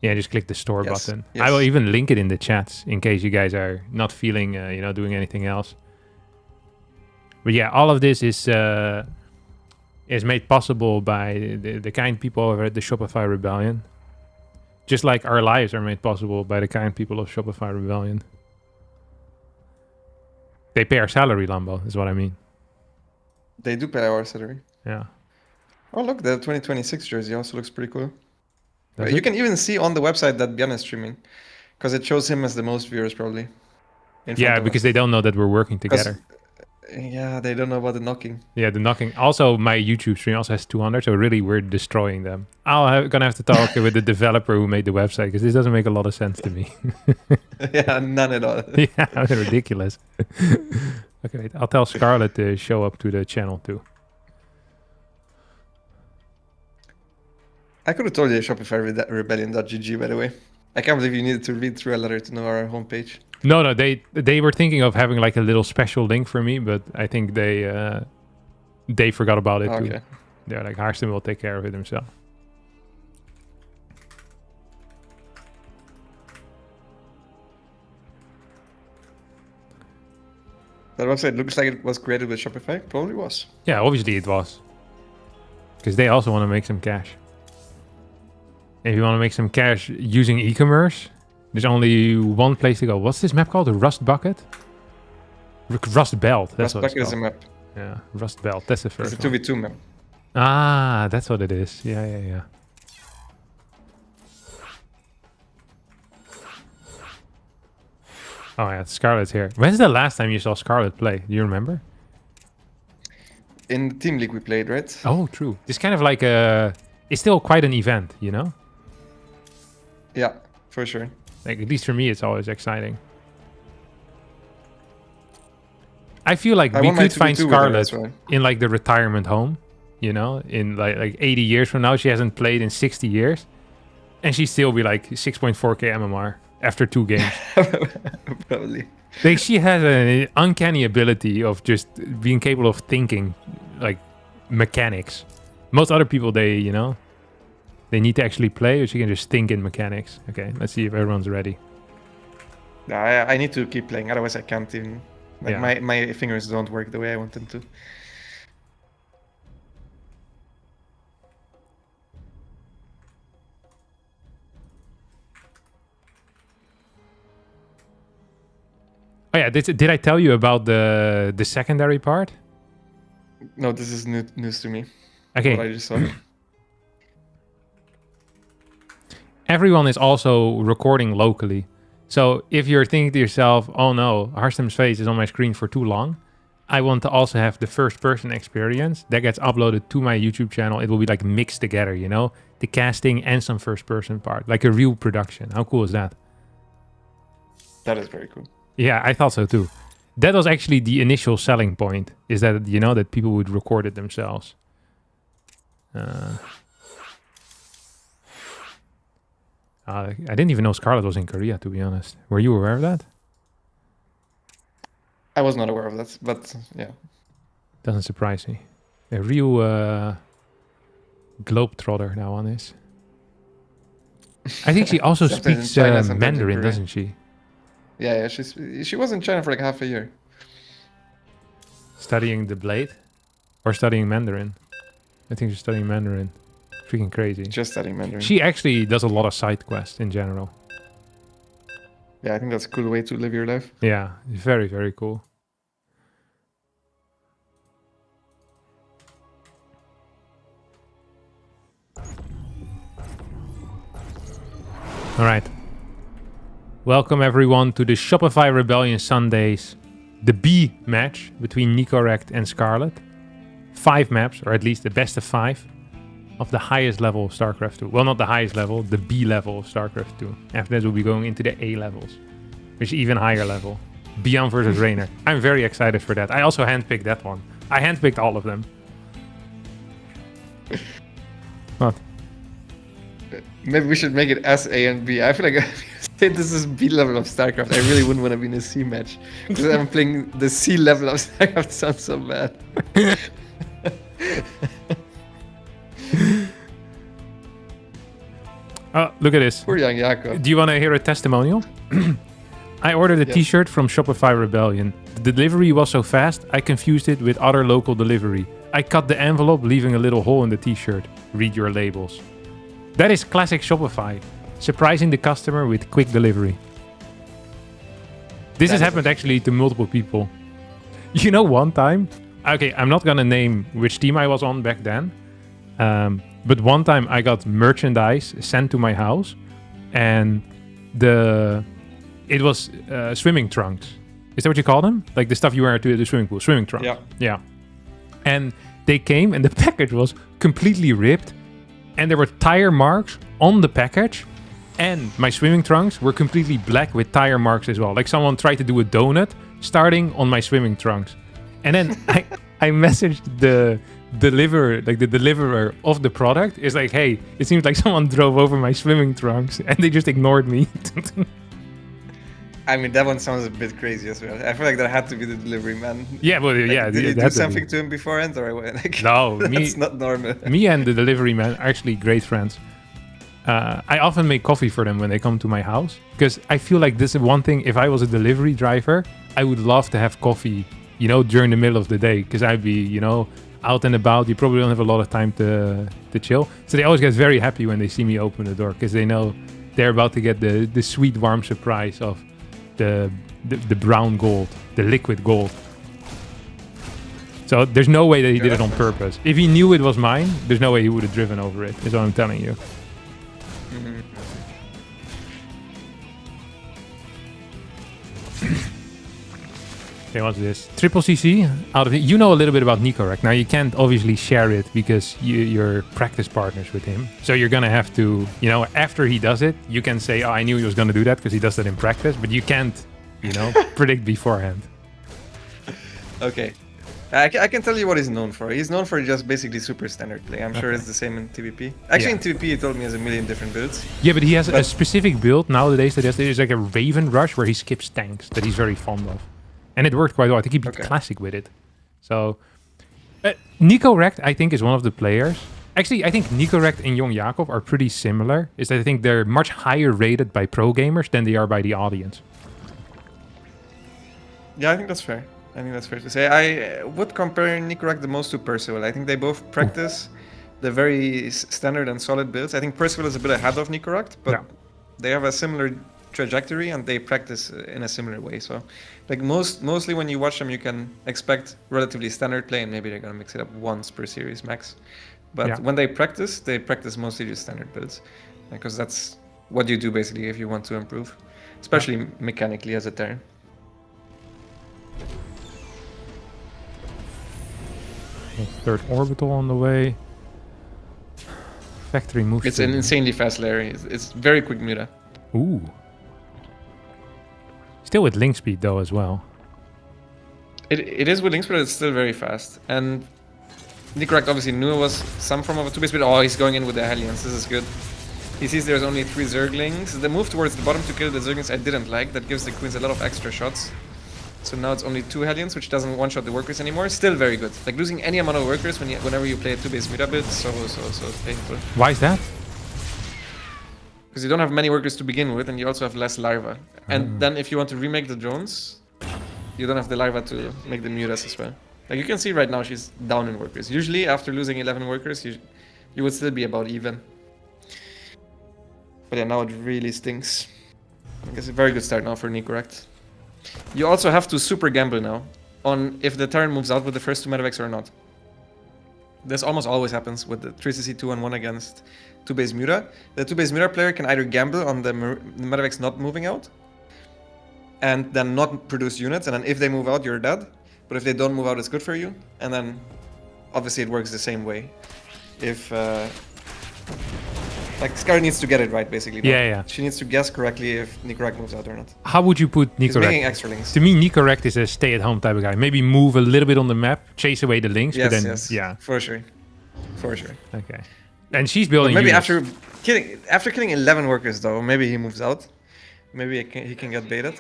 Yeah, just click the store button. Yes. I will even link it in the chats in case you guys are not feeling, doing anything else. But yeah, all of this is made possible by the kind people over at the Shopify Rebellion. Just like our lives are made possible by the kind people of Shopify Rebellion. They pay our salary, Lambo, is what I mean. They do pay our salary. Yeah. Oh, look, the 2026 jersey also looks pretty cool. Does You it? can even see on the website that ByuN is streaming, because it shows him as the most viewers probably. Yeah, because they don't know that we're working together. Yeah, they don't know about the knocking. Yeah, the knocking. Also, my YouTube stream also has 200, so really we're destroying them. Gonna have to talk with the developer who made the website, because this doesn't make a lot of sense to me. Yeah, none at all. Yeah, that's ridiculous. Okay, wait, I'll tell Scarlett to show up to the channel too. I could have told you shopifyrebellion.gg, by the way. I can't believe you needed to read through a letter to know our homepage. No, they were thinking of having like a little special link for me, but I think they forgot about it too. They're like, Harstem will take care of it himself. That website looks like it was created with Shopify. Probably was. Yeah, obviously it was. Because they also want to make some cash. If you want to make some cash using e-commerce, there's only one place to go. What's this map called? The Rust Bucket? Rust Belt. That's Rust what it's Bucket is a called. map. Yeah, Rust Belt. That's the first It's a one. 2v2 map. Ah, that's what it is. Yeah. Oh yeah, Scarlett's here. When's the last time you saw Scarlett play? Do you remember? In the Team League we played, right? Oh, true. It's kind of like it's still quite an event, you know? Yeah, for sure. Like, at least for me, it's always exciting. I feel like we could find Scarlett in like the retirement home, you know, in like 80 years from now. She hasn't played in 60 years, and she'd still be like 6.4k MMR after 2 games. Probably. Like, she has an uncanny ability of just being capable of thinking like mechanics. Most other people, they need to actually play, or she can just think in mechanics. Okay, let's see if everyone's ready. Yeah, I need to keep playing, otherwise I can't even. Like, Yeah. my fingers don't work the way I want them to. Oh yeah, did I tell you about the secondary part? No, this is news to me. Okay. What I just saw. Everyone is also recording locally. So if you're thinking to yourself, oh no, Harstem's face is on my screen for too long, I want to also have the first person experience that gets uploaded to my YouTube channel. It will be like mixed together, you know, the casting and some first person part, like a real production. How cool is that? That is very cool. Yeah, I thought so too. That was actually the initial selling point, is that, you know, that people would record it themselves. I didn't even know Scarlett was in Korea, to be honest. Were you aware of that? I was not aware of that, but yeah. Doesn't surprise me. A real globetrotter, that one is. I think she also Sometimes speaks in China, sometimes in Mandarin, Korea. doesn't she? Yeah, she was in China for like half a year. Studying the blade? Or studying Mandarin? I think she's studying Mandarin. Freaking crazy. Just studying Mandarin. She actually does a lot of side quests in general. Yeah, I think that's a cool way to live your life. Yeah, very, very cool. All right. Welcome everyone to the Shopify Rebellion Sundays, the B match between Nicroract and Scarlett. 5 maps, or at least the best of 5, of the highest level of StarCraft 2. Well, not the highest level, the B level of StarCraft 2. After that, we'll be going into the A levels, which is even higher level. ByuN versus Reynor. I'm very excited for that. I also handpicked that one. I handpicked all of them. What? Maybe we should make it S, A, and B. I feel like This is B level of StarCraft. I really wouldn't want to be in a C match because I'm playing the C level of StarCraft. Sounds so bad. Oh, look at this. Poor YoungYakov. Do you want to hear a testimonial? I ordered a Yes. t-shirt from Shopify Rebellion. The delivery was so fast, I confused it with other local delivery. I cut the envelope, leaving a little hole in the t-shirt. Read your labels. That is classic Shopify. Surprising the customer with quick delivery. This has happened actually to multiple people. You know, one time... Okay, I'm not gonna name which team I was on back then. But one time I got merchandise sent to my house. And it was swimming trunks. Is that what you call them? Like the stuff you wear to the swimming pool. Swimming trunks. Yeah. And they came and the package was completely ripped. And there were tire marks on the package. And my swimming trunks were completely black with tire marks as well. Like someone tried to do a donut starting on my swimming trunks. And then I messaged the deliverer of the product. It's like, hey, it seems like someone drove over my swimming trunks. And they just ignored me. I mean, that one sounds a bit crazy as well. I feel like that had to be the delivery man. Yeah, well, Like, yeah. Did you that do had to something be. to him beforehand, or like? No, That's not normal. me and the delivery man are actually great friends. I often make coffee for them when they come to my house because I feel like this is one thing. If I was a delivery driver, I would love to have coffee, during the middle of the day because I'd be, out and about. You probably don't have a lot of time to chill. So they always get very happy when they see me open the door because they know they're about to get the sweet, warm surprise of the brown gold, the liquid gold. So there's no way that he did it on purpose. If he knew it was mine, there's no way he would have driven over it, is what I'm telling you. Mm-hmm. Okay, what's this? Triple CC out of it. You know a little bit about Nicroract. Now you can't obviously share it because you're practice partners with him. So you're gonna have to, after he does it, you can say, "Oh, I knew he was gonna do that because he does that in practice." But you can't, predict beforehand. Okay. I can tell you what he's known for. He's known for just basically super standard play. I'm sure it's the same in TVP. Actually, in TVP, he told me he has a million different builds. Yeah, but he has a specific build nowadays that is like a Raven Rush where he skips tanks that he's very fond of. And it worked quite well. I think he beat Classic with it. So, Nicroract, I think, is one of the players. Actually, I think Nicroract and YoungYakov are pretty similar. Is that I think they're much higher rated by pro gamers than they are by the audience. Yeah, I think that's fair. I think that's fair to say. I would compare Nicroract the most to Percival. I think they both practice the very standard and solid builds. I think Percival is a bit ahead of Nicroract, but they have a similar trajectory and they practice in a similar way. So, like mostly when you watch them, you can expect relatively standard play, and maybe they're gonna mix it up once per series max. But when they practice mostly just standard builds, because that's what you do basically if you want to improve, especially mechanically as a Terran. Third orbital on the way. Factory moves. It's an insanely fast layer. It's very quick muta. Ooh. Still with link speed though as well. It is with links, but it's still very fast. And Nicroract obviously knew it was some form of a 2-base, but he's going in with the Hellions. This is good. He sees there's only 3 Zerglings. The move towards the bottom to kill the Zerglings I didn't like. That gives the Queens a lot of extra shots. So now it's only 2 Hellions, which doesn't one-shot the workers anymore. Still very good. Like losing any amount of workers whenever you play a 2-base muta build, so painful. Why is that? Because you don't have many workers to begin with, and you also have less larva. And then if you want to remake the drones, you don't have the larva to make the mutas as well. Like you can see right now, she's down in workers. Usually after losing 11 workers, you would still be about even. But yeah, now it really stinks. I guess a very good start now for Nicroract. You also have to super gamble now on if the Terran moves out with the first 2 medevacs or not. This almost always happens with the 3cc 2-on-1 against 2-base muta. The 2-base muta player can either gamble on the medevacs not moving out and then not produce units, and then if they move out, you're dead. But if they don't move out, it's good for you. And then obviously it works the same way. If like Scarlett needs to get it right, basically. Yeah. She needs to guess correctly if Nicroract moves out or not. How would you put Nicroract? He's making extra links. To me, Nicroract is a stay-at-home type of guy. Maybe move a little bit on the map, chase away the links, but then for sure. Okay. And she's building. But maybe units. after killing 11 workers though, maybe he moves out. Maybe he can get baited.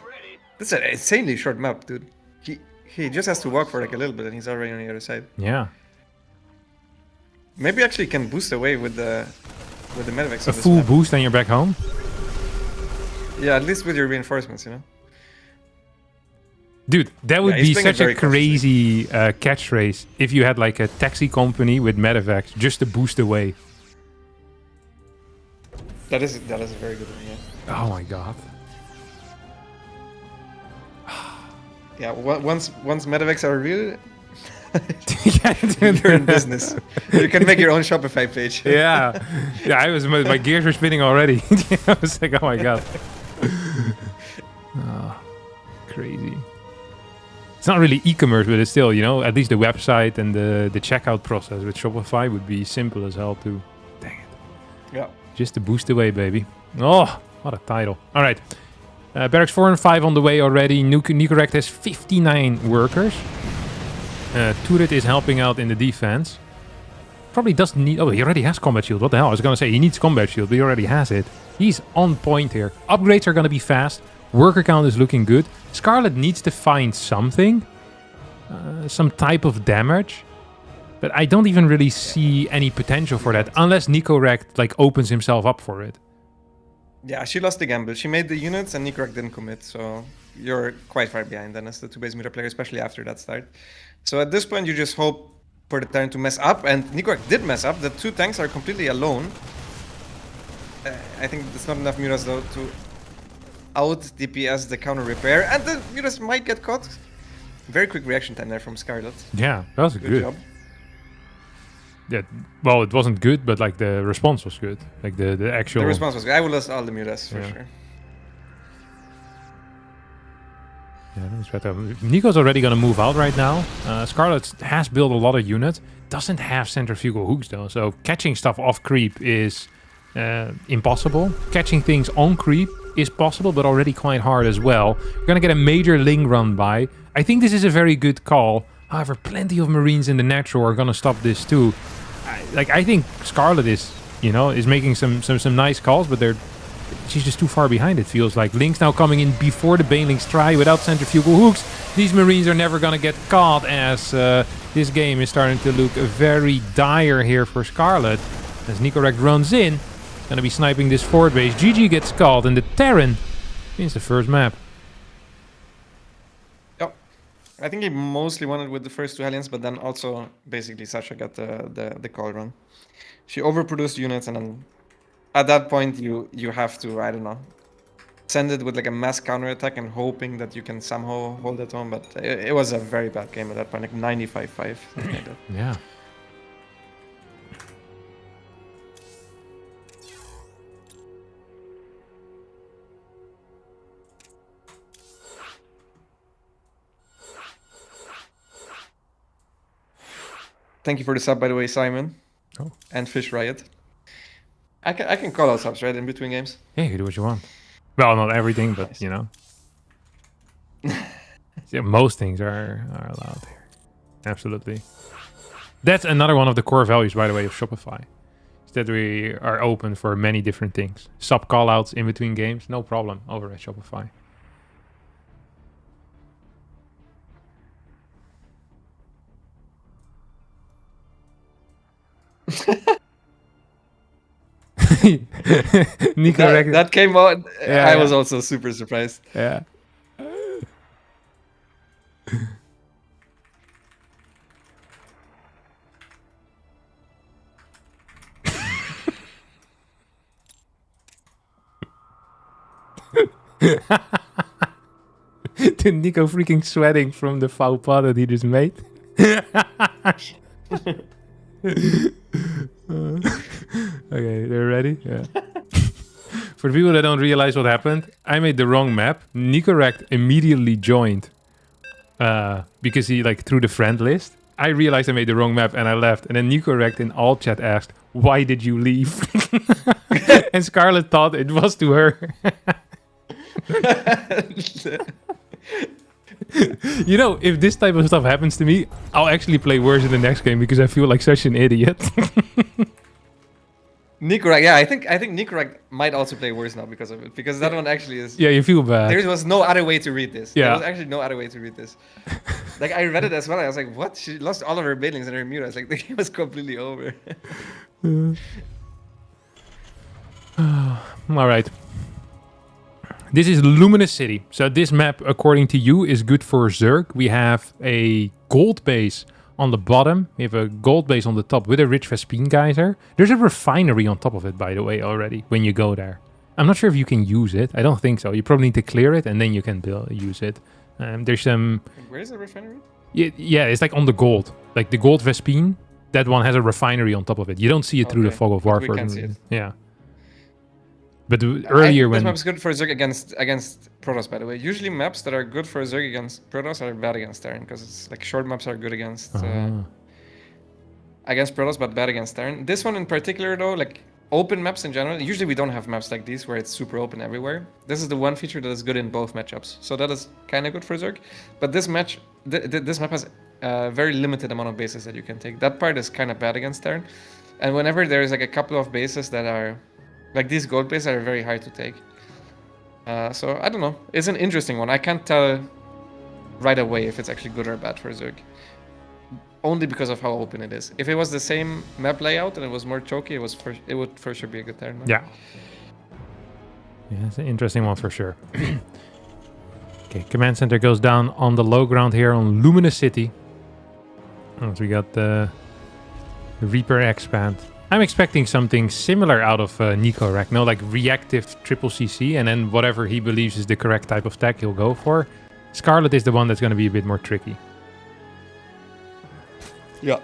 This is an insanely short map, dude. He just has to walk for like a little bit and he's already on the other side. Yeah. Maybe actually can boost away with the medevacs. A full boost and you're back home? Yeah, at least with your reinforcements, you know? Dude, that would be such a crazy catchphrase if you had like a taxi company with medevacs just to boost away. That is a very good one, yeah. Oh my god. Yeah, once medevacs are real, Yeah, you're in business. You can make your own Shopify page. yeah. My gears were spinning already. I was like, oh my god. Oh, crazy. It's not really e-commerce, but it's still, you know, at least the website and the checkout process with Shopify would be simple as hell too. Dang it. Yeah. Just to boost away, baby. Oh, what a title. All right. Barracks 4 and 5 on the way already. Nicroract has 59 workers. Turret is helping out in the defense. Probably doesn't need... Oh, he already has combat shield. What the hell? I was going to say he needs combat shield, but he already has it. He's on point here. Upgrades are going to be fast. Worker count is looking good. Scarlett needs to find something. Some type of damage. But I don't even really see any potential for that. Unless Nicroract like opens himself up for it. Yeah, she lost the gamble. She made the units and Nicroract didn't commit. So you're quite far behind then as the 2 base meter player, especially after that start. So at this point, you just hope for the turn to mess up. And Nicroract did mess up. The 2 tanks are completely alone. I think it's not enough mutas though to out DPS the counter repair. And the mutas might get caught. Very quick reaction time there from Scarlett. Yeah, that was good. Job. Yeah, well, it wasn't good, but like the response was good. Like the actual... The response was good. I would lose all the mutas for sure. Yeah, that's better. Nico's already going to move out right now. Scarlett has built a lot of units. Doesn't have centrifugal hooks though. So catching stuff off creep is impossible. Catching things on creep is possible, but already quite hard as well. You're going to get a major Ling run by. I think this is a very good call. However, plenty of Marines in the natural are going to stop this too. I think Scarlett is making some nice calls, but she's just too far behind, it feels like. Link's now coming in before the Banelings try without centrifugal hooks. These Marines are never going to get caught as this game is starting to look very dire here for Scarlett. As Nicroract runs in, going to be sniping this forward base. GG gets called and the Terran wins the first map. I think he mostly won it with the first 2 Hellions, but then also basically Sasha got the call run. She overproduced units, and then at that point you have to, I don't know, send it with like a mass counter attack and hoping that you can somehow hold it on. But it was a very bad game at that point, like 95-5, something like that. Yeah. Thank you for the sub, by the way, Simon. Oh. And Fish Riot. I can call out subs, right, in between games? Yeah, you do what you want. Well, not everything, but, nice. You know. Yeah, most things are allowed here. Absolutely. That's another one of the core values, by the way, of Shopify. Is that we are open for many different things. Sub callouts in between games, no problem over at Shopify. Nicroract. That came out. Yeah, I was also super surprised. Yeah. Dude, Nico freaking sweating from the faux pas that he just made. Okay, they're ready? Yeah. For the people that don't realize what happened, I made the wrong map. Nicroract immediately joined because he threw the friend list. I realized I made the wrong map and I left. And then Nicroract in all chat asked, "Why did you leave?" And Scarlett thought it was to her. You know, if this type of stuff happens to me, I'll actually play worse in the next game because I feel like such an idiot. Nicroract, yeah, I think Nicroract might also play worse now because of it. Because that one actually is. Yeah, you feel bad. There was no other way to read this. Yeah. There was actually no other way to read this. Like I read it as well. I was like, what? She lost all of her buildings and her mute. I was like, the game was completely over. All right. This is Luminous City. So this map, according to you, is good for Zerg. We have a gold base on the bottom. We have a gold base on the top with a rich Vespine geyser. There's a refinery on top of it, by the way, already, when you go there. I'm not sure if you can use it. I don't think so. You probably need to clear it, and then you can use it. There's some... Where is the refinery? Yeah, it's like on the gold. Like the gold Vespine, that one has a refinery on top of it. You don't see it through the fog of war. We can see it. Yeah. But earlier when... This map's good for Zerg against Protoss, by the way. Usually maps that are good for Zerg against Protoss are bad against Terran, because it's like short maps are good against Protoss, but bad against Terran. This one in particular, though, like open maps in general, usually we don't have maps like these where it's super open everywhere. This is the one feature that is good in both matchups. So that is kind of good for Zerg. But this match, this map has a very limited amount of bases that you can take. That part is kind of bad against Terran. And whenever there's like a couple of bases that are... Like these gold bases are very hard to take. So I don't know. It's an interesting one. I can't tell right away if it's actually good or bad for Zerg. Only because of how open it is. If it was the same map layout and it was more choky, it would for sure be a good turn. Yeah. Yeah, it's an interesting one for sure. Okay, command center goes down on the low ground here on Luminous City. So we got the Reaper expand. I'm expecting something similar out of Nicroract. No, like reactive triple CC, and then whatever he believes is the correct type of tech he'll go for. Scarlett is the one that's going to be a bit more tricky. Yeah.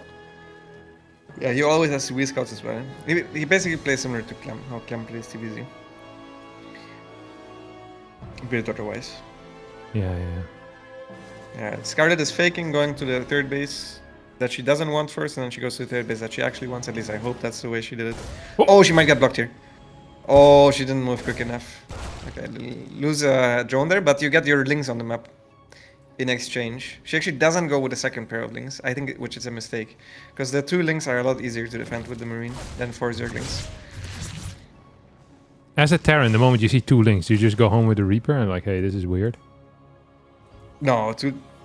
Yeah, he always has TV scouts as well. He basically plays similar to Clem, how Clem plays TVZ. Built otherwise. Yeah. Yeah, Scarlett is faking going to the third base that she doesn't want first, and then she goes to the third base that she actually wants. At least I hope that's the way she did it. Oh, she might get blocked here. Oh, she didn't move quick enough. Okay, lose a drone there, but you get your links on the map in exchange. She actually doesn't go with the second pair of links, I think, which is a mistake, because the two links are a lot easier to defend with the Marine than 4 Zerglings. As a Terran, the moment you see 2 links, you just go home with the Reaper and like, hey, this is weird. No,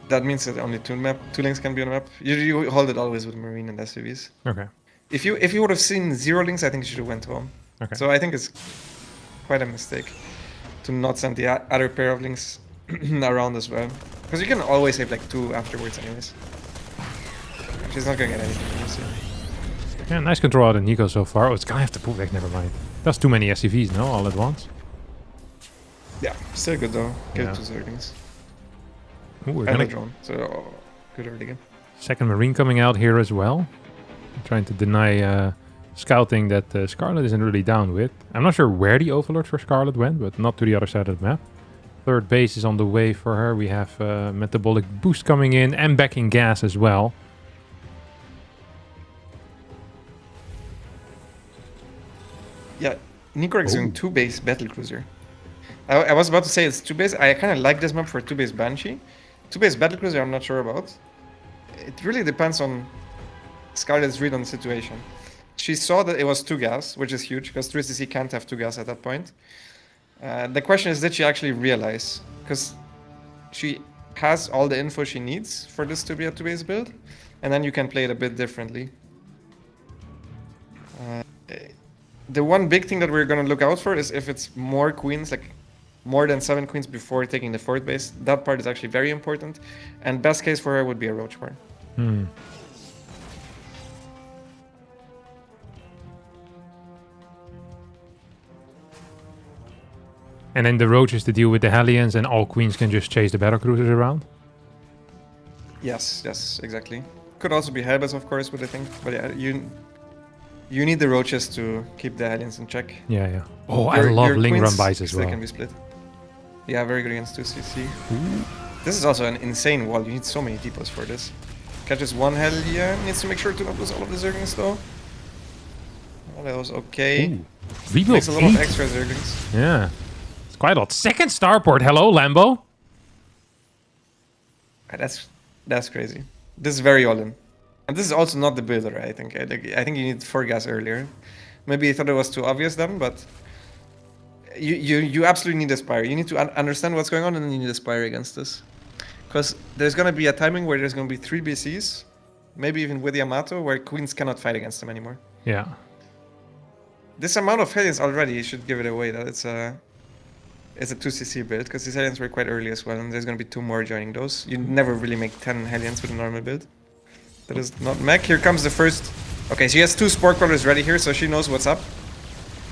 that means that only 2 links can be on the map. You hold it always with Marine and SUVs. Okay. If you would have seen 0 links, I think you should have went home. Okay. So I think it's quite a mistake to not send the other pair of links around as well. Because you can always save like 2 afterwards anyways. She's not gonna get anything, you see. Yeah, nice control out of Nico so far. Oh, it's gonna have to pull back, never mind. That's too many SCVs, no? All at once. Yeah, still good though. Kill Yeah. 2 Zerglings. Ooh, we're And gonna a drone, so good early game. second Marine coming out here as well. Trying to deny scouting that Scarlett isn't really down with. I'm not sure where the Overlord for Scarlett went, but not to the other side of the map. Third base is on the way for her. We have Metabolic Boost coming in and backing gas as well. Yeah, Nicroract doing 2 base battlecruiser. I was about to say it's 2 base. I kind of like this map for 2 base Banshee. 2 base battlecruiser I'm not sure about. It really depends on Scarlett's read on the situation. She saw that it was 2 gas, which is huge because 3CC can't have 2 gas at that point. The question is, did she actually realize? Because she has all the info she needs for this to be a 2 base build, and then you can play it a bit differently. The one big thing that we're going to look out for is if it's more queens, like more than 7 queens before taking the 4th base. That part is actually very important. And best case for her would be a roach farm. And then the roach is to deal with the Hellions and all queens can just chase the battlecruisers around? Yes, exactly. Could also be Helbets, of course, with the thing. But yeah, you need the roaches to keep the Hellions in check. Yeah. Oh, I love Ling run bys as well. They can be split. Yeah, very good against 2CC. This is also an insane wall. You need so many depots for this. Catches 1 Hellion. Needs to make sure to not lose all of the Zerglings though. Oh, that was okay. Rebuild Makes a lot of extra Zerglings. Yeah. It's quite a lot. Second starport. Hello, Lambo. That's crazy. This is very all in. And this is also not the builder, I think. I think you need 4 gas earlier. Maybe he thought it was too obvious then, but you absolutely need a Spire. You need to understand what's going on, and then you need a Spire against this. Because there's going to be a timing where there's going to be 3 BCs, maybe even with Yamato, where queens cannot fight against them anymore. Yeah. This amount of Hellions already, you should give it away that it's a 2cc build, because these Hellions were quite early as well, and there's going to be 2 more joining those. You never really make 10 Hellions with a normal build. That is not mech. Here comes the first... Okay, she has 2 Spore Crawlers ready here, so she knows what's up.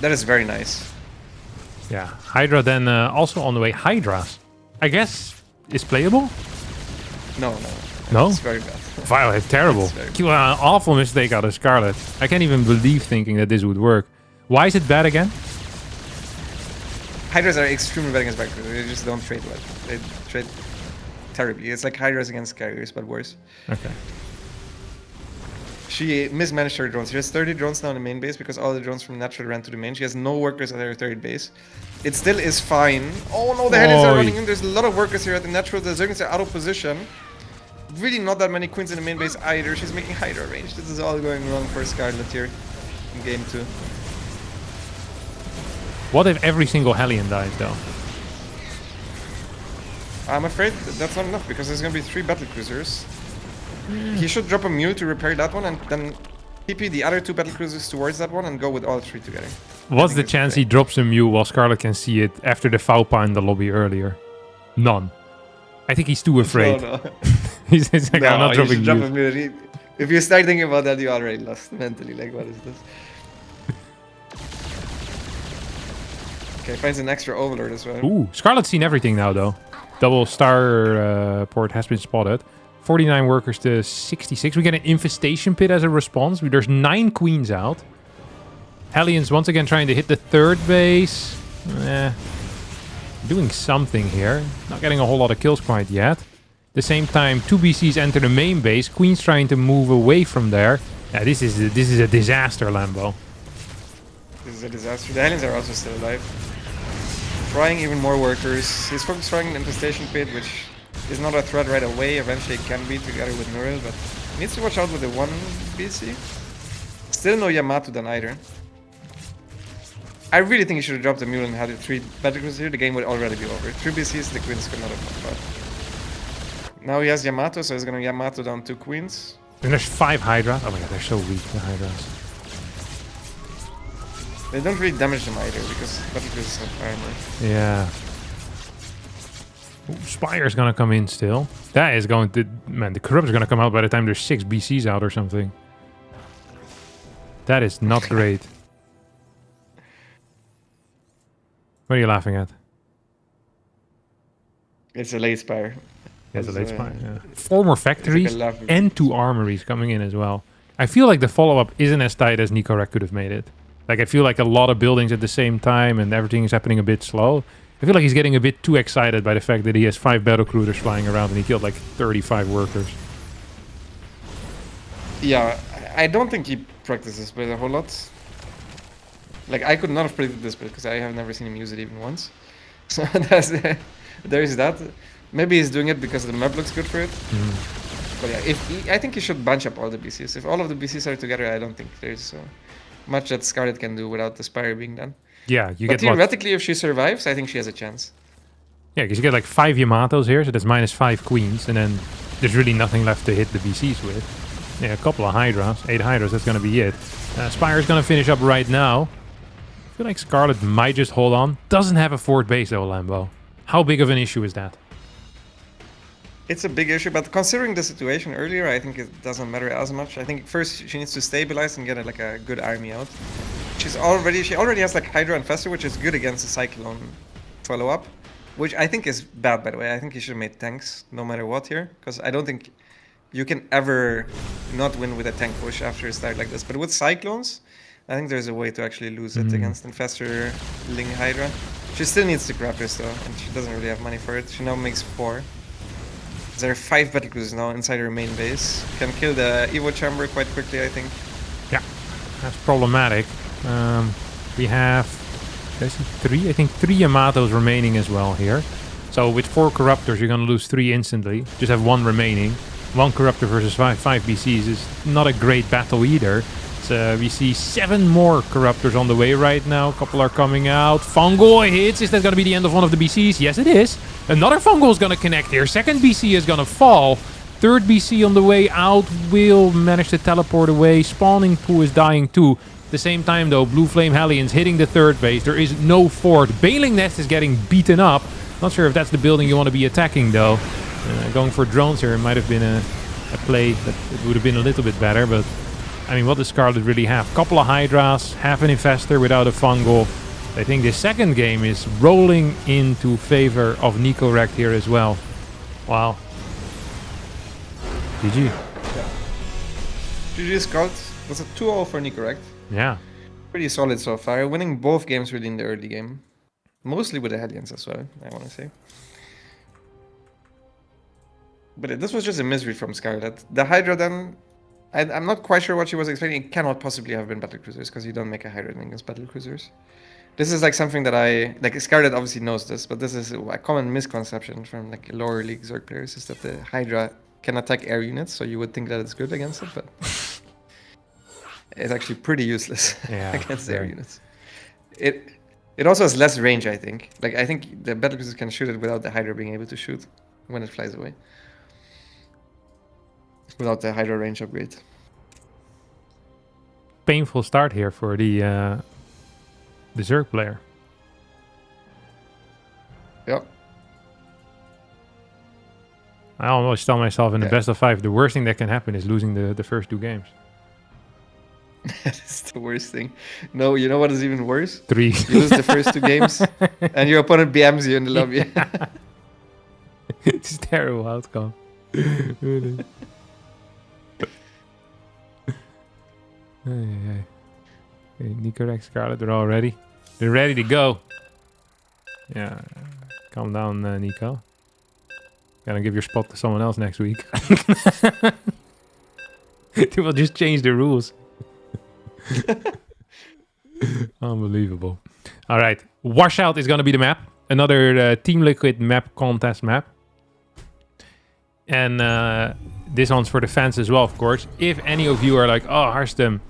That is very nice. Yeah. Hydra then also on the way. Hydras, I guess, is playable? No. No? It's very bad. Violet, terrible. An awful mistake out of Scarlett. I can't even believe thinking that this would work. Why is it bad again? Hydras are extremely bad against backers. They just don't trade well. They trade terribly. It's like Hydras against carriers, but worse. Okay. She mismanaged her drones. She has 30 drones now in the main base because all the drones from natural ran to the main. She has no workers at her third base. It still is fine. Oh no, the Hellions are running in. There's a lot of workers here at the natural. The Zerglings are out of position. Really not that many queens in the main base either. She's making Hydra range. This is all going wrong for Scarlett here in game 2. What if every single Hellion dies, though? I'm afraid that's not enough because there's going to be 3 battle cruisers. He should drop a mule to repair that one and then TP the other 2 battle cruisers towards that one and go with all 3 together. What's the chance he drops a mule while Scarlett can see it after the Faupa in the lobby earlier? None. I think he's too afraid. No. he's like, I'm not dropping drop a mule. If you start thinking about that, you already lost mentally. Like, what is this? Okay, finds an extra Overlord as well. Ooh, Scarlett's seen everything now, though. Double star port has been spotted. 49 workers to 66. We get an infestation pit as a response. There's 9 queens out. Hellions once again trying to hit the third base. Doing something here. Not getting a whole lot of kills quite yet. At the same time, 2 BCs enter the main base. Queens trying to move away from there. Yeah, this is a disaster, Lambo. This is a disaster. The Hellions are also still alive. Trying even more workers. He's focused trying an infestation pit, which is not a threat right away. Eventually it can be together with Nuril, but needs to watch out with the 1 BC. Still no Yamato then either. I really think he should have dropped the mule and had 3 battle cruisers here. The game would already be over. 3 BCs, the queens could not have fought. Now he has Yamato, so he's gonna Yamato down 2 queens. And there's 5 Hydra. Oh my god, they're so weak, the Hydras. They don't really damage them either because battle cruisers have armor. Yeah. Ooh, Spire's gonna come in still. That is going to... Man, the Corrupt's gonna come out by the time there's 6 BCs out or something. That is not great. What are you laughing at? It's a late Spire. Yeah, it's a late Spire, yeah. 4 more factories like and 2 armories coming in as well. I feel like the follow-up isn't as tight as Nicroract could have made it. Like, I feel like a lot of buildings at the same time and everything is happening a bit slow. I feel like he's getting a bit too excited by the fact that he has 5 battle cruisers flying around and he killed like 35 workers. Yeah, I don't think he practices build a whole lot. Like, I could not have predicted this build because I have never seen him use it even once. So there is that. Maybe he's doing it because the map looks good for it. But yeah, I think he should bunch up all the BCs. If all of the BCs are together, I don't think there's much that Scarlett can do without the Spire being done. Yeah, you get theoretically, if she survives, I think she has a chance. Yeah, because you get like 5 Yamatos here, so that's minus 5 queens, and then there's really nothing left to hit the BCs with. Yeah, a couple of Hydras, 8 Hydras, that's going to be it. Spire's going to finish up right now. I feel like Scarlett might just hold on. Doesn't have a 4th base though, Lambo. How big of an issue is that? It's a big issue, but considering the situation earlier, I think it doesn't matter as much. I think first she needs to stabilize and get like a good army out. She already has like Hydra and Fester, which is good against the Cyclone follow-up, which I think is bad, by the way. I think he should have made tanks no matter what here, because I don't think you can ever not win with a tank push after a start like this. But with Cyclones, I think there's a way to actually lose it against Infestor, Ling, Hydra. She still needs the Grappers though, and she doesn't really have money for it. She now makes 4. There are 5 battle cruisers now inside her main base. Can kill the Evo Chamber quite quickly, I think. Yeah, that's problematic. We have, I think 3 Yamatos remaining as well here. So with 4 Corruptors, you're going to lose 3 instantly. Just have 1 remaining. 1 Corruptor versus 5 BCs is not a great battle either. So we see 7 more Corruptors on the way right now. A couple are coming out. Fungal hits. Is that going to be the end of one of the BCs? Yes, it is. Another Fungal is going to connect here. Second BC is going to fall. Third BC on the way out will manage to teleport away. Spawning Pool is dying too. At the same time though, Blue Flame Hellions hitting the third base. There is no fort. Bailing Nest is getting beaten up. Not sure if that's the building you want to be attacking though. Going for drones here might have been a play that it would have been a little bit better, but I mean, what does Scarlett really have? Couple of Hydras, half an Infestor without a Fungal. I think the second game is rolling into favor of Nicroract here as well. Wow. GG. Yeah. GG Scarlett. Was a 2-0 for Nicroract. Yeah. Pretty solid so far. Winning both games really in the early game. Mostly with the Hellions as well, I want to say. But this was just a misread from Scarlett. The Hydra then, I'm not quite sure what she was expecting. It cannot possibly have been battlecruisers because you don't make a Hydra against battlecruisers. This is like something that Scarlett obviously knows this, but this is a common misconception from like lower league Zerg players is that the Hydra can attack air units, so you would think that it's good against it, but it's actually pretty useless against air units. It also has less range, I think. Like I think the battlecruisers can shoot it without the Hydra being able to shoot when it flies away. Without the Hydra range upgrade. Painful start here for the Zerg player. Yep. I almost tell myself in the best of 5, the worst thing that can happen is losing the first 2 games. That is the worst thing. No, you know what is even worse? 3. You lose the first 2 games, and your opponent BMs you in the lobby. It's a terrible outcome. Really. Okay, Nicroract, Scarlett, they're all ready. They're ready to go. Yeah, calm down, Nico. Gotta give your spot to someone else next week. They will just change the rules. Unbelievable. All right, Washout is gonna be the map. Another Team Liquid map contest map. And this one's for the fans as well, of course. If any of you are like, oh, Harstem,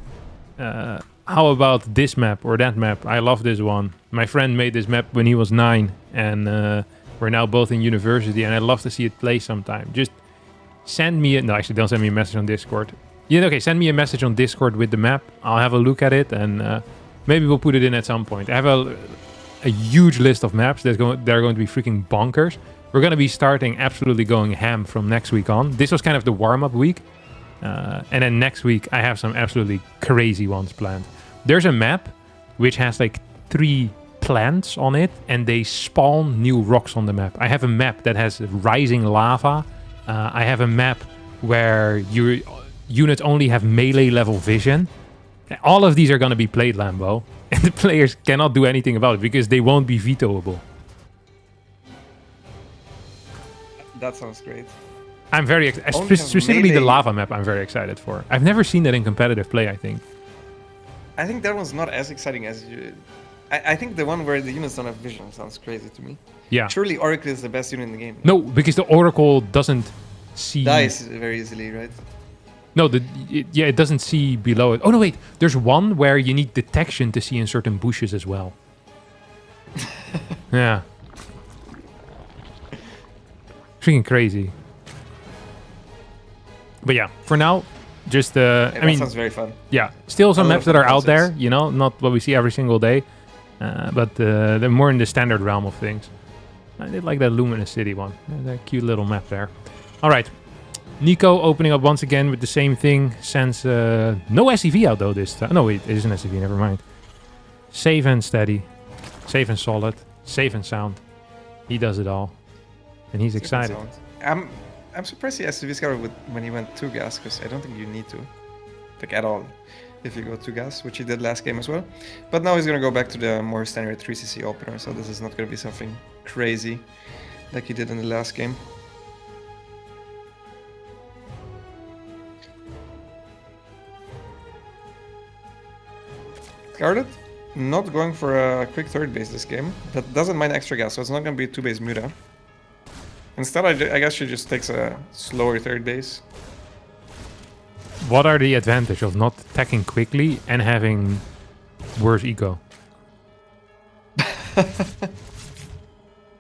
how about this map or that map? I love this one. My friend made this map when he was 9, and we're now both in university, and I'd love to see it play sometime. Just send me no, actually, don't send me a message on Discord. Yeah, okay, send me a message on Discord with the map. I'll have a look at it, and maybe we'll put it in at some point. I have a huge list of maps that are going to be freaking bonkers. We're going to be starting absolutely going ham from next week on. This was kind of the warm-up week. And then next week, I have some absolutely crazy ones planned. There's a map which has like 3 plants on it, and they spawn new rocks on the map. I have a map that has rising lava. I have a map where your units only have melee level vision. All of these are going to be played, Lambo. And the players cannot do anything about it because they won't be vetoable. That sounds great. I'm very excited. Specifically the lava map I'm very excited for. I've never seen that in competitive play, I think. I think that one's not as exciting as you... I think the one where the units don't have vision sounds crazy to me. Yeah. Surely Oracle is the best unit in the game. No, because the Oracle doesn't see... Dies very easily, right? No, it doesn't see below it. Oh, no, wait. There's one where you need detection to see in certain bushes as well. Yeah. Freaking crazy. But yeah, for now, just I mean, sounds very fun. Yeah, still some maps that are out there, you know, not what we see every single day, but they're more in the standard realm of things. I did like that Luminous City one. That cute little map there. All right, Nico opening up once again with the same thing. Sends no SCV out though this time. No, wait, it is an SCV. Never mind. Safe and steady, safe and solid, safe and sound. He does it all, and he's excited. I'm surprised he has to discover when he went 2 gas, because I don't think you need to, like at all, if you go 2 gas, which he did last game as well. But now he's gonna go back to the more standard 3cc opener, so this is not gonna be something crazy like he did in the last game. Scarlett, not going for a quick third base this game, but doesn't mind extra gas, so it's not gonna be a 2-base Muda. Instead, I guess she just takes a slower third base. what are the advantages of not attacking quickly and having worse eco?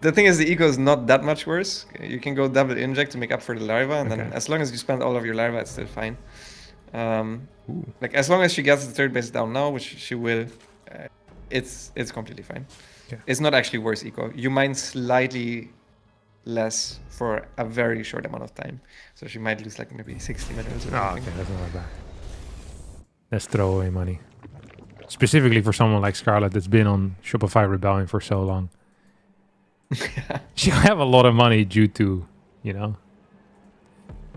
The thing is, the eco is not that much worse. You can go double inject to make up for the larva, and then as long as you spend all of your larva, it's still fine. Like as long as she gets the third base down now, which she will, it's completely fine. Yeah. It's not actually worse eco. You mine slightly less for a very short amount of time, so she might lose like maybe 60 minerals or something. Okay, that's not that bad. That's throwaway money. Specifically for someone like Scarlett that's been on Shopify Rebellion for so long. She'll have a lot of money due to, you know,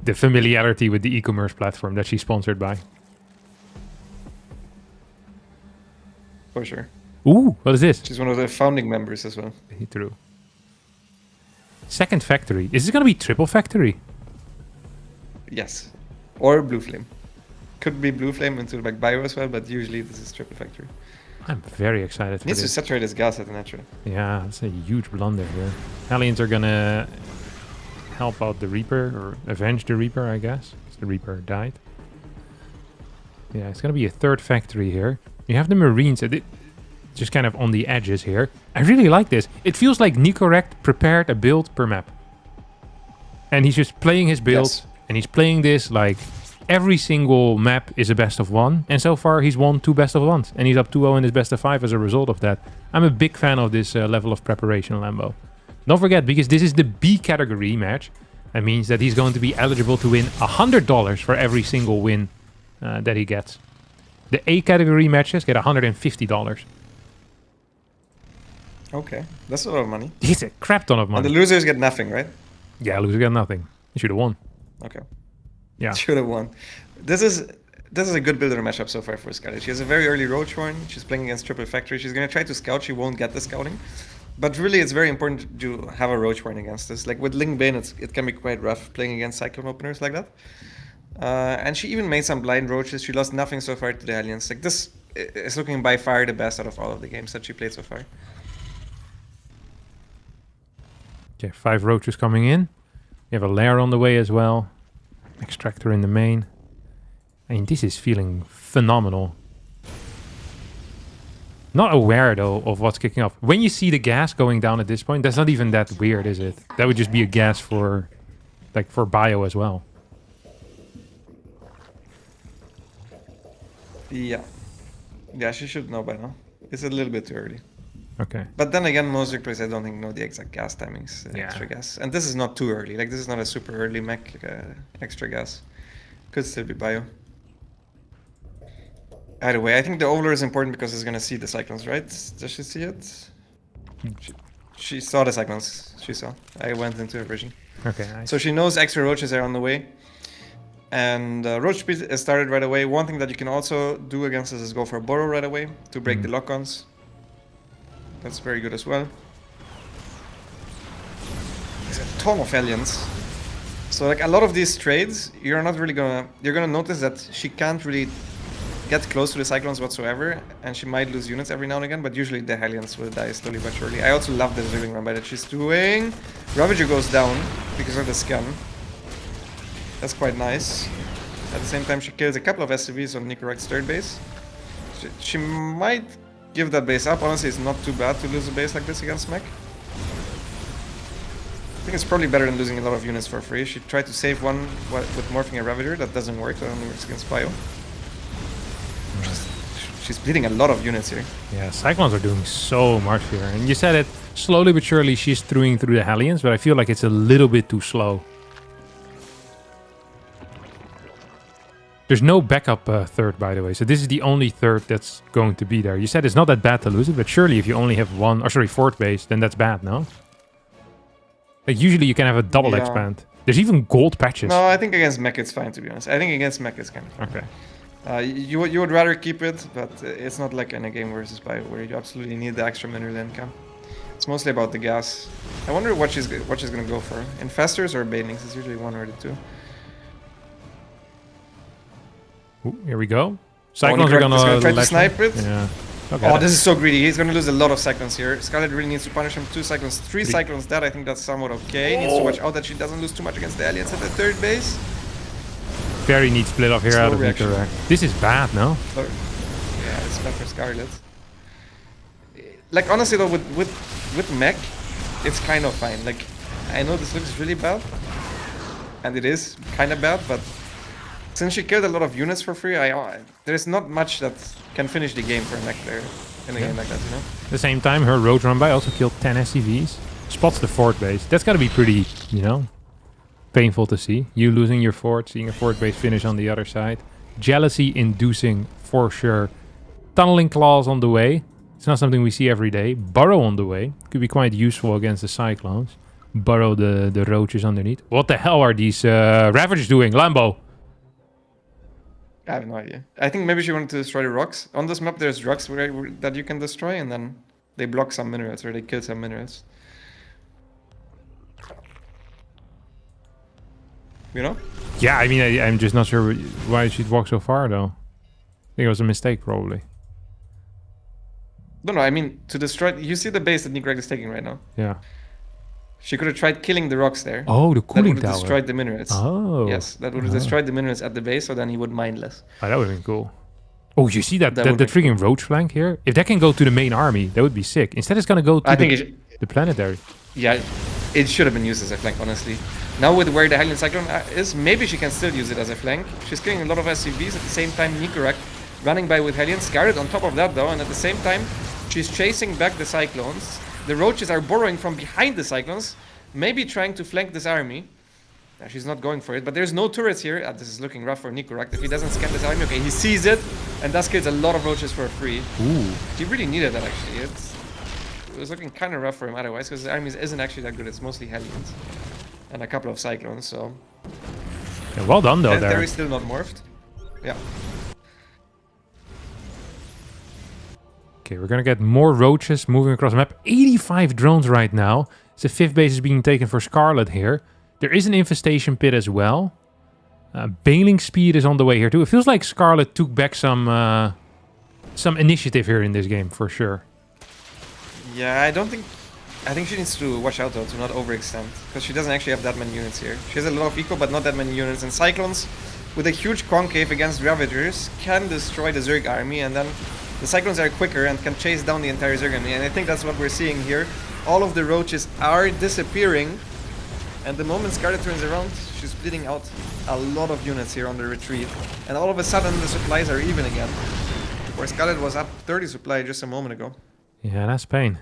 the familiarity with the e-commerce platform that she's sponsored by. For sure. Ooh, what is this? She's one of the founding members as well. True. Second factory. Is this going to be triple factory? Yes. Or blue flame. Could be blue flame into like bio as well, but usually this is triple factory. I'm very excited for Needs this. to saturate his gas at the natural. Yeah, that's a huge blunder here. Hellions are going to help out the Reaper, or avenge the Reaper, I guess. Because the Reaper died. Yeah, it's going to be a third factory here. You have the Marines just kind of on the edges here. I really like this. It feels like Nicroract prepared a build per map. And he's just playing his build. Yes. And he's playing this like every single map is a best of one. And so far he's won 2 best of ones. And he's up 2-0 in his best of 5 as a result of that. I'm a big fan of this level of preparation, Lambo. Don't forget, because this is the B category match. That means that he's going to be eligible to win $100 for every single win that he gets. The A category matches get $150. Okay, that's a lot of money. It's a crap ton of money. And the losers get nothing, right? Yeah, loser got nothing. He should have won. Okay. Yeah. Should have won. This is a good builder matchup so far for Scarlett. She has a very early Roach Horn. She's playing against Triple Factory. She's going to try to scout. She won't get the scouting. But really, it's very important to have a Roach Horn against this. Like with Ling Bane, it can be quite rough playing against Cyclone openers like that. And she even made some blind Roaches. She lost nothing so far to the Hellions. Like this is looking by far the best out of all of the games that she played so far. Okay, 5 roaches coming in. We have a lair on the way as well. Extractor in the main. I mean, this is feeling phenomenal. Not aware, though, of what's kicking off. When you see the gas going down at this point, that's not even that weird, is it? That would just be a gas for, like, for bio as well. Yeah. Yeah, she should know by now. It's a little bit too early. Okay. But then again, most victories I don't think know the exact gas timings, Yeah. extra gas. And this is not too early. Like, this is not a super early mech extra gas. Could still be bio. Either way, I think the Overlord is important because it's going to see the Cyclones, right? Does she see it? She saw the Cyclones. She saw. I went into her vision. Okay, nice. So she knows extra roaches are on the way. And roach speed is started right away. One thing that you can also do against this is go for a burrow right away to break the lock-ons. That's very good as well. There's a ton of Hellions. So like a lot of these trades, you're gonna notice that she can't really get close to the Cyclones whatsoever, and she might lose units every now and again, but usually the Hellions will die slowly but surely. I also love the living run by that she's doing. Ravager goes down because of the scan. That's quite nice. At the same time, she kills a couple of SCVs on Nicroract's third base. She might give that base up. Honestly, it's not too bad to lose a base like this against mech. I think it's probably better than losing a lot of units for free. She tried to save one with morphing a Ravager. That doesn't work. That only works against bio. She's bleeding a lot of units here. Yeah, Cyclones are doing so much here. And you said it, slowly but surely she's through the Hellions, but I feel like it's a little bit too slow. There's no backup third, by the way. So this is the only third that's going to be there. You said it's not that bad to lose it, but surely if you only have fourth base, then that's bad, no? Like usually you can have a double expand. There's even gold patches. No, I think against mech it's fine, to be honest. I think against mech it's kind of fine. Okay. You would rather keep it, but it's not like in a game versus bio where you absolutely need the extra mineral income. It's mostly about the gas. I wonder what she's gonna go for. Infestors or Banelings? It's usually one or the two. Ooh, here we go. Cyclones are gonna try to snipe it. Yeah. Okay. Oh, this is so greedy. He's gonna lose a lot of Cyclones here. Scarlett really needs to punish him. 2 Cyclones, 3 Cyclones dead. I think that's somewhat okay. Needs to watch out that she doesn't lose too much against the aliens at the third base. Very neat split off here Slow out of reaction. Nicroract. This is bad, no? Yeah, it's bad for Scarlett. Like, honestly though, with mech, it's kind of fine. Like, I know this looks really bad, and it is kind of bad, but since she killed a lot of units for free, there's not much that can finish the game for a mech player in a game like that, you know? At the same time, her road run by also killed 10 SCVs. Spots the fort base. That's gotta be pretty, you know, painful to see. You losing your fort, seeing a fort base finish on the other side. Jealousy inducing for sure. Tunneling claws on the way. It's not something we see every day. Burrow on the way. Could be quite useful against the cyclones. Burrow the roaches underneath. What the hell are these Ravagers doing? Lambo. I have no idea. I think maybe she wanted to destroy the rocks. On this map, there's rocks that you can destroy, and then they block some minerals, or they kill some minerals. You know? Yeah, I mean, I'm just not sure why she'd walk so far, though. I think it was a mistake, probably. No, I mean, to destroy... You see the base that Nicroract is taking right now? Yeah. She could have tried killing the rocks there. Oh, the cooling that would tower. have destroyed the minerals. Oh. Yes, that would have destroyed the minerals at the base, so then he would mine less. Oh, that would have been cool. Oh, you see that That would freaking roach flank here? If that can go to the main army, that would be sick. Instead, it's gonna go to the planetary. Yeah, it should have been used as a flank, honestly. Now with where the Hylian Cyclone is, maybe she can still use it as a flank. She's killing a lot of SCVs at the same time. Nicroract running by with Hylian. Scarlett on top of that though, and at the same time, she's chasing back the Cyclones. The roaches are burrowing from behind the Cyclones, maybe trying to flank this army. She's not going for it, but there's no turrets here. This is looking rough for Nicroract. If he doesn't scan this army, okay, he sees it, and thus kills a lot of roaches for free. Ooh. He really needed that, actually. It was looking kind of rough for him otherwise, because his army isn't actually that good. It's mostly Hellions and a couple of Cyclones, so... Yeah, well done, though, there. There is still not morphed. Yeah. Okay, we're gonna get more roaches moving across the map. 85 drones right now. The 5th base is being taken for Scarlett here. There is an infestation pit as well. Bailing speed is on the way here too. It feels like Scarlett took back some initiative here in this game for sure. Yeah, I think she needs to watch out though to not overextend, because she doesn't actually have that many units here. She has a lot of eco, but not that many units. And Cyclones, with a huge concave against Ravagers, can destroy the Zerg army, and then the Cyclones are quicker and can chase down the entire Zerg army. And I think that's what we're seeing here. All of the roaches are disappearing, and the moment Scarlett turns around, she's bleeding out a lot of units here on the retreat. And all of a sudden, the supplies are even again, where Scarlett was up 30 supply just a moment ago. Yeah, that's pain.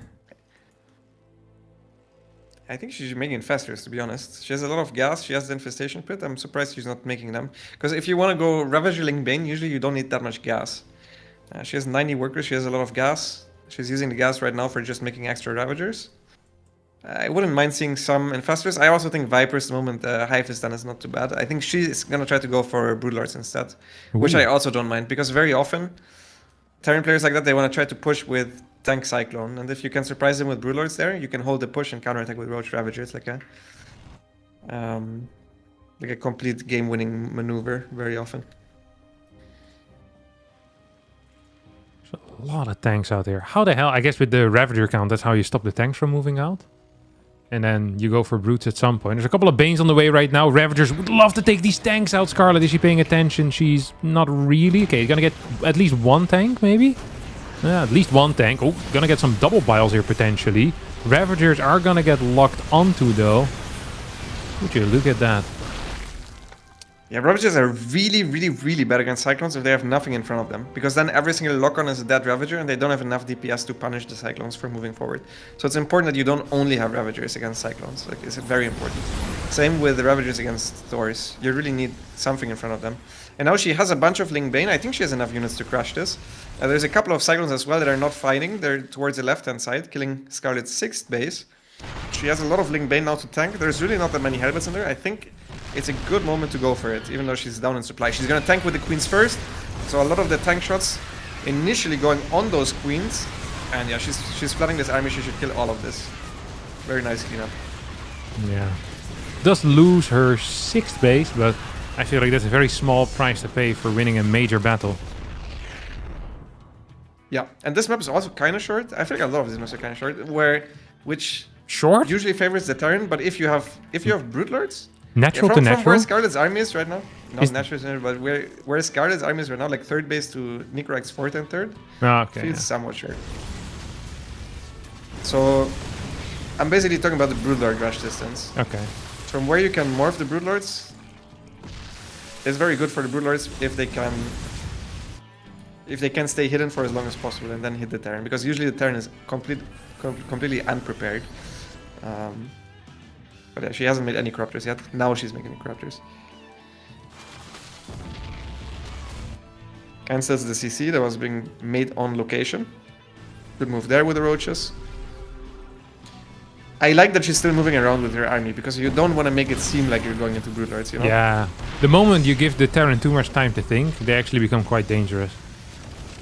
I think she's making fasters, to be honest. She has a lot of gas. She has the infestation pit. I'm surprised she's not making them. Because if you want to go Ravager Ling Bane, usually you don't need that much gas. She has 90 workers. She has a lot of gas. She's using the gas right now for just making extra Ravagers. I wouldn't mind seeing some infestors. I also think Vipers, the moment Hive is done, is not too bad. I think she's going to try to go for Broodlords instead. Ooh. Which I also don't mind. Because very often, Terran players like that, they want to try to push with Tank Cyclone, and if you can surprise them with Broodlords there, you can hold the push and counterattack with Roach Ravagers like a complete game-winning maneuver very often. There's a lot of tanks out there. How the hell? I guess with the Ravager count, that's how you stop the tanks from moving out. And then you go for Brutes at some point. There's a couple of Banes on the way right now. Ravagers would love to take these tanks out. Scarlett, is she paying attention? She's not really. Okay, gonna get at least one tank, maybe? Yeah, at least one tank. Oh, gonna get some double biles here, potentially. Ravagers are gonna get locked onto, though. Would you look at that? Yeah, Ravagers are really, really, really bad against Cyclones if they have nothing in front of them. Because then every single lock-on is a dead Ravager, and they don't have enough DPS to punish the Cyclones for moving forward. So it's important that you don't only have Ravagers against Cyclones. Like, it's very important. Same with the Ravagers against Thors. You really need something in front of them. And now she has a bunch of Ling Bane. I think she has enough units to crush this. There's a couple of Cyclones as well that are not fighting. They're towards the left-hand side, killing Scarlett's 6th base. She has a lot of Ling Bane now to tank. There's really not that many helmets in there. I think it's a good moment to go for it, even though she's down in supply. She's going to tank with the Queens first. So a lot of the tank shots initially going on those Queens. And yeah, she's flooding this army. She should kill all of this. Very nice cleanup. Yeah. Does lose her 6th base, but I feel like that's a very small price to pay for winning a major battle. Yeah, and this map is also kind of short. I feel like a lot of these maps are kind of short, which short usually favors the Terran. But if you have Broodlords, Natural to from natural? where Scarlett's army is right now. Not Is- natural, but where Scarlett's army is right now, like third base to Nicroract's fourth and third, Oh, okay. feels Yeah. somewhat short. So I'm basically talking about the Broodlord rush distance. Okay. From where you can morph the Broodlords, it's very good for the Broodlords if they can stay hidden for as long as possible and then hit the Terran, because usually the Terran is completely unprepared. But yeah, she hasn't made any corruptors yet. Now she's making corruptors. Cancels the CC that was being made on location. Good move there with the roaches. I like that she's still moving around with her army, because you don't want to make it seem like you're going into Broodlords, you know? Yeah. The moment you give the Terran too much time to think, they actually become quite dangerous.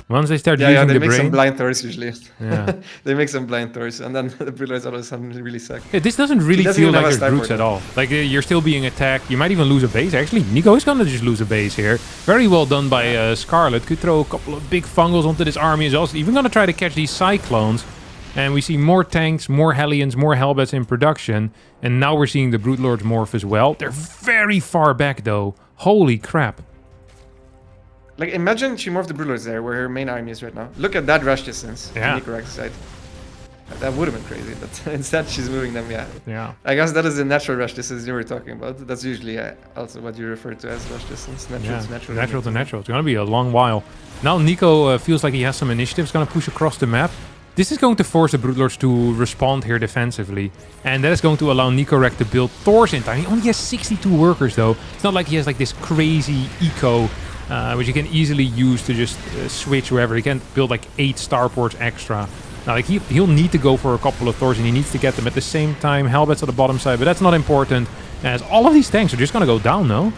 Once they start using they the make some brain... blind Thors usually. Yeah. They make some blind Thors, and then the Broodlords all of a sudden really suck. Yeah, this doesn't really doesn't feel even like have a there's sniper brutes at though. all. Like, you're still being attacked. You might even lose a base. Actually, Nico is gonna just lose a base here. Very well done by Scarlett. Could throw a couple of big fungals onto this army. Is also even gonna try to catch these cyclones. And we see more tanks, more Hellions, more Hellbats in production. And now we're seeing the Broodlords morph as well. They're very far back though. Holy crap. Like, imagine she morphed the Broodlords there, where her main army is right now. Look at that rush distance Yeah. on Nicroract's side. That would have been crazy, but instead she's moving them, yeah. Yeah. I guess that is the natural rush distance you were talking about. That's usually also what you refer to as rush distance. Natural to natural. Natural to natural. It's gonna be a long while. Now Nico feels like he has some initiative. He's gonna push across the map. This is going to force the Broodlords to respond here defensively. And that is going to allow Nicroract to build Thors in time. He only has 62 workers though. It's not like he has like this crazy eco, which you can easily use to just switch wherever. He can build like 8 starports extra. Now, like he'll need to go for a couple of Thors and he needs to get them at the same time. Hellbats on the bottom side, but that's not important, as all of these tanks are just gonna go down, no?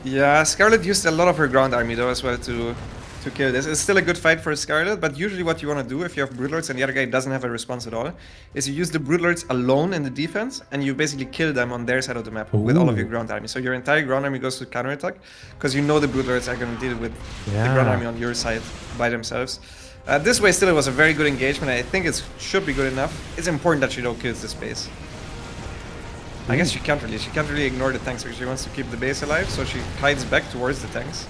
Yeah, Scarlett used a lot of her ground army though as well to kill this. It's still a good fight for Scarlett, but usually what you want to do if you have Broodlords and the other guy doesn't have a response at all, is you use the Broodlords alone in the defense and you basically kill them on their side of the map with all of your ground army. So your entire ground army goes to counterattack, because you know the Broodlords are going to deal with the ground army on your side by themselves. This way still it was a very good engagement. I think it should be good enough. It's important that she don't kill this base. I guess she can't really ignore the tanks because she wants to keep the base alive, so she hides back towards the tanks.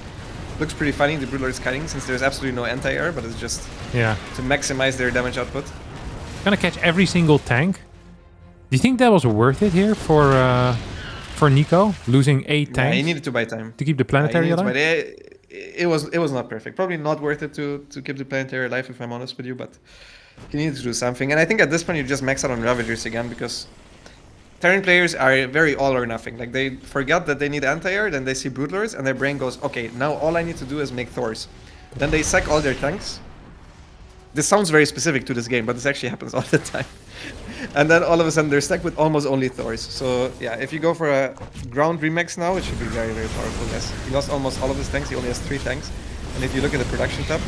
Looks pretty funny, the Broodlords kiting, since there's absolutely no anti-air, but it's just to maximize their damage output. Gonna catch every single tank. Do you think that was worth it here for Nico, losing 8 tanks? Yeah, he needed to buy time to keep the planetary alive? It was not perfect. Probably not worth it to keep the planetary alive, if I'm honest with you, but he needed to do something. And I think at this point you just max out on Ravagers again, because Terran players are very all or nothing. Like, they forget that they need anti-air, then they see Broodlords, and their brain goes, okay, now all I need to do is make Thors. Then they sack all their tanks. This sounds very specific to this game, but this actually happens all the time. And then all of a sudden they're stuck with almost only Thors. So yeah, if you go for a ground remix now, it should be very, very powerful. Yes, he lost almost all of his tanks, he only has 3 tanks. And if you look at the production tab,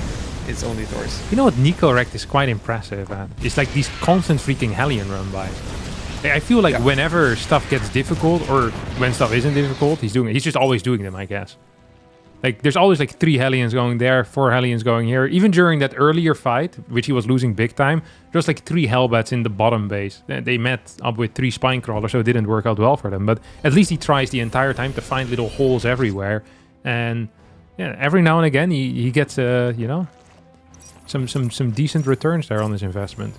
it's only Thors. You know what Nicroract is quite impressive at? It's like these constant freaking Hellion run by. I feel like whenever stuff gets difficult, or when stuff isn't difficult, he's doing it. He's just always doing them, I guess. Like, there's always like 3 Hellions going there, 4 Hellions going here. Even during that earlier fight, which he was losing big time, there was like 3 Hellbats in the bottom base. They met up with 3 Spinecrawlers, so it didn't work out well for them. But at least he tries the entire time to find little holes everywhere. And yeah, every now and again he gets you know, some decent returns there on his investment.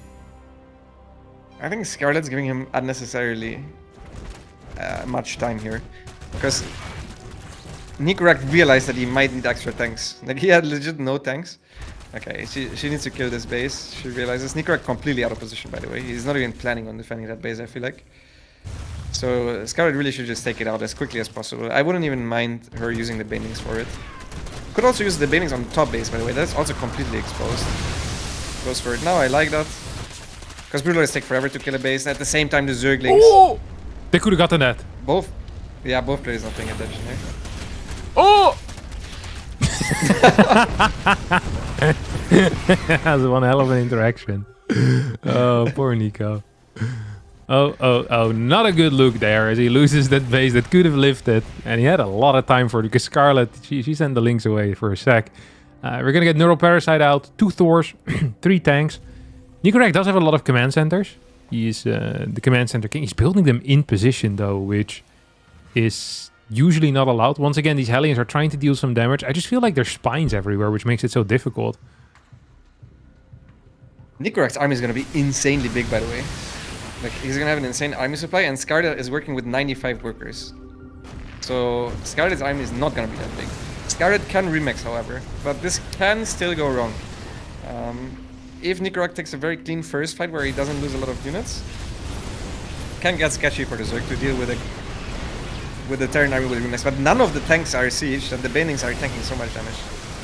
I think Scarlett's giving him unnecessarily much time here, because Nicroract realized that he might need extra tanks. Like, he had legit no tanks. Okay, she needs to kill this base. She realizes Nicroract completely out of position, by the way. He's not even planning on defending that base, I feel like. So Scarlett really should just take it out as quickly as possible. I wouldn't even mind her using the Banelings for it. Could also use the Banelings on the top base, by the way. That's also completely exposed. Goes for it now. I like that. Because Broodlords take forever to kill a base, and at the same time the Zerglings... Oh! They could have gotten that. Both players not paying attention here. Oh! That's one hell of an interaction. Oh, poor Nico. Oh, not a good look there as he loses that base that could have lifted. And he had a lot of time for it, because Scarlett, she sent the links away for a sec. We're going to get Neuroparasite out, 2 Thors, 3 tanks. Nicroract does have a lot of command centers. He's the command center king. He's building them in position, though, which is usually not allowed. Once again, these Hellions are trying to deal some damage. I just feel like there's spines everywhere, which makes it so difficult. Nicroract's army is going to be insanely big, by the way. Like, he's going to have an insane army supply, and Scarlett is working with 95 workers. So, Scarlett's army is not going to be that big. Scarlett can remix, however, but this can still go wrong. If Nicroract takes a very clean first fight where he doesn't lose a lot of units, can get sketchy for the Zerg to deal with the Terran army with remix. But none of the tanks are sieged, and the Banelings are tanking so much damage.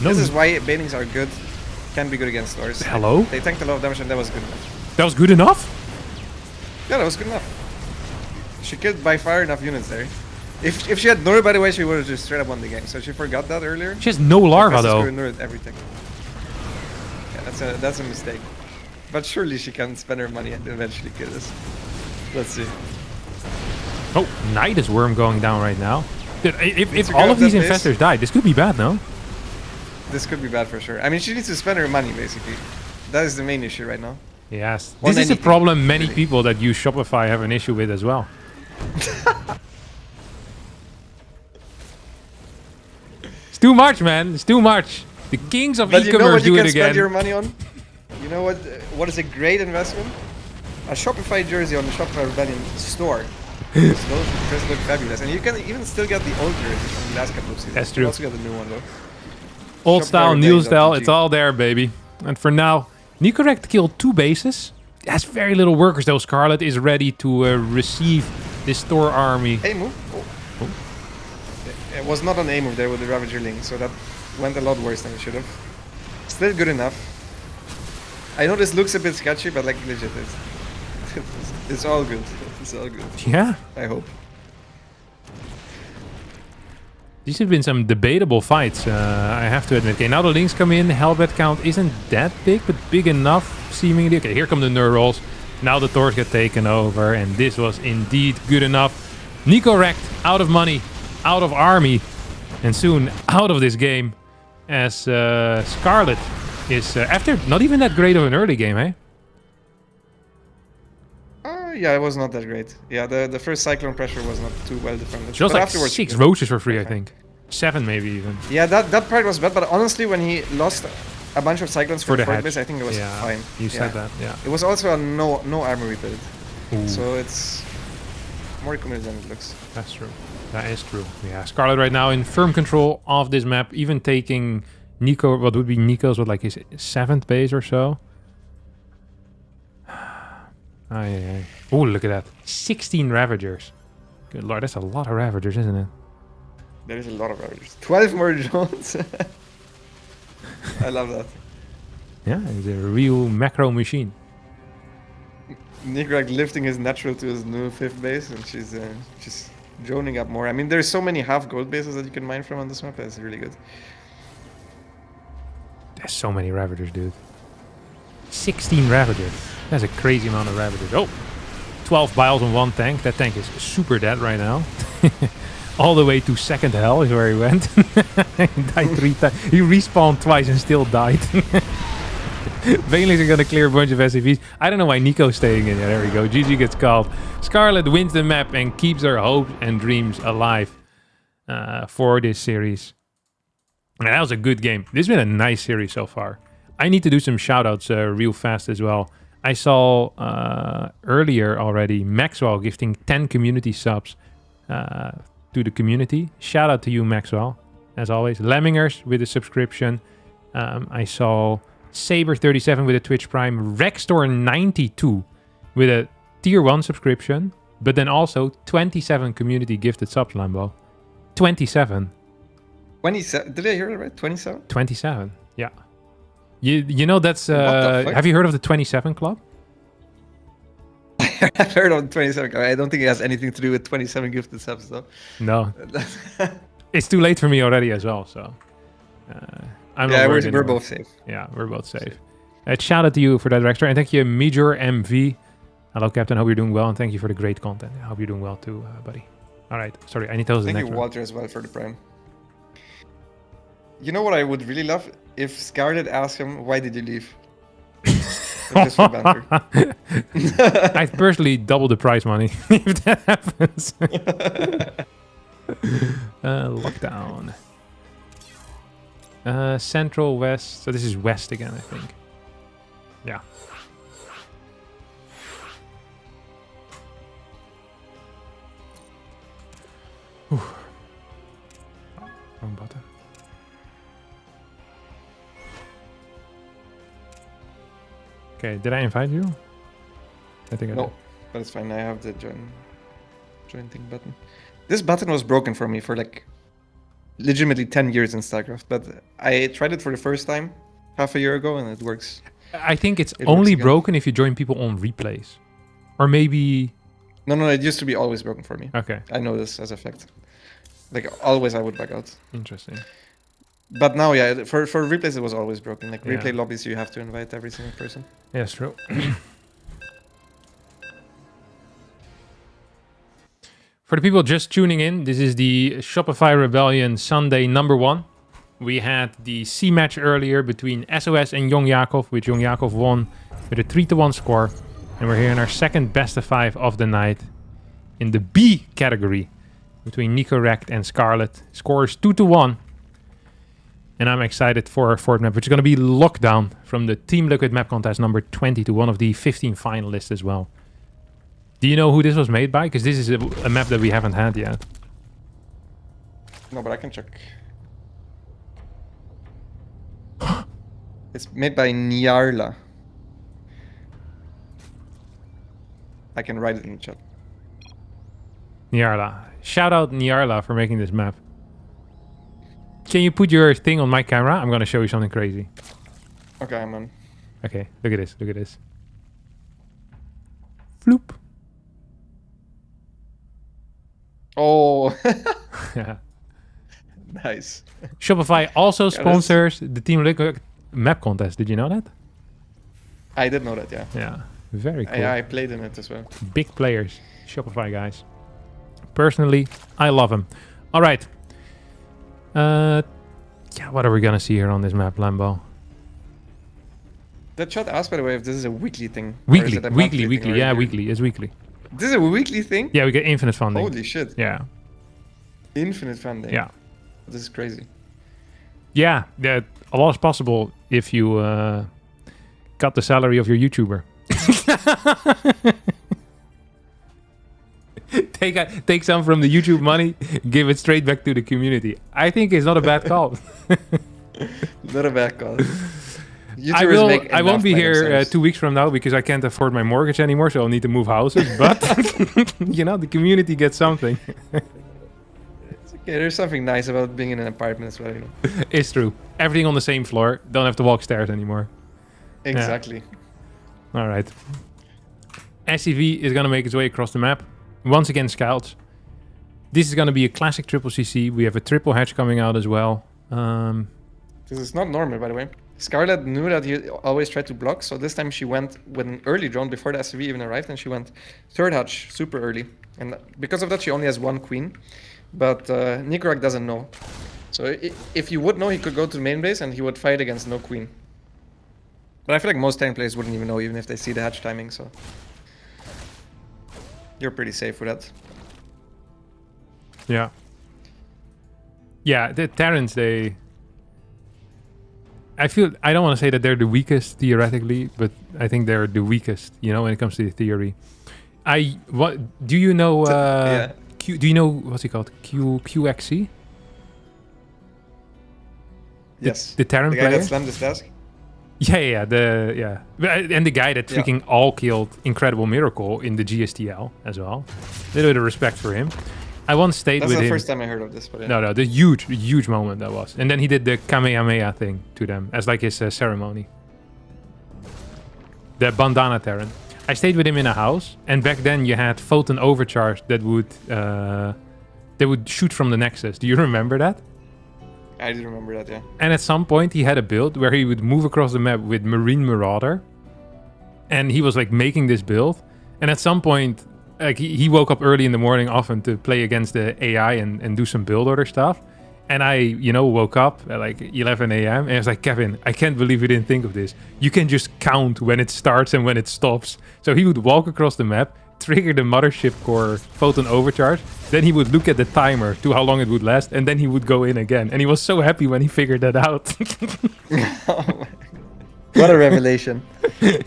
No. This is why Banelings are good, can be good against Thors. Hello? They tanked a lot of damage, and that was good enough. That was good enough? Yeah, that was good enough. She killed by far enough units there. If she had Nur, by the way, she would have just straight up won the game. So she forgot that earlier. She has no larva, though. Everything. Yeah, that's a mistake. But surely she can spend her money and eventually kill us. Let's see. Oh, Nidus Worm going down right now. Dude, if all of these infestors die, this could be bad, no? This could be bad for sure. I mean, she needs to spend her money, basically. That is the main issue right now. Yes. This is a problem many people that use Shopify have an issue with as well. It's too much, man. It's too much. The kings of e-commerce do it again. You know what you can spend your money on? You know what is a great investment? A Shopify jersey on the Shopify Rebellion store. Those just look fabulous. And you can even still get the old jersey from the last couple of seasons. That's true. You also get the new one, though. Old style, new style, it's all there, baby. And for now, Nicroract killed 2 bases. Has very little workers, though. Scarlett is ready to receive this Thor army. A move? Oh. It was not an A move there with the Ravager Link, so that went a lot worse than it should have. Still good enough. I know this looks a bit sketchy, but like legit, it's all good. It's all good. Yeah. I hope. These have been some debatable fights, I have to admit. Okay, now the links come in. Hellbat count isn't that big, but big enough, seemingly. Okay, here come the Nurrolls. Now the Thors get taken over, and this was indeed good enough. Nicroract out of money, out of army, and soon out of this game, as Scarlett is, after not even that great of an early game, eh? Yeah, it was not that great. Yeah, the first Cyclone pressure was not too well defended. She was like 6 roaches for free, I think. 7 maybe even. Yeah, that part was bad, but honestly, when he lost a bunch of Cyclones for the base, I think it was fine. You said that, yeah. It was also a no armory build. Ooh. So it's more committed than it looks. That's true. That is true. Yeah, Scarlett right now in firm control of this map, even taking Nico, what would be Nico's, what, like his 7th base or so. Oh, look at that. 16 Ravagers. Good lord, that's a lot of Ravagers, isn't it? There is a lot of Ravagers. 12 more drones. I love that. Yeah, it's a real macro machine. Nicroract lifting his natural to his new 5th base, and she's just droning up more. I mean, there's so many half gold bases that you can mine from on this map. That's really good. There's so many Ravagers, dude. 16 Ravagers. That's a crazy amount of Ravagers. Oh! 12 biles on 1 tank. That tank is super dead right now. All the way to 2nd hell is where he went. He died 3 times. He respawned twice and still died. Banelings are going to clear a bunch of SCVs. I don't know why Nico's staying in there. There we go. GG gets called. Scarlett wins the map and keeps her hopes and dreams alive for this series. And that was a good game. This has been a nice series so far. I need to do some shoutouts real fast as well. I saw earlier already Maxwell gifting 10 community subs to the community. Shout out to you, Maxwell, as always. Lemmingers with a subscription. I saw Saber37 with a Twitch Prime. Rextor92 with a tier 1 subscription. But then also 27 community gifted subs, Lambo. 27. 27? Did I hear it right? 27? 27, yeah. You know that's... have you heard of the 27 Club? I've heard of the 27 Club. I don't think it has anything to do with 27 gifted subs, though. No. It's too late for me already as well, so... we're both safe. Yeah, we're both safe. Shout out to you for that, Rextor. And thank you, Major MV. Hello, Captain. Hope you're doing well. And thank you for the great content. I hope you're doing well too, buddy. All right. Sorry, I need to tell the next one. Thank you, Walter, as well, for the Prime. You know what I would really love? If Scarlett asked him, why did you leave? Just for banter. I'd personally double the prize money if that happens. Lockdown. Central, west. So this is west again, I think. Yeah. Whew. Oh, wrong button. Okay, did I invite you? I think I No, did. but it's fine. I have the join thing button. This button was broken for me for like legitimately 10 years in StarCraft, but I tried it for the first time half a year ago and it works. I think it works only again. broken if you join people on replays. Or maybe... No, it used to be always broken for me. Okay, I know this as a fact. Like always I would bug out. interesting. But now, yeah, for replays it was always broken. Like Yeah. replay lobbies, you have to invite every single person. Yeah, it's true. For the people just tuning in, this is the Shopify Rebellion Sunday #1. We had the C match earlier between sOs and YoungYakov, which YoungYakov won with a 3-1 score. And we're here in our second best of 5 of the night in the B category between Nicroract and Scarlett. Scores 2-1. And I'm excited for our fourth map, which is going to be Lockdown from the Team Liquid map contest number 22, one of the 15 finalists as well. Do you know who this was made by? Because this is a map that we haven't had yet. No, but I can check. It's made by Nyarla. I can write it in the chat. Nyarla. Shout out Nyarla for making this map. Can you put your thing on my camera? I'm going to show you something crazy. Okay, I'm on. Okay, look at this. Look at this. Floop. Oh, Yeah. nice. Shopify also that's- sponsors the Team Liquid map contest. Did you know that? I did know that, yeah. Yeah. Very cool. I played in it as well. Big players. Shopify guys. Personally, I love them. All right. Yeah, what are we going to see here on this map, Lambo? The chat asked, by the way, if this is a weekly thing. or is Weekly. it a monthly thing Weekly. or Yeah, yearly? weekly. It's weekly. This is a weekly thing? Yeah, we get infinite funding. Holy shit. Yeah. Infinite funding. Yeah. This is crazy. Yeah, a lot is possible if you cut the salary of your YouTuber. Take some from the YouTube money, give it straight back to the community. I think it's not a bad call. Not a bad call. I won't be here 2 weeks from now because I can't afford my mortgage anymore, so I'll need to move houses. But you know, the community gets something. Yeah, there's something nice about being in an apartment as well. You know? It's true. Everything on the same floor. Don't have to walk stairs anymore. Exactly. All right. SCV is going to make its way across the map. Once again, scouts. This is going to be a classic triple CC. We have a triple hatch coming out as well. This is not normal, by the way. Scarlett knew that he always tried to block, so this time she went with an early drone before the SCV even arrived, and she went third hatch super early. And because of that, she only has one queen. But Nicroract doesn't know. So if he would know, he could go to the main base and he would fight against no queen. But I feel like most tank players wouldn't even know, even if they see the hatch timing, so... You're pretty safe with that. Yeah. Yeah, the Terrans, I don't want to say that they're the weakest theoretically, but I think they're the weakest, you know, when it comes to the theory. Do you know yeah. do you know what's it called? QXC? Yes. The Terran The guy player? that slammed his desk? Yeah, and the guy that Yeah. freaking all killed Incredible Miracle in the GSTL as well. A little bit of respect for him. I once stayed That's with the him. first time I heard of this, but yeah. No, the huge moment that was. And then he did the Kamehameha thing to them as like his ceremony. The bandana Terran. I stayed with him in a house, and back then you had photon overcharge that would shoot from the Nexus. Do you remember that? I do remember that, yeah. And at some point he had a build where he would move across the map with Marine Marauder. And he was like making this build. And at some point, like he woke up early in the morning often to play against the AI and do some build order stuff. And I, woke up at like 11 a.m. and I was like, Kevin, I can't believe we didn't think of this. You can just count when it starts and when it stops. So he would walk across the map, trigger the mothership core photon overcharge. Then he would look at the timer to how long it would last. And then he would go in again. And he was so happy when he figured that out. What a revelation. I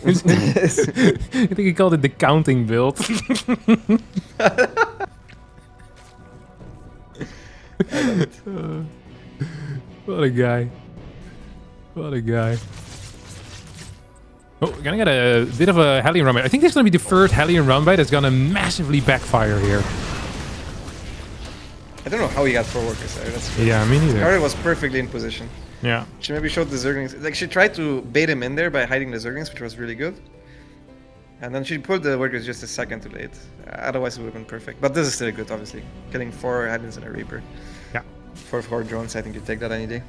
think he called it the counting build. I love it. What a guy. What a guy. Oh, we're gonna get a bit of a Hellion run bite. I think this is gonna be the first Hellion run bite that's gonna massively backfire here. I don't know how he got 4 workers there. That's Yeah, me neither. Scarlett was perfectly in position. Yeah. She maybe showed the Zerglings. Like, she tried to bait him in there by hiding the Zerglings, which was really good. And then she pulled the workers just a second too late. Otherwise, it would have been perfect. But this is still good, obviously. Killing 4 Hellions and a Reaper. Yeah. For 4 drones, I think you take that any day.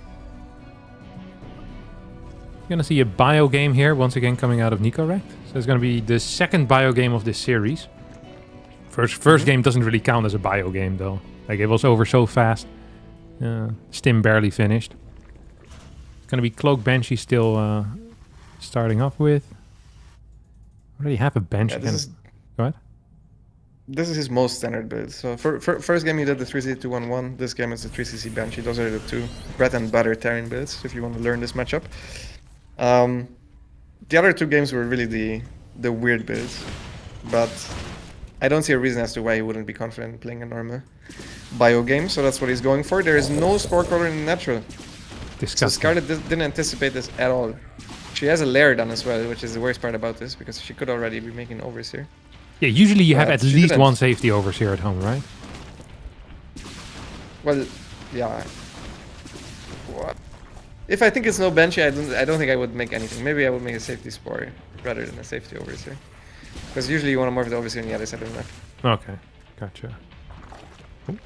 You're gonna see a bio game here, once again coming out of Nicroract. So it's gonna be the second bio game of this series. First game doesn't really count as a bio game, though. Like, it was over so fast. Stim barely finished. It's gonna be Cloak Banshee still starting off with. Already have a Banshee. Yeah, Go ahead. This is his most standard build. So for first game he did the 3CC211. This game is the 3CC Banshee. Those are the 2 bread and butter Terran builds if you want to learn this matchup. The other 2 games were really the weird builds. But I don't see a reason as to why he wouldn't be confident playing a normal bio game. So that's what he's going for. There is no spore crawler in the natural. Disgusting. So Scarlett didn't anticipate this at all. She has a lair done as well, which is the worst part about this, because she could already be making overs here. Yeah, usually you have at she least didn't. 1 safety overs here at home, right? Well, yeah. What? If I think it's no Banshee, I don't think I would make anything. Maybe I would make a safety spore rather than a safety overseer. Because usually you want to morph the overseer on the other side of the map. Okay, gotcha. Ooh.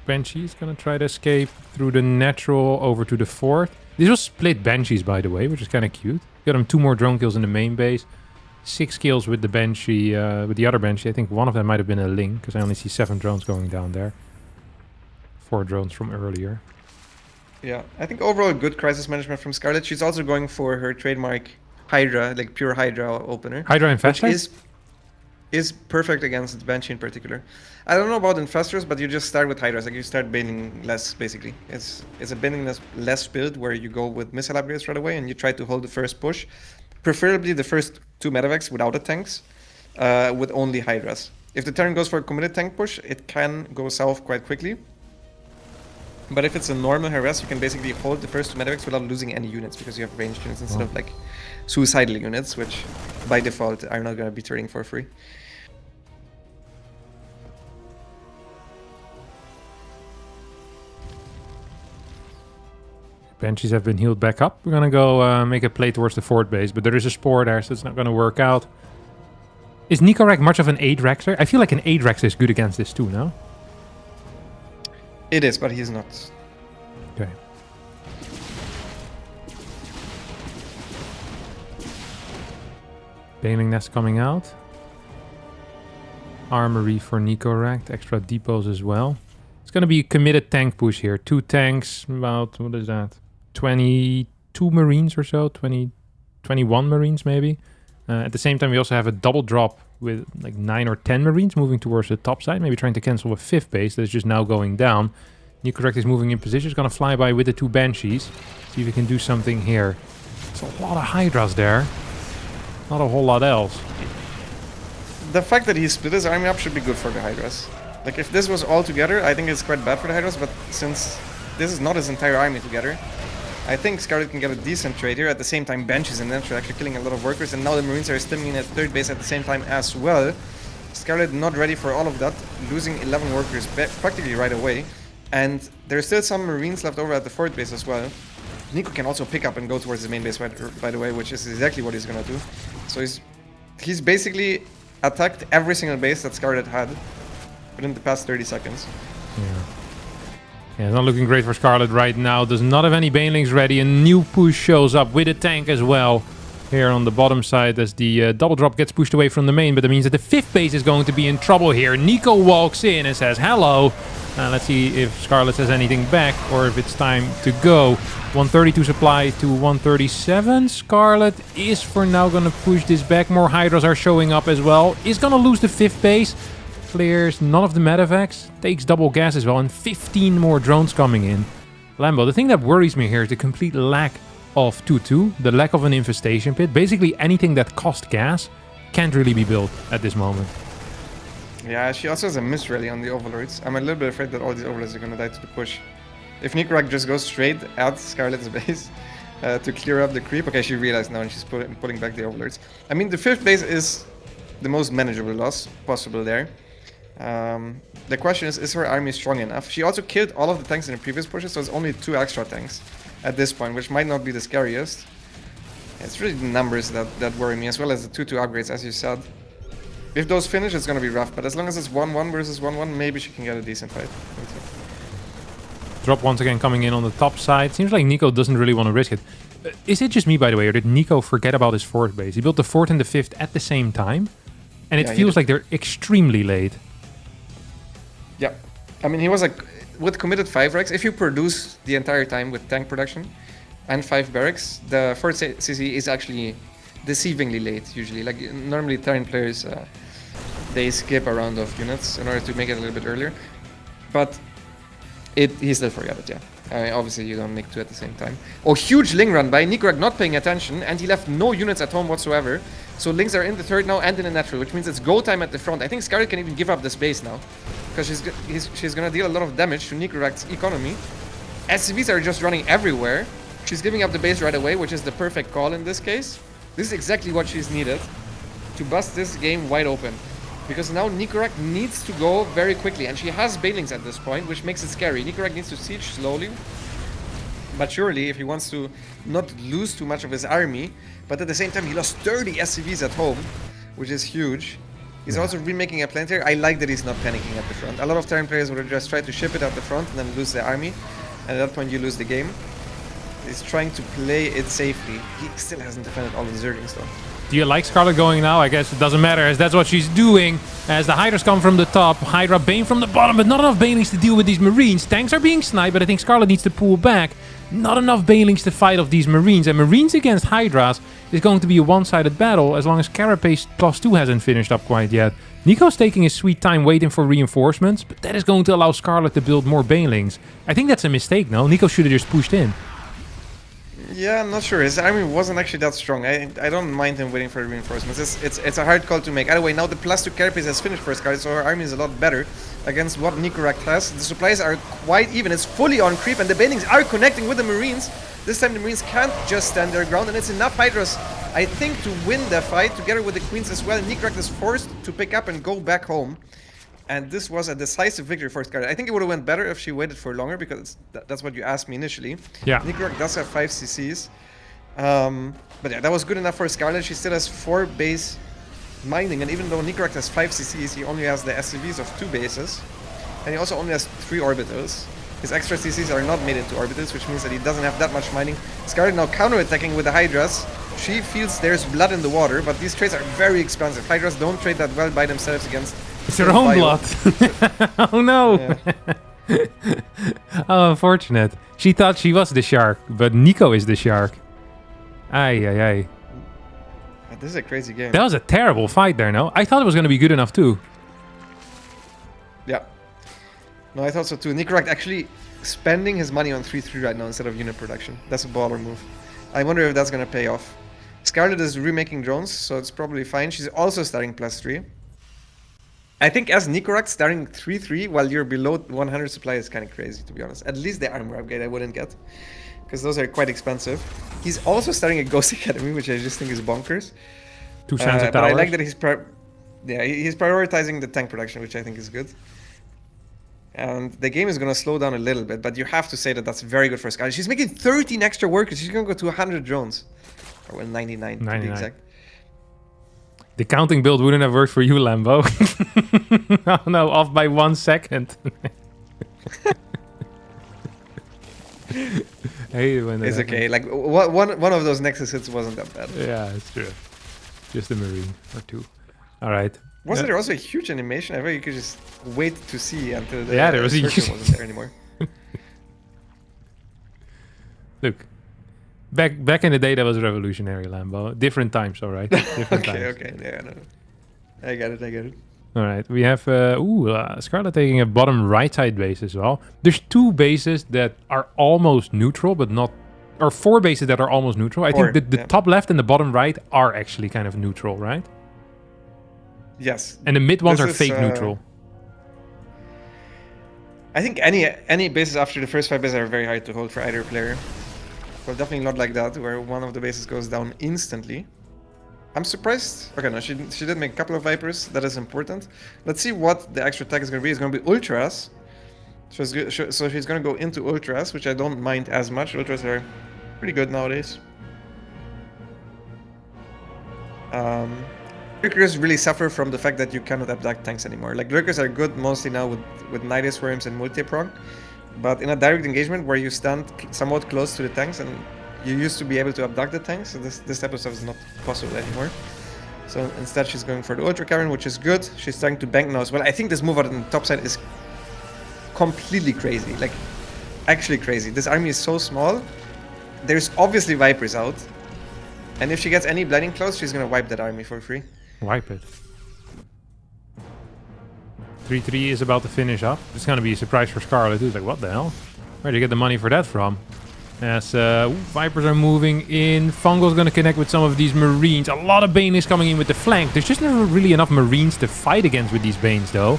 Banshee's gonna try to escape through the natural over to the 4th. These will split Banshees, by the way, which is kind of cute. Got him 2 more drone kills in the main base. 6 kills with the Banshee, with the other Banshee. I think one of them might have been a Ling, because I only see 7 drones going down there. 4 drones from earlier. Yeah, I think overall good crisis management from Scarlett. She's also going for her trademark Hydra, like pure Hydra opener. Hydra Infestor? Which is perfect against Banshee in particular. I don't know about Infestors, but you just start with Hydras. Like, you start bailing less, basically. It's a bailing less build where you go with missile upgrades right away and you try to hold the first push. Preferably the first 2 medevacs without the tanks, with only Hydras. If the turn goes for a committed tank push, it can go south quite quickly. But if it's a normal harass, you can basically hold the first 2 medevacs without losing any units, because you have ranged units instead of like suicidal units, which by default are not going to be turning for free. Banshees have been healed back up. We're gonna go make a play towards the 4th base, but there is a spore there, so it's not gonna work out. Is Nicroract much of an 8-Rexer? I feel like an 8-Rexer is good against this too, no? It is, but he's not. Okay. Baneling Nest coming out. Armory for Nicroract, extra depots as well. It's gonna be a committed tank push here. 2 tanks, about, what is that? 22 Marines or so, 21 Marines maybe. At the same time, we also have a double drop with like 9 or 10 Marines moving towards the top side, maybe trying to cancel a 5th base that's just now going down. Nicroract is moving in position, is going to fly by with the 2 Banshees. See if we can do something here. There's a lot of Hydras there. Not a whole lot else. The fact that he split his army up should be good for the Hydras. Like, if this was all together, I think it's quite bad for the Hydras, but since this is not his entire army together, I think Scarlett can get a decent trade here. At the same time, Banshees and Enter actually killing a lot of workers, and now the Marines are stimming in at 3rd base at the same time as well. Scarlett not ready for all of that, losing 11 workers practically right away. And there's still some Marines left over at the 4th base as well. Nico can also pick up and go towards the main base, by the way, which is exactly what he's gonna do. So he's basically attacked every single base that Scarlett had within the past 30 seconds. Yeah, it's not looking great for Scarlett right now. Does not have any Banelings ready. A new push shows up with a tank as well. here on the bottom side as the double drop gets pushed away from the main, but that means that the 5th base is going to be in trouble here. Nico walks in and says hello. Let's see if Scarlett says anything back or if it's time to go. 132 supply to 137. Scarlett is for now going to push this back. More Hydras are showing up as well. Is going to lose the 5th base. Clears none of the medevacs. Takes double gas as well. And 15 more drones coming in. Lambo, the thing that worries me here is the complete lack of 2-2. The lack of an infestation pit. Basically anything that cost gas can't really be built at this moment. Yeah, she also has a miss rally on the Overlords. I'm a little bit afraid that all these Overlords are going to die to the push. If Nicroract just goes straight at Scarlett's base to clear up the creep. Okay, she realized now and she's pulling back the Overlords. I mean, the 5th base is the most manageable loss possible there. The question is her army strong enough? She also killed all of the tanks in the previous pushes, so it's only 2 extra tanks at this point, which might not be the scariest. It's really the numbers that worry me, as well as the 2-2 upgrades, as you said. If those finish, it's going to be rough, but as long as it's 1-1 versus 1-1, maybe she can get a decent fight. Drop once again coming in on the top side. Seems like Nico doesn't really want to risk it. Is it just me, by the way, or did Nico forget about his 4th base? He built the 4th and the 5th at the same time, and it feels like they're extremely late. Yeah. I mean, he was like, with committed 5 racks, if you produce the entire time with tank production and 5 barracks, the 4th CC is actually deceivingly late, usually. Like, normally Terran players, they skip a round of units in order to make it a little bit earlier. But he still forgot it, yeah. I mean, obviously, you don't make 2 at the same time. Oh, huge Ling run by Nicroract not paying attention, and he left no units at home whatsoever. So Lings are in the 3rd now and in the natural, which means it's go time at the front. I think Scarlett can even give up the space now, because she's going to deal a lot of damage to Nicroract's economy. SCVs are just running everywhere. She's giving up the base right away, which is the perfect call in this case. This is exactly what she's needed to bust this game wide open. Because now Nicroract needs to go very quickly, and she has Banelings at this point, which makes it scary. Nicroract needs to siege slowly, but surely if he wants to not lose too much of his army, but at the same time he lost 30 SCVs at home, which is huge. He's also remaking a plant here. I like that he's not panicking at the front. A lot of Terran players would just try to ship it at the front and then lose their army, and at that point you lose the game. He's trying to play it safely. He still hasn't defended all the Zerglings though. Do you like Scarlett going now? I guess it doesn't matter, as that's what she's doing. As the Hydras come from the top, Hydra Bane from the bottom, but not enough Banelings to deal with these Marines. Tanks are being sniped, but I think Scarlett needs to pull back. Not enough Banelings to fight off these Marines, and Marines against Hydras is going to be a one-sided battle as long as Carapace +2 hasn't finished up quite yet. Nico's taking his sweet time waiting for reinforcements, but that is going to allow Scarlett to build more Banelings. I think that's a mistake, no? Nico should have just pushed in. Yeah, I'm not sure. His army wasn't actually that strong. I don't mind him waiting for reinforcements. It's a hard call to make. Either way, now the +2 carapace has finished for Scarlett, so her army is a lot better against what Nicroract has. The supplies are quite even. It's fully on creep, and the Banelings are connecting with the Marines. This time the Marines can't just stand their ground, and it's enough Hydras, I think, to win the fight together with the Queens as well. Nicroract is forced to pick up and go back home. And this was a decisive victory for Scarlett. I think it would have went better if she waited for longer, because that's what you asked me initially. Yeah. Nicroract does have 5 CCs. But yeah, that was good enough for Scarlett. She still has 4 base mining, and even though Nicroract has 5 CCs, he only has the SCVs of 2 bases. And he also only has 3 orbitals. His extra CCs are not made into orbitals, which means that he doesn't have that much mining. Scarlett now counterattacking with the Hydras. She feels there's blood in the water, but these trades are very expensive. Hydras don't trade that well by themselves against... It's their own blood. Oh no. Yeah. Oh, unfortunate. She thought she was the shark, but Nico is the shark. Ay, ay, ay. This is a crazy game. That was a terrible fight there, no? I thought it was going to be good enough too. Yeah. No, I thought so too. Nicroract actually spending his money on 3-3 right now instead of unit production. That's a baller move. I wonder if that's going to pay off. Scarlett is remaking drones, so it's probably fine. She's also starting +3. I think as Nicroract starting 3-3 while you're below 100 supply is kind of crazy, to be honest. At least the armor upgrade I wouldn't get, because those are quite expensive. He's also starting a Ghost Academy, which I just think is bonkers. 2 sensor towers. But I like that he's prioritizing the tank production, which I think is good. And the game is going to slow down a little bit, but you have to say that that's very good for Scarlett. She's making 13 extra workers. She's going to go to 100 drones. Or well, 99 to be exact. The counting build wouldn't have worked for you, Lambo. Oh no, off by 1 second. hate it when that It's happens. okay. Like one of those Nexus hits wasn't that bad. Yeah, it's true. Just a Marine or two. All right. Wasn't there also a huge animation? I thought you could just wait to see until the there was a circle huge... wasn't there anymore. Look, back in the day, that was revolutionary, Lambo. Different times, all right. Different times. Okay. Yeah, no. I get it. All right, we have Scarlett taking a bottom right side base as well. There's 2 bases that are almost neutral, but not, or 4 bases that are almost neutral. I think the top left and the bottom right are actually kind of neutral, right? Yes. And the mid ones are fake neutral. I think any bases after the first 5 bases are very hard to hold for either player. Well, definitely not like that, where one of the bases goes down instantly. I'm surprised. Okay, no, she did make a couple of Vipers. That is important. Let's see what the extra attack is going to be. It's going to be Ultras. So she's going to go into Ultras, which I don't mind as much. Ultras are pretty good nowadays. Lurkers really suffer from the fact that you cannot abduct tanks anymore. Like, Lurkers are good mostly now with Nidus Worms and multi-prong. But in a direct engagement where you stand somewhat close to the tanks and you used to be able to abduct the tanks, so this type of stuff is not possible anymore. So instead she's going for the Ultra Cavern, which is good. She's starting to bank now as well. I think this move out on the top side is completely crazy. Like, actually crazy. This army is so small. There's obviously Vipers out. And if she gets any Blinding Clouds, she's going to wipe that army for free. Wipe it. 3-3 is about to finish up. It's going to be a surprise for Scarlett. Who's like, what the hell? Where'd you get the money for that from? As Vipers are moving in. Fungal's going to connect with some of these Marines. A lot of Banelings coming in with the flank. There's just never really enough Marines to fight against with these Banes, though.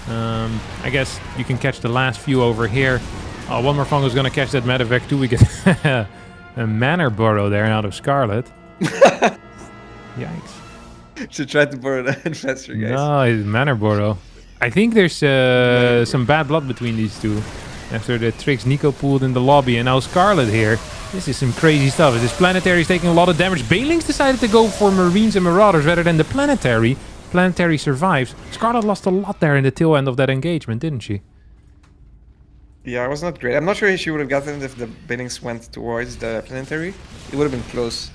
I guess you can catch the last few over here. One more Fungal's going to catch that Medevac, too. We get a Manor Burrow there out of Scarlett. Yikes. She tried to borrow that investor, guys. No, it's Manor Burrow. I think there's some bad blood between these two. After the tricks Nico pulled in the lobby, and now Scarlett here. This is some crazy stuff. This Planetary is taking a lot of damage. Banelings decided to go for Marines and Marauders rather than the Planetary. Planetary survives. Scarlett lost a lot there in the tail end of that engagement, didn't she? Yeah, it was not great. I'm not sure if she would have gotten it if the Banelings went towards the Planetary. It would have been close.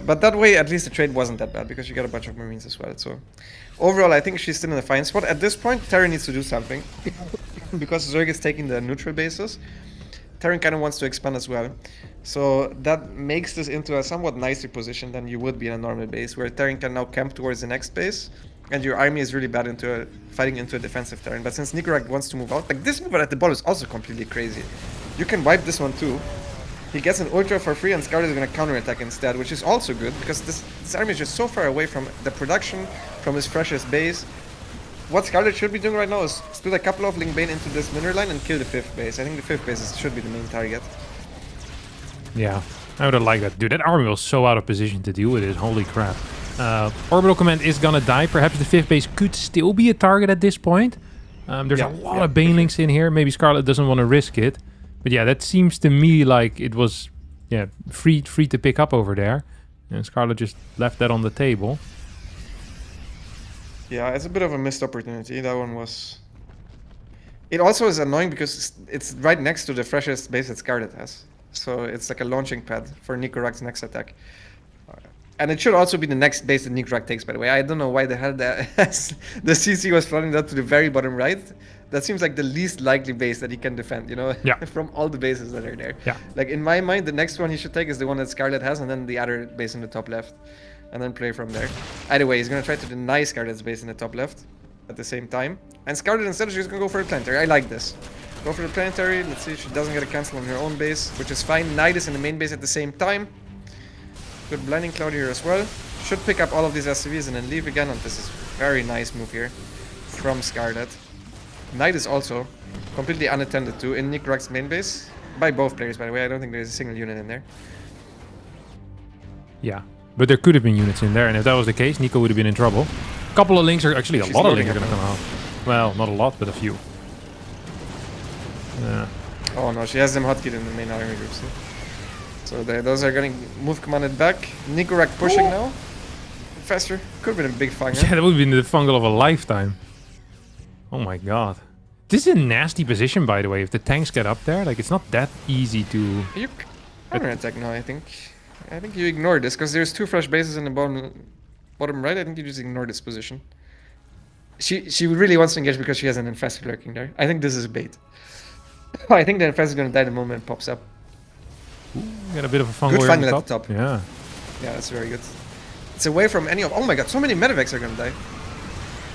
But that way, at least the trade wasn't that bad because you got a bunch of Marines as well. So overall, I think she's still in a fine spot. At this point, Terran needs to do something. Because Zerg is taking the neutral bases, Terran kind of wants to expand as well. So that makes this into a somewhat nicer position than you would be in a normal base, where Terran can now camp towards the next base, and your army is really bad into fighting into a defensive Terran. But since Nicroract wants to move out, like this move at the ball is also completely crazy. You can wipe this one too. He gets an Ultra for free, and Scarlett is going to counterattack instead, which is also good, because this army is just so far away from the production, from his freshest base. What Scarlett should be doing right now is split a couple of Link Bane into this mineral line and kill the 5th base. I think the 5th base should be the main target. Yeah, I would have liked that. Dude, that army was so out of position to deal with it. Holy crap. Orbital Command is gonna die. Perhaps the 5th base could still be a target at this point. There's a lot of Banelings in here. Maybe Scarlett doesn't want to risk it. But yeah, that seems to me like it was free to pick up over there. And Scarlett just left that on the table. Yeah, it's a bit of a missed opportunity. That one was... It also is annoying because it's right next to the freshest base that Scarlett has. So it's like a launching pad for Nicroract's next attack. And it should also be the next base that Nicroract takes, by the way. I don't know why the hell the CC was flooding that to the very bottom right. That seems like the least likely base that he can defend, you know? Yeah. From all the bases that are there. Yeah. Like, in my mind, the next one he should take is the one that Scarlett has, and then the other base in the top left. And then play from there. Either way, he's going to try to deny Scarlett's base in the top left at the same time. And Scarlett instead is just going to go for a planetary. I like this. Go for the planetary. Let's see if she doesn't get a cancel on her own base, which is fine. Knight is in the main base at the same time. Good Blinding Cloud here as well. Should pick up all of these SCVs and then leave again. And this is a very nice move here from Scarlett. Knight is also completely unattended to in Nicroract's main base. By both players, by the way. I don't think there's a single unit in there. Yeah, but there could have been units in there. And if that was the case, Nico would have been in trouble. A couple of links are actually a lot of links are going to come out. Well, not a lot, but a few. Yeah. Oh no, she has them hotkeyed in the main army groups. So those are getting move commanded back. Nicroract pushing now. Faster. Could have been a big fang. Yeah, that would have been the fungal of a lifetime. Oh my god. This is a nasty position, by the way. If the tanks get up there, like it's not that easy to. You counter attack now. I think you ignore this because there's 2 fresh bases in the bottom right. I think you just ignore this position. She really wants to engage because she has an infested lurking there. I think this is bait. I think the infested is gonna die the moment it pops up. Ooh, got a bit of a Good fungal fungal at the top. Yeah. Yeah, that's very good. It's away from any of. Oh my god, so many medevacs are gonna die.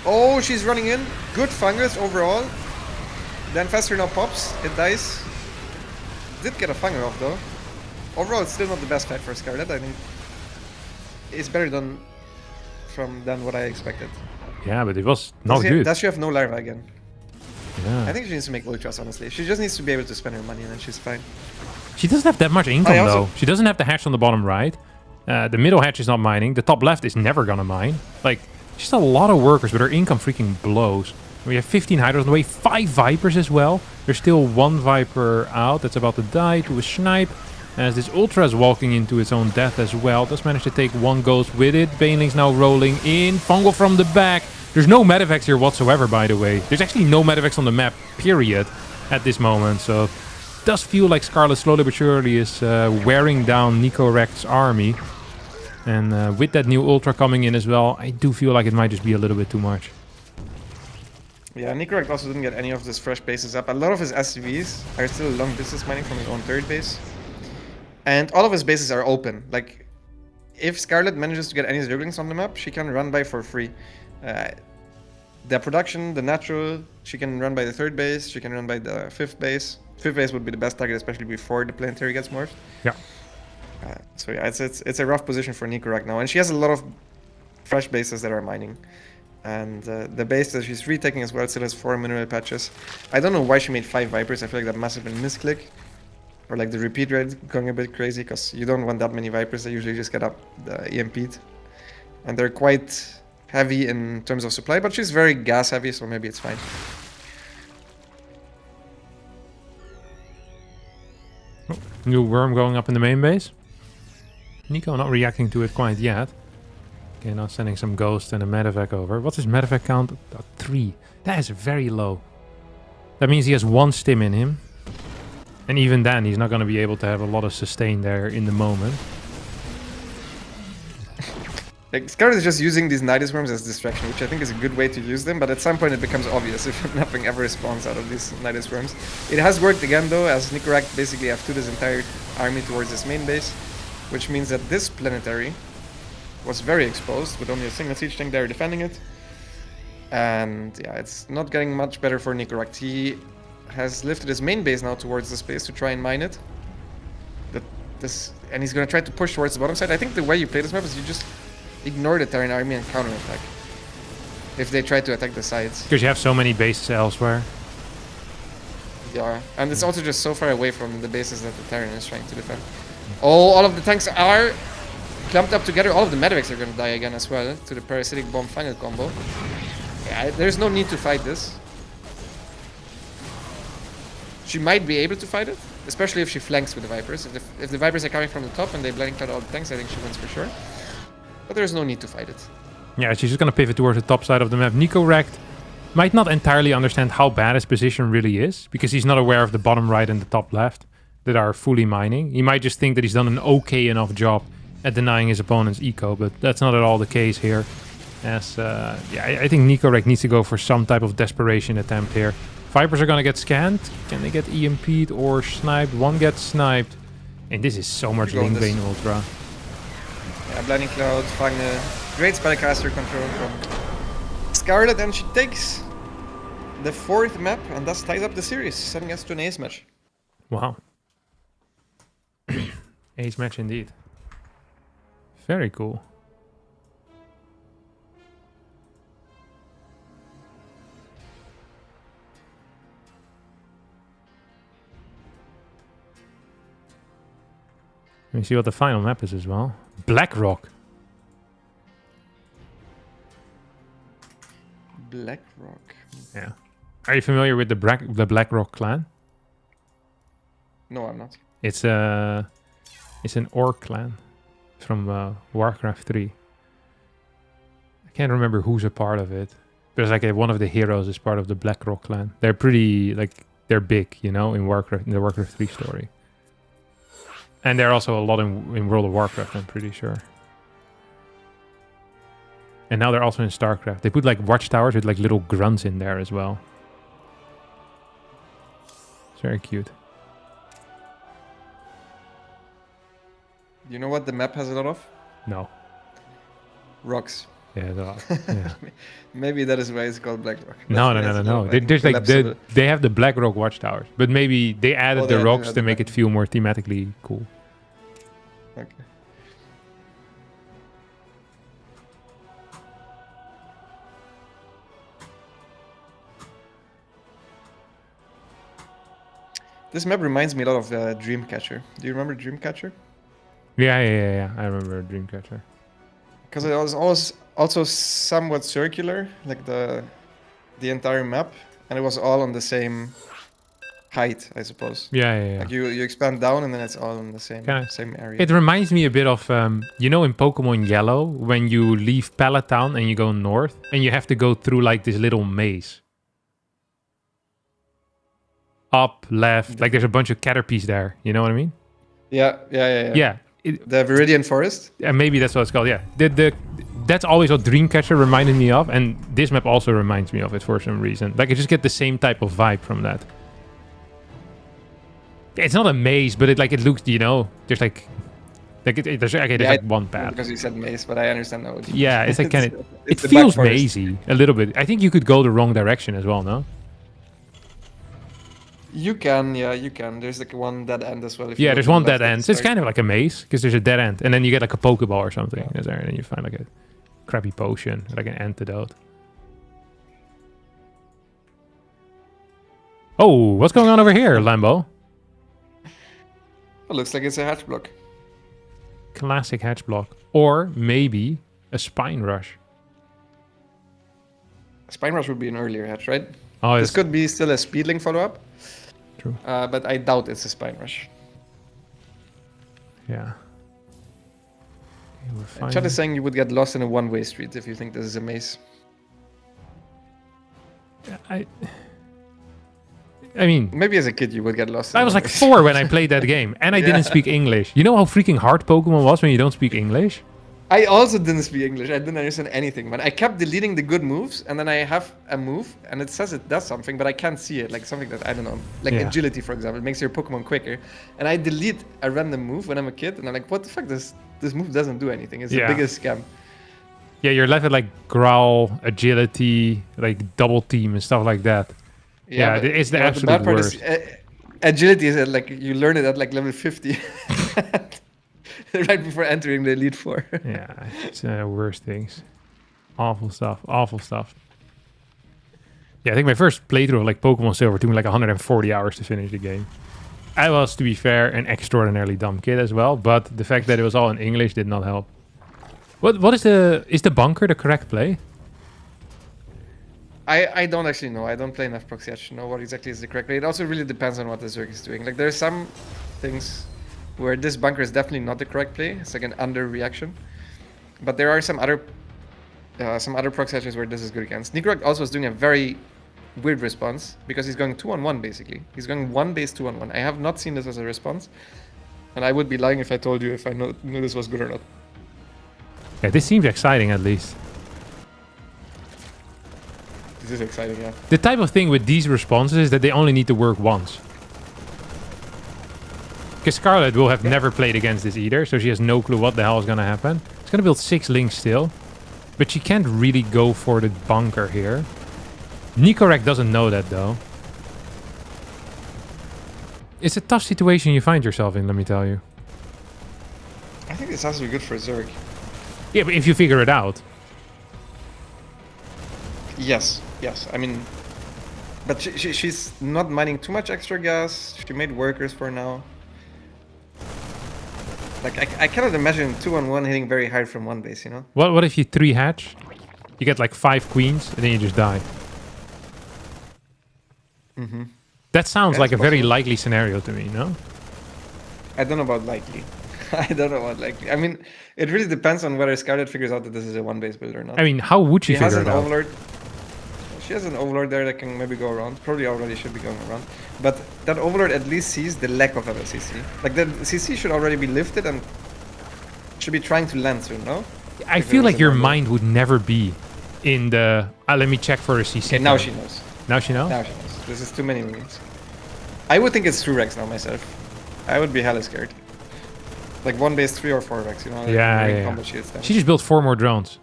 Oh, she's running in. Good fungus overall. The infestor now pops. It dies. Did get a fungus off though. Overall, it's still not the best fight for Scarlett. I think it's better than what I expected. Yeah, but it was not good. Does she have no larva again? Yeah. I think she needs to make ultras, honestly. She just needs to be able to spend her money and then she's fine. She doesn't have that much income though. She doesn't have the hatch on the bottom right. The middle hatch is not mining. The top left is never gonna mine. Like, she's a lot of workers, but her income freaking blows. We have 15 hydras on the way, 5 vipers as well. There's still 1 viper out that's about to die to a snipe. As this ultra is walking into its own death as well. Does manage to take 1 ghost with it. Baneling's now rolling in. Fungal from the back. There's no medevacs here whatsoever, by the way. There's actually no medevacs on the map, period, at this moment. So it does feel like Scarlett slowly but surely is wearing down Nicroract's army. And with that new ultra coming in as well, I do feel like it might just be a little bit too much. Yeah, Nicroract also didn't get any of his fresh bases up. A lot of his SCVs are still long distance mining from his own 3rd base. And all of his bases are open. Like, if Scarlett manages to get any zerglings on the map, she can run by for free. The production, the natural, she can run by the 3rd base, she can run by the 5th base. 5th base would be the best target, especially before the planetary gets morphed. Yeah. So yeah, it's a rough position for Nicroract now. And she has a lot of fresh bases that are mining. And the base that she's retaking as well still has 4 mineral patches. I don't know why she made 5 vipers. I feel like that must have been a misclick. Or like the repeat rate going a bit crazy, because you don't want that many vipers. They usually just get up the EMP'd. And they're quite heavy in terms of supply, but she's very gas heavy, so maybe it's fine. Oh, new worm going up in the main base. Nico not reacting to it quite yet. Okay, now sending some ghosts and a medevac over. What's his medevac count? 3. That is very low. That means he has 1 stim in him. And even then, he's not going to be able to have a lot of sustain there in the moment. Like, Scarlett is just using these Nidus worms as distraction, which I think is a good way to use them, but at some point it becomes obvious if nothing ever spawns out of these Nidus worms. It has worked again though, as Nicroract basically have to this entire army towards his main base, which means that this planetary was very exposed, with only a single siege tank there defending it. And yeah, it's not getting much better for Nicroract. He has lifted his main base now towards the space to try and mine it. And he's going to try to push towards the bottom side. I think the way you play this map is you just ignore the Terran army and counterattack if they try to attack the sides. Because you have so many bases elsewhere. Yeah, and it's also just so far away from the bases that the Terran is trying to defend. Oh, all of the tanks are clumped up together. All of the medevacs are going to die again as well to the parasitic bomb final combo. Yeah, there's no need to fight this. She might be able to fight it, especially if she flanks with the Vipers. If the Vipers are coming from the top and they blinding cloud all the tanks, I think she wins for sure. But there's no need to fight it. Yeah, she's just going to pivot towards the top side of the map. Nicroract might not entirely understand how bad his position really is, because he's not aware of the bottom right and the top left that are fully mining. He might just think that he's done an okay enough job at denying his opponent's eco, but that's not at all the case here. As I think Nicroract needs to go for some type of desperation attempt here. Vipers are gonna get scanned. Can they get EMP'd or sniped? One gets sniped. And this is so much Lingbane Ultra. Yeah, Blinding Cloud, Fange. Great spellcaster control from Scarlett, and she takes the 4th map and thus ties up the series, sending us to an ace match. Wow. Ace match indeed. Very cool. Let me see what the final map is as well. Blackrock. Blackrock. Yeah. Are you familiar with the Blackrock clan? No, I'm not. It's an orc clan from Warcraft 3. I can't remember who's a part of it, There's like one of the heroes is part of the BlackRock clan. They're pretty they're big, in Warcraft, in the Warcraft 3 story. And they're also a lot in World of Warcraft, I'm pretty sure. And now they're also in StarCraft. They put like watchtowers with like little grunts in there as well. It's very cute. You know what the map has a lot of? No. Rocks. Yeah, yeah. Maybe that is why it's called BlackRock. No. There's like they have the BlackRock watchtowers, but maybe they added the rocks to make it feel more thematically cool. Okay. This map reminds me a lot of Dreamcatcher. Do you remember Dreamcatcher? Yeah. I remember Dreamcatcher. Because it was also somewhat circular, like the entire map, and it was all on the same height, I suppose. Yeah. Like you expand down, and then it's all in the same area. It reminds me a bit of, in Pokemon Yellow, when you leave Pallet Town and you go north, and you have to go through like this little maze. Up, left, like there's a bunch of Caterpies there. You know what I mean? Yeah. Yeah. The Viridian Forest? And maybe that's what it's called, yeah. That's always what Dreamcatcher reminded me of, and this map also reminds me of it for some reason. Like, I just get the same type of vibe from that. It's not a maze, but it looks, there's like there's like one path. Because you said maze, but I understand now. Yeah, it's like kind of... It feels mazy a little bit. I think you could go the wrong direction as well, no? You can. There's like one dead end as well. Yeah, there's one dead end. It's kind of like a maze, because there's a dead end. And then you get like a Pokeball or something. Yeah. There, and then you find like a crappy potion, like an antidote. Oh, what's going on over here, Lambo? It looks like it's a hatch block. Classic hatch block. Or maybe a Spine Rush. Spine Rush would be an earlier hatch, right? Oh, this could be still a Speedling follow-up. True. But I doubt it's a Spine Rush. Yeah. Okay, Chat is saying you would get lost in a one-way street if you think this is a maze. I mean... Maybe as a kid you would get lost. I was like 4 when I played that game, and I didn't speak English. You know how freaking hard Pokemon was when you don't speak English? I also didn't speak English. I didn't understand anything, man. I kept deleting the good moves, and then I have a move, and it says it does something, but I can't see it. Like something that, I don't know. Like agility, for example. It makes your Pokemon quicker. And I delete a random move when I'm a kid, and I'm like, what the fuck? This move doesn't do anything. It's the biggest scam. Yeah, you're left with like Growl, agility, like double team and stuff like that. Yeah, it's the absolute worst. Agility is at, like, you learn it at like level 50. Right before entering the Elite Four. Yeah, it's worst things. Awful stuff. Yeah, I think my first playthrough of like Pokemon Silver took me like 140 hours to finish the game. I was, to be fair, an extraordinarily dumb kid as well, but the fact that it was all in English did not help. What is the bunker the correct play? I don't actually know. I don't play enough proxy to know what exactly is the correct play. It also really depends on what the Zerg is doing. Like, there are some things where this bunker is definitely not the correct play. It's like an underreaction. But there are some other proc sessions where this is good against. Nicroract also is doing a very weird response because he's going 2-on-1 basically. He's going 1 base 2-on-1. I have not seen this as a response. And I would be lying if I told you if I knew this was good or not. Yeah, this seems exciting at least. This is exciting, yeah. The type of thing with these responses is that they only need to work once. Because Scarlett will have never played against this either, so she has no clue what the hell is going to happen. She's going to build 6 links still, but she can't really go for the bunker here. Nicroract doesn't know that though. It's a tough situation you find yourself in, let me tell you. I think this has to be good for Zerg. Yeah, but if you figure it out. Yes. I mean, but she's not mining too much extra gas. She made workers for now. Like, I cannot imagine 2-on-1 hitting very hard from one base, you know? What if you 3 hatch? You get like 5 queens, and then you just die. Mm-hmm. That sounds like a very likely scenario to me, no? I don't know about likely. I mean, it really depends on whether Scarlett figures out that this is a one-base build or not. I mean, how would she figure it out? Overlord. She has an Overlord there that can maybe go around. Probably already should be going around. But that Overlord at least sees the lack of other CC. Like, the CC should already be lifted and should be trying to land soon, no? I feel like your mind would never be in the... let me check for a CC. Okay, now she knows. Now she knows? Now she knows. This is too many Marines. I would think it's 2 Rex now myself. I would be hella scared. Like 1 base 3 or 4 Rex, you know? Like yeah. combat shields then. She just built 4 more drones.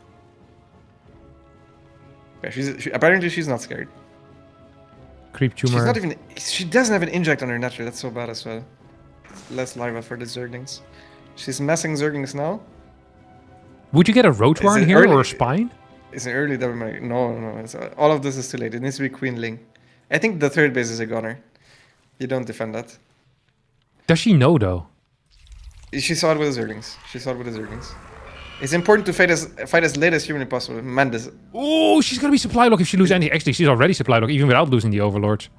Yeah, apparently she's not scared. Creep tumor. She's not even... She doesn't have an inject on her natural. That's so bad as well. Less larva for the Zerglings. She's messing Zerglings now. Would you get a Roach-Warren here or a Spine? It's an early double mag. No. All of this is too late. It needs to be Queen Ling. I think the 3rd base is a gunner. You don't defend that. Does she know, though? She saw it with the Zerglings. It's important to fight as late as humanly possible. Man, this... Oh, she's going to be supply lock if she loses any. Actually, she's already supply lock, even without losing the Overlords.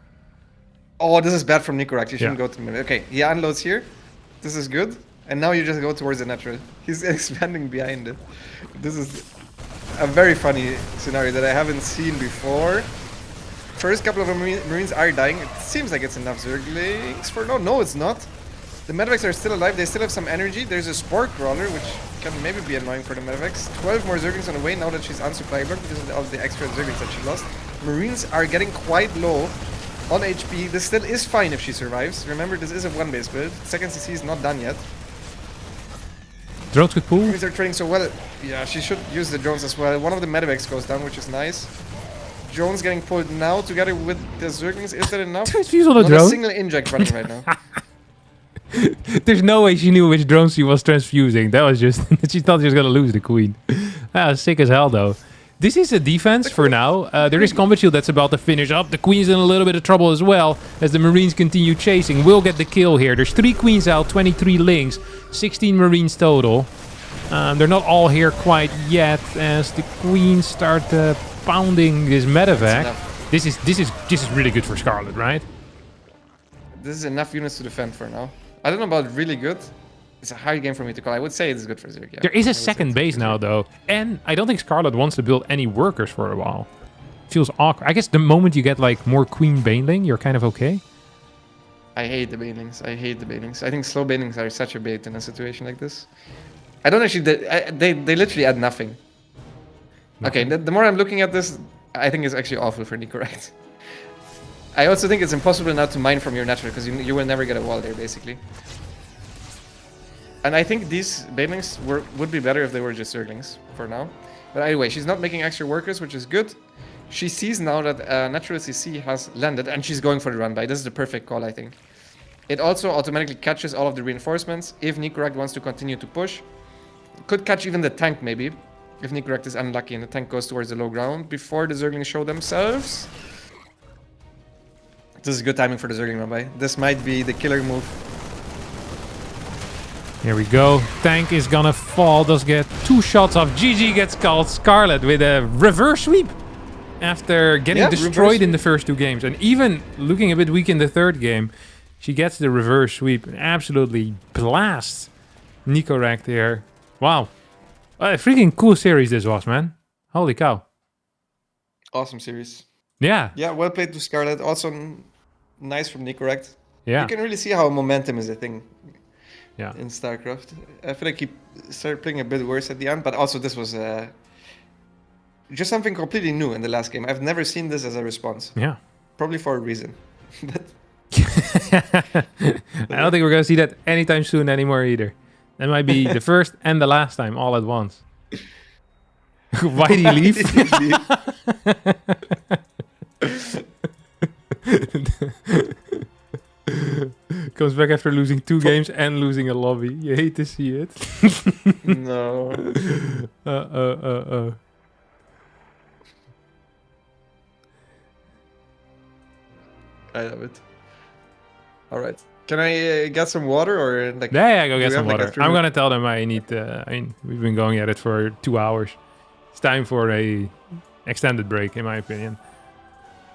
Oh, this is bad from Nicroract. You shouldn't go to the middle. Okay, he unloads here. This is good. And now you just go towards the natural. He's expanding behind it. This is a very funny scenario that I haven't seen before. First couple of Marines are dying. It seems like it's enough Zerglings for... No, it's not. The Medevacs are still alive. They still have some energy. There's a Spore Crawler, which can maybe be annoying for the Medevacs. 12 more Zerglings on the way now that she's on supply block because of the extra Zerglings that she lost. Marines are getting quite low on HP. This still is fine if she survives. Remember, this is a 1-base build. Second CC is not done yet. Drones could pull. Marines are trading so well. Yeah, she should use the drones as well. One of the Medevacs goes down, which is nice. Drones getting pulled now together with the Zerglings. Is that enough? Transfuse on a Not drone. a single inject running right now. There's no way she knew which drone she was transfusing. That was just... she thought she was going to lose the queen. Sick as hell, though. This is a defense for now. There is combat shield that's about to finish up. The queen's in a little bit of trouble as well as the Marines continue chasing. We'll get the kill here. There's 3 queens out, 23 lings, 16 Marines total. They're not all here quite yet as the queens start pounding this medevac. This is really good for Scarlett, right? This is enough units to defend for now. I don't know about really good. It's a hard game for me to call. I would say it's good for Zerg. Yeah. There is a second base now, though. And I don't think Scarlett wants to build any workers for a while. Feels awkward. I guess the moment you get like more Queen Baneling, you're kind of okay. I hate the Banelings. I think slow Banelings are such a bait in a situation like this. I don't actually... They literally add nothing. Okay, the more I'm looking at this, I think it's actually awful for Nicroract. I also think it's impossible now to mine from your natural, because you will never get a wall there, basically. And I think these Banelings would be better if they were just Zerglings, for now. But anyway, she's not making extra workers, which is good. She sees now that Natural CC has landed, and she's going for the run-by. This is the perfect call, I think. It also automatically catches all of the reinforcements, if Nicroract wants to continue to push. Could catch even the tank, maybe, if Nicroract is unlucky and the tank goes towards the low ground before the Zerglings show themselves. This is good timing for the Zergling run-by. This might be the killer move. Here we go. Tank is gonna fall. Does get 2 shots off. GG gets called. Scarlett with a reverse sweep after getting destroyed in the first 2 games. And even looking a bit weak in the 3rd game, she gets the reverse sweep and absolutely blasts Nicroract here. Wow. What a freaking cool series this was, man. Holy cow. Awesome series. Yeah. Yeah, well played to Scarlett. Also nice from Nicroract. Yeah. You can really see how momentum is a thing. Yeah. In StarCraft. I feel like he started playing a bit worse at the end, but also this was just something completely new in the last game. I've never seen this as a response. Yeah. Probably for a reason. But I don't think we're going to see that anytime soon anymore either. That might be the first and the last time all at once. Why did he leave? Comes back after losing 2 games and losing a lobby. You hate to see it. No. I love it. All right. Can I get some water or like? Yeah, go get some like, water. I'm gonna tell them I need. We've been going at it for 2 hours. It's time for a extended break, in my opinion.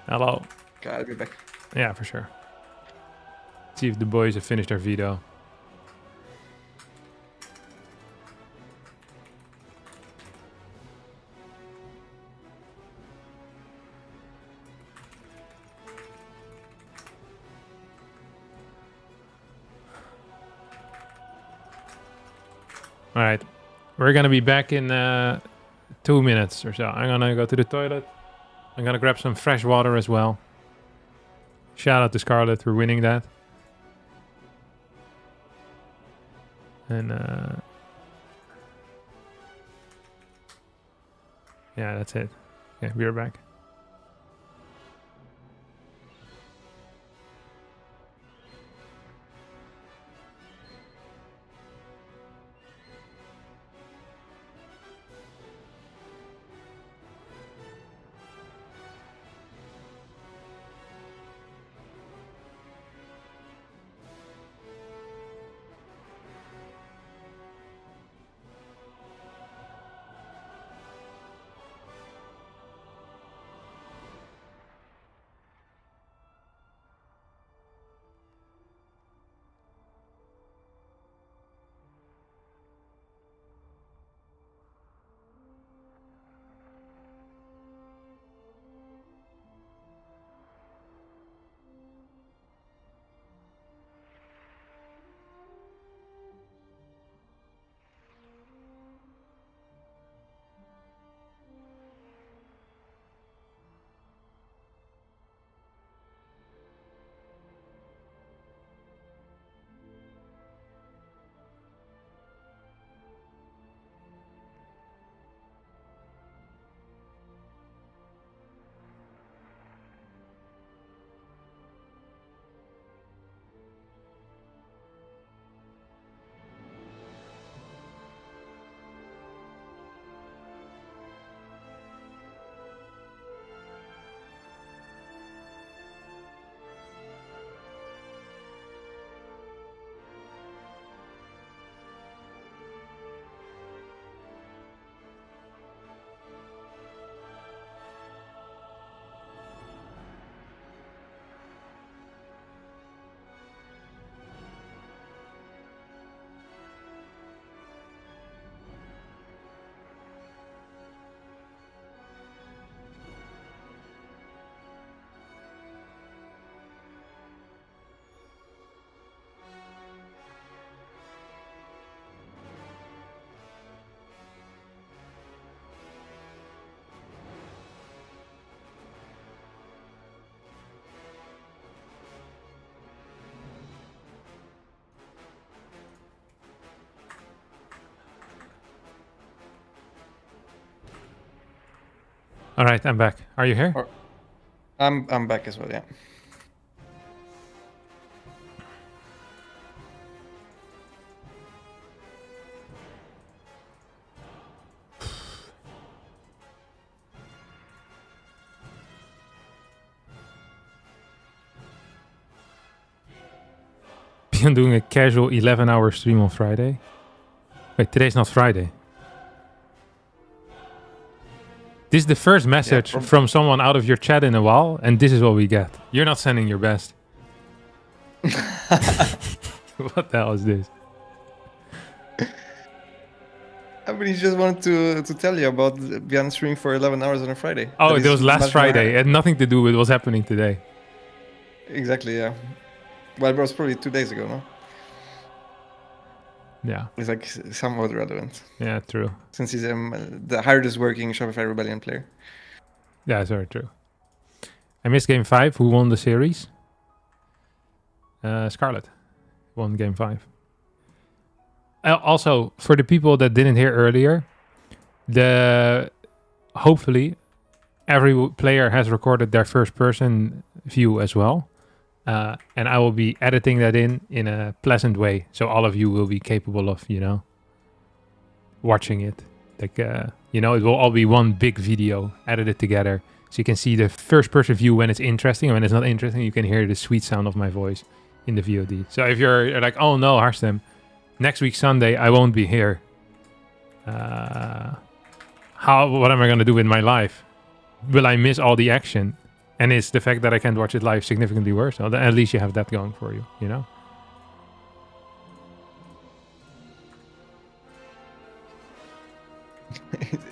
Hello. Okay, I'll be back. Yeah, for sure. See if the boys have finished their veto. All right. We're going to be back in 2 minutes or so. I'm going to go to the toilet. I'm going to grab some fresh water as well. Shout out to Scarlett for winning that. And yeah, that's it. Okay, we're back. All right, I'm back. Are you here? I'm back as well, yeah. ByuN doing a casual 11-hour stream on Friday. Wait, today's not Friday. This is the first message from someone out of your chat in a while, and this is what we get. You're not sending your best. What the hell is this? I mean, he just wanted to tell you about ByuN streaming for 11 hours on a Friday. Oh, it was last Friday. It had nothing to do with what's happening today. Exactly, yeah. Well, it was probably 2 days ago, no? Yeah. It's like somewhat relevant. Yeah, true. Since he's the hardest working Shopify Rebellion player. Yeah, that's very true. I missed game 5. Who won the series? Scarlett won game 5. Also, for the people that didn't hear earlier, hopefully every player has recorded their first person view as well. And I will be editing that in a pleasant way, so all of you will be capable of, watching it. Like, it will all be one big video edited together, so you can see the first person view when it's interesting, and when it's not interesting, you can hear the sweet sound of my voice in the VOD. So if you're like, oh no, Harstem, next week Sunday I won't be here. What am I gonna do with my life? Will I miss all the action? And is the fact that I can't watch it live significantly worse? So at least you have that going for you,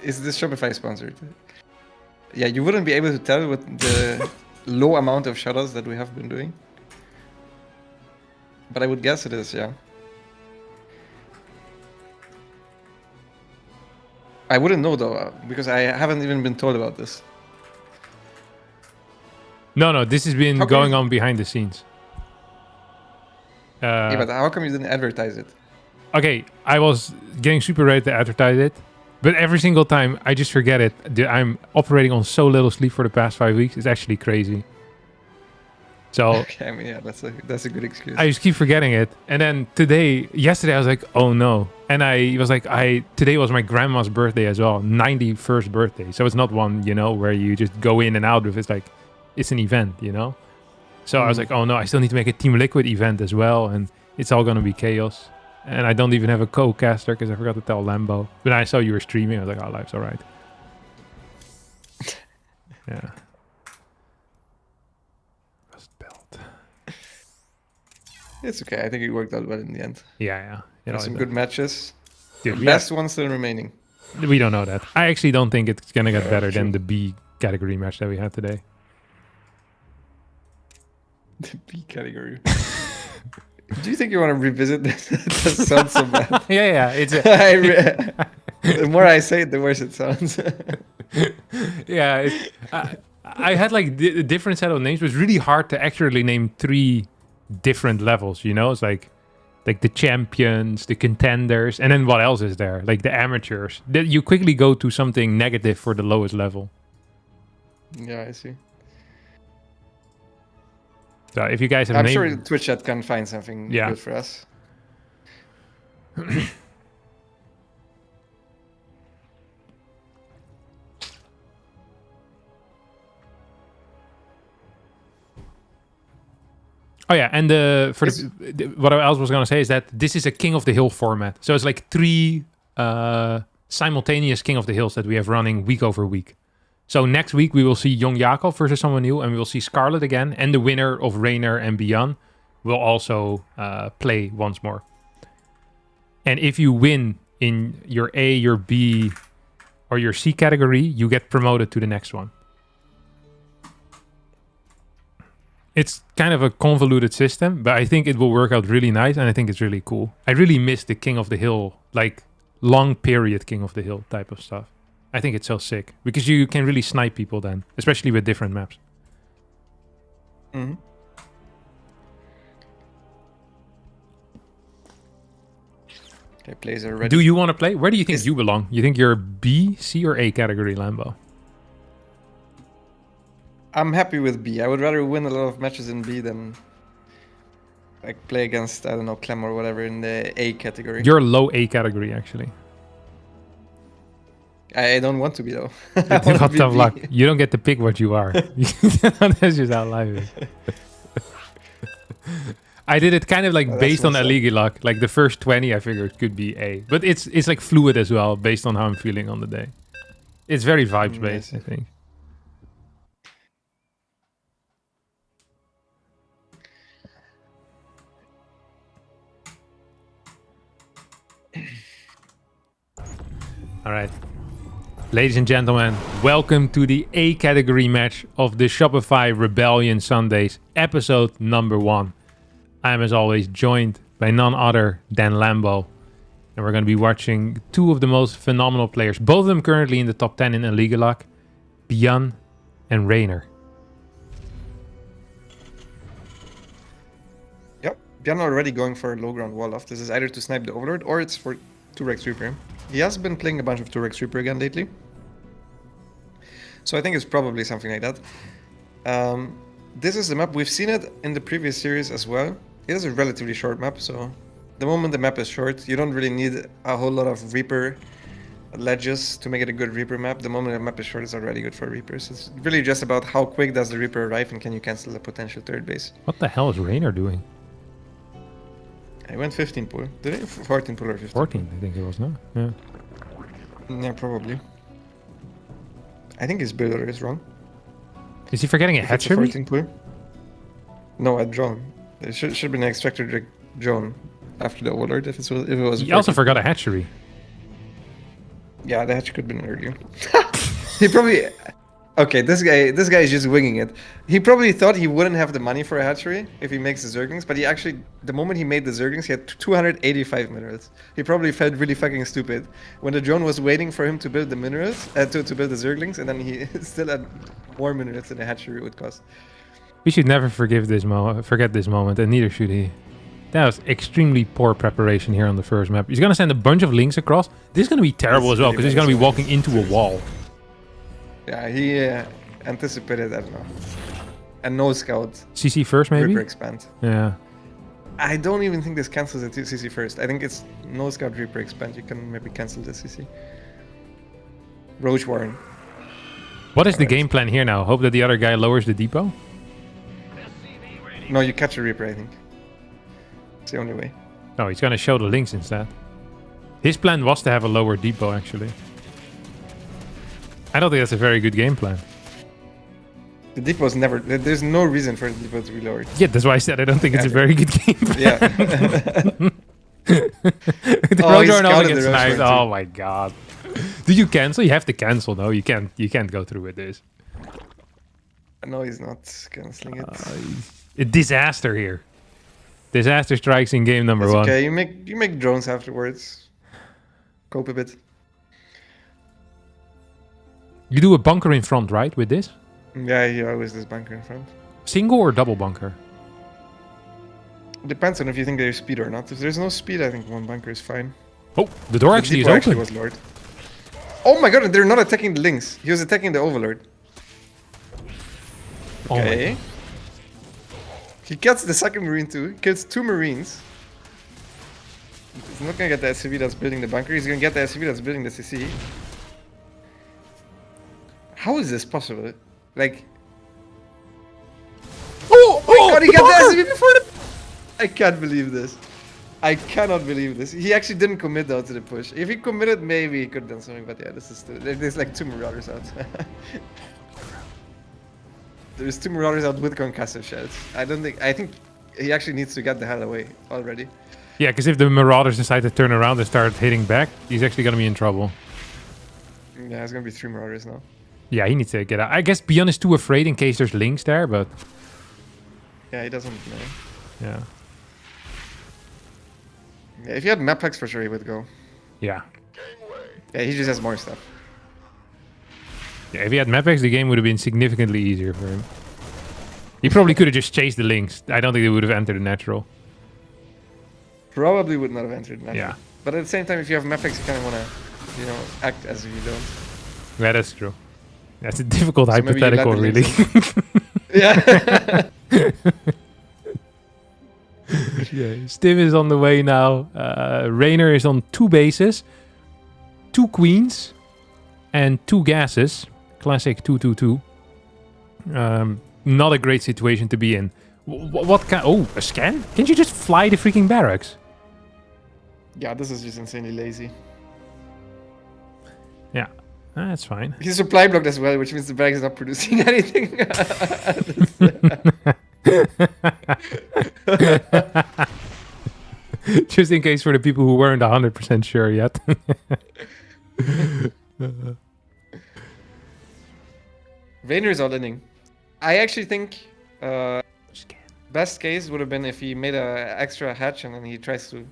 Is this Shopify sponsored? Yeah, you wouldn't be able to tell with the low amount of shoutouts that we have been doing. But I would guess it is, yeah. I wouldn't know though, because I haven't even been told about this. No, this has been going on behind the scenes. Yeah, but how come you didn't advertise it? Okay, I was getting super ready to advertise it, but every single time I just forget it. I'm operating on so little sleep for the past 5 weeks. It's actually crazy. So Okay, I mean, yeah, that's a good excuse. I just keep forgetting it. And then yesterday I was like, oh no. And I was like, today was my grandma's birthday as well, 91st birthday. So it's not one, where you just go in and out of. It's like, it's an event, So I was like, oh no, I still need to make a Team Liquid event as well. And it's all going to be chaos. And I don't even have a co-caster because I forgot to tell Lambo. But I saw you were streaming. I was like, oh, life's all right. Yeah. It's okay. I think it worked out well in the end. Yeah. Some good matches. Dude, the best ones still remaining. We don't know that. I actually don't think it's going to get better than the B category match that we had today. The B category. Do you think you want to revisit this? That sounds so bad. Yeah. It's the more I say it, the worse it sounds. Yeah. I had like a different set of names. It was really hard to accurately name 3 different levels, It's like the champions, the contenders, and then what else is there? Like the amateurs. You quickly go to something negative for the lowest level. Yeah, I see. So if you guys have I'm sure Twitch chat can find something good for us. Oh yeah, and what else was going to say is that this is a King of the Hill format. So it's like 3 simultaneous King of the Hills that we have running week over week. So next week we will see YoungYakov versus someone new, and we will see Scarlett again, and the winner of Reynor and ByuN will also play once more. And if you win in your A, your B, or your C category, you get promoted to the next one. It's kind of a convoluted system, but I think it will work out really nice, and I think it's really cool. I really miss the King of the Hill, like long period King of the Hill type of stuff. I think it's so sick, because you can really snipe people then, especially with different maps. Mm-hmm. Okay, players are ready. Do you want to play? Where do you think you belong? You think you're B, C, or A category, Lambo? I'm happy with B. I would rather win a lot of matches in B than like play against, I don't know, Clem or whatever in the A category. You're low A category, actually. I don't want to be, though. What tough luck. You don't get to pick what you are. That's just how life is. I did it kind of like based on Aligi luck. Like the first 20, I figured could be A. But it's like fluid as well, based on how I'm feeling on the day. It's very vibes based, I think. All right. Ladies and gentlemen, welcome to the A category match of the Shopify Rebellion Sundays, episode number 1. I am, as always, joined by none other than Lambo. And we're going to be watching 2 of the most phenomenal players, both of them currently in the top 10 in Illegal Luck, ByuN and Reynor. Yep, ByuN already going for a low ground wall off. This is either to snipe the Overlord or it's for 2-Rex Reaper. He has been playing a bunch of 2-Rex Reaper again lately. So I think it's probably something like that. This is the map. We've seen it in the previous series as well. It is a relatively short map, so the moment the map is short, you don't really need a whole lot of Reaper ledges to make it a good Reaper map. The moment the map is short, it's already good for Reapers. It's really just about how quick does the Reaper arrive and can you cancel a potential third base. What the hell is Reynor doing? I went 15 pull. Did I? 14 pull or 15? 14, I think it was, no? Yeah. Yeah, probably. I think his builder is wrong. Is he forgetting a hatchery? 14 pull? No, a drone. It should have been an extractor drone after the Overlord if it was. He also forgot a hatchery. Yeah, the hatch could have been earlier. He probably. Okay, this guy is just winging it. He probably thought he wouldn't have the money for a hatchery if he makes the Zerglings, but he actually, the moment he made the Zerglings, he had 285 minerals. He probably felt really fucking stupid when the drone was waiting for him to build the minerals, to build the Zerglings, and then he still had more minerals than a hatchery would cost. We should never forget this moment, and neither should he. That was extremely poor preparation here on the first map. He's gonna send a bunch of links across. This is gonna be terrible as well, because he's gonna be walking into a wall. Yeah, he anticipated, I don't know. And no scout. CC first, maybe? Reaper expand. Yeah. I don't even think this cancels the CC first. I think it's no scout Reaper expand. You can maybe cancel the CC. Roach Warren. What is the game plan here now? Hope that the other guy lowers the depot? No, you catch a Reaper, I think. It's the only way. No, he's gonna show the links instead. His plan was to have a lower depot, actually. I don't think that's a very good game plan. The depot is never... There's no reason for the depot to be lowered. Yeah, that's why I said I don't think it's a very good game plan. Yeah. The Roach Warren only gets sniped. Oh my god. Do you cancel? You have to cancel, no? You can't go through with this. No, he's not cancelling it. A disaster here. Disaster strikes in game number 1. Okay, you make drones afterwards. Cope a bit. You do a bunker in front, right, with this? Yeah, you always this bunker in front. Single or double bunker? Depends on if you think there's speed or not. If there's no speed, I think one bunker is fine. Oh, the door actually is open. open. Was lowered. Oh my god, they're not attacking the links. He was attacking the Overlord. Okay. He gets the second Marine too. Kills 2 Marines. He's not gonna get the SCV that's building the bunker. He's gonna get the SCV that's building the CC. How is this possible? Like... Oh my god, he got the SCV before the... I can't believe this. I cannot believe this. He actually didn't commit though to the push. If he committed, maybe he could have done something, but yeah, this is still... There's like 2 Marauders out. There's 2 Marauders out with concussive shells. I think he actually needs to get the hell away already. Yeah, because if the Marauders decide to turn around and start hitting back, he's actually going to be in trouble. Yeah, it's going to be 3 Marauders now. Yeah, he needs to get out. I guess ByuN is too afraid in case there's links there, but... Yeah, he doesn't know. Yeah. Yeah, if he had map packs, for sure he would go. Yeah. Yeah, he just has more stuff. Yeah, if he had map packs, the game would have been significantly easier for him. He probably could have just chased the links. I don't think they would have entered the natural. Probably would not have entered natural. Yeah. But at the same time, if you have map packs, you kind of want to, you know, act as if you don't. Yeah, that's true. That's a difficult hypothetical, really. Yeah. Yeah. Stim is on the way now. Reynor is on 2 bases, 2 queens, and 2 gases. Classic 2-2-2. Not a great situation to be in. What kind? Oh, a scan? Can't you just fly the freaking barracks? Yeah, this is just insanely lazy. Yeah, that's fine. He's supply blocked as well, which means the barracks is not producing anything. Just in case for the people who weren't 100% sure yet. Reynor is all inning. I actually think best case would have been if he made an extra hatch and then he tries to,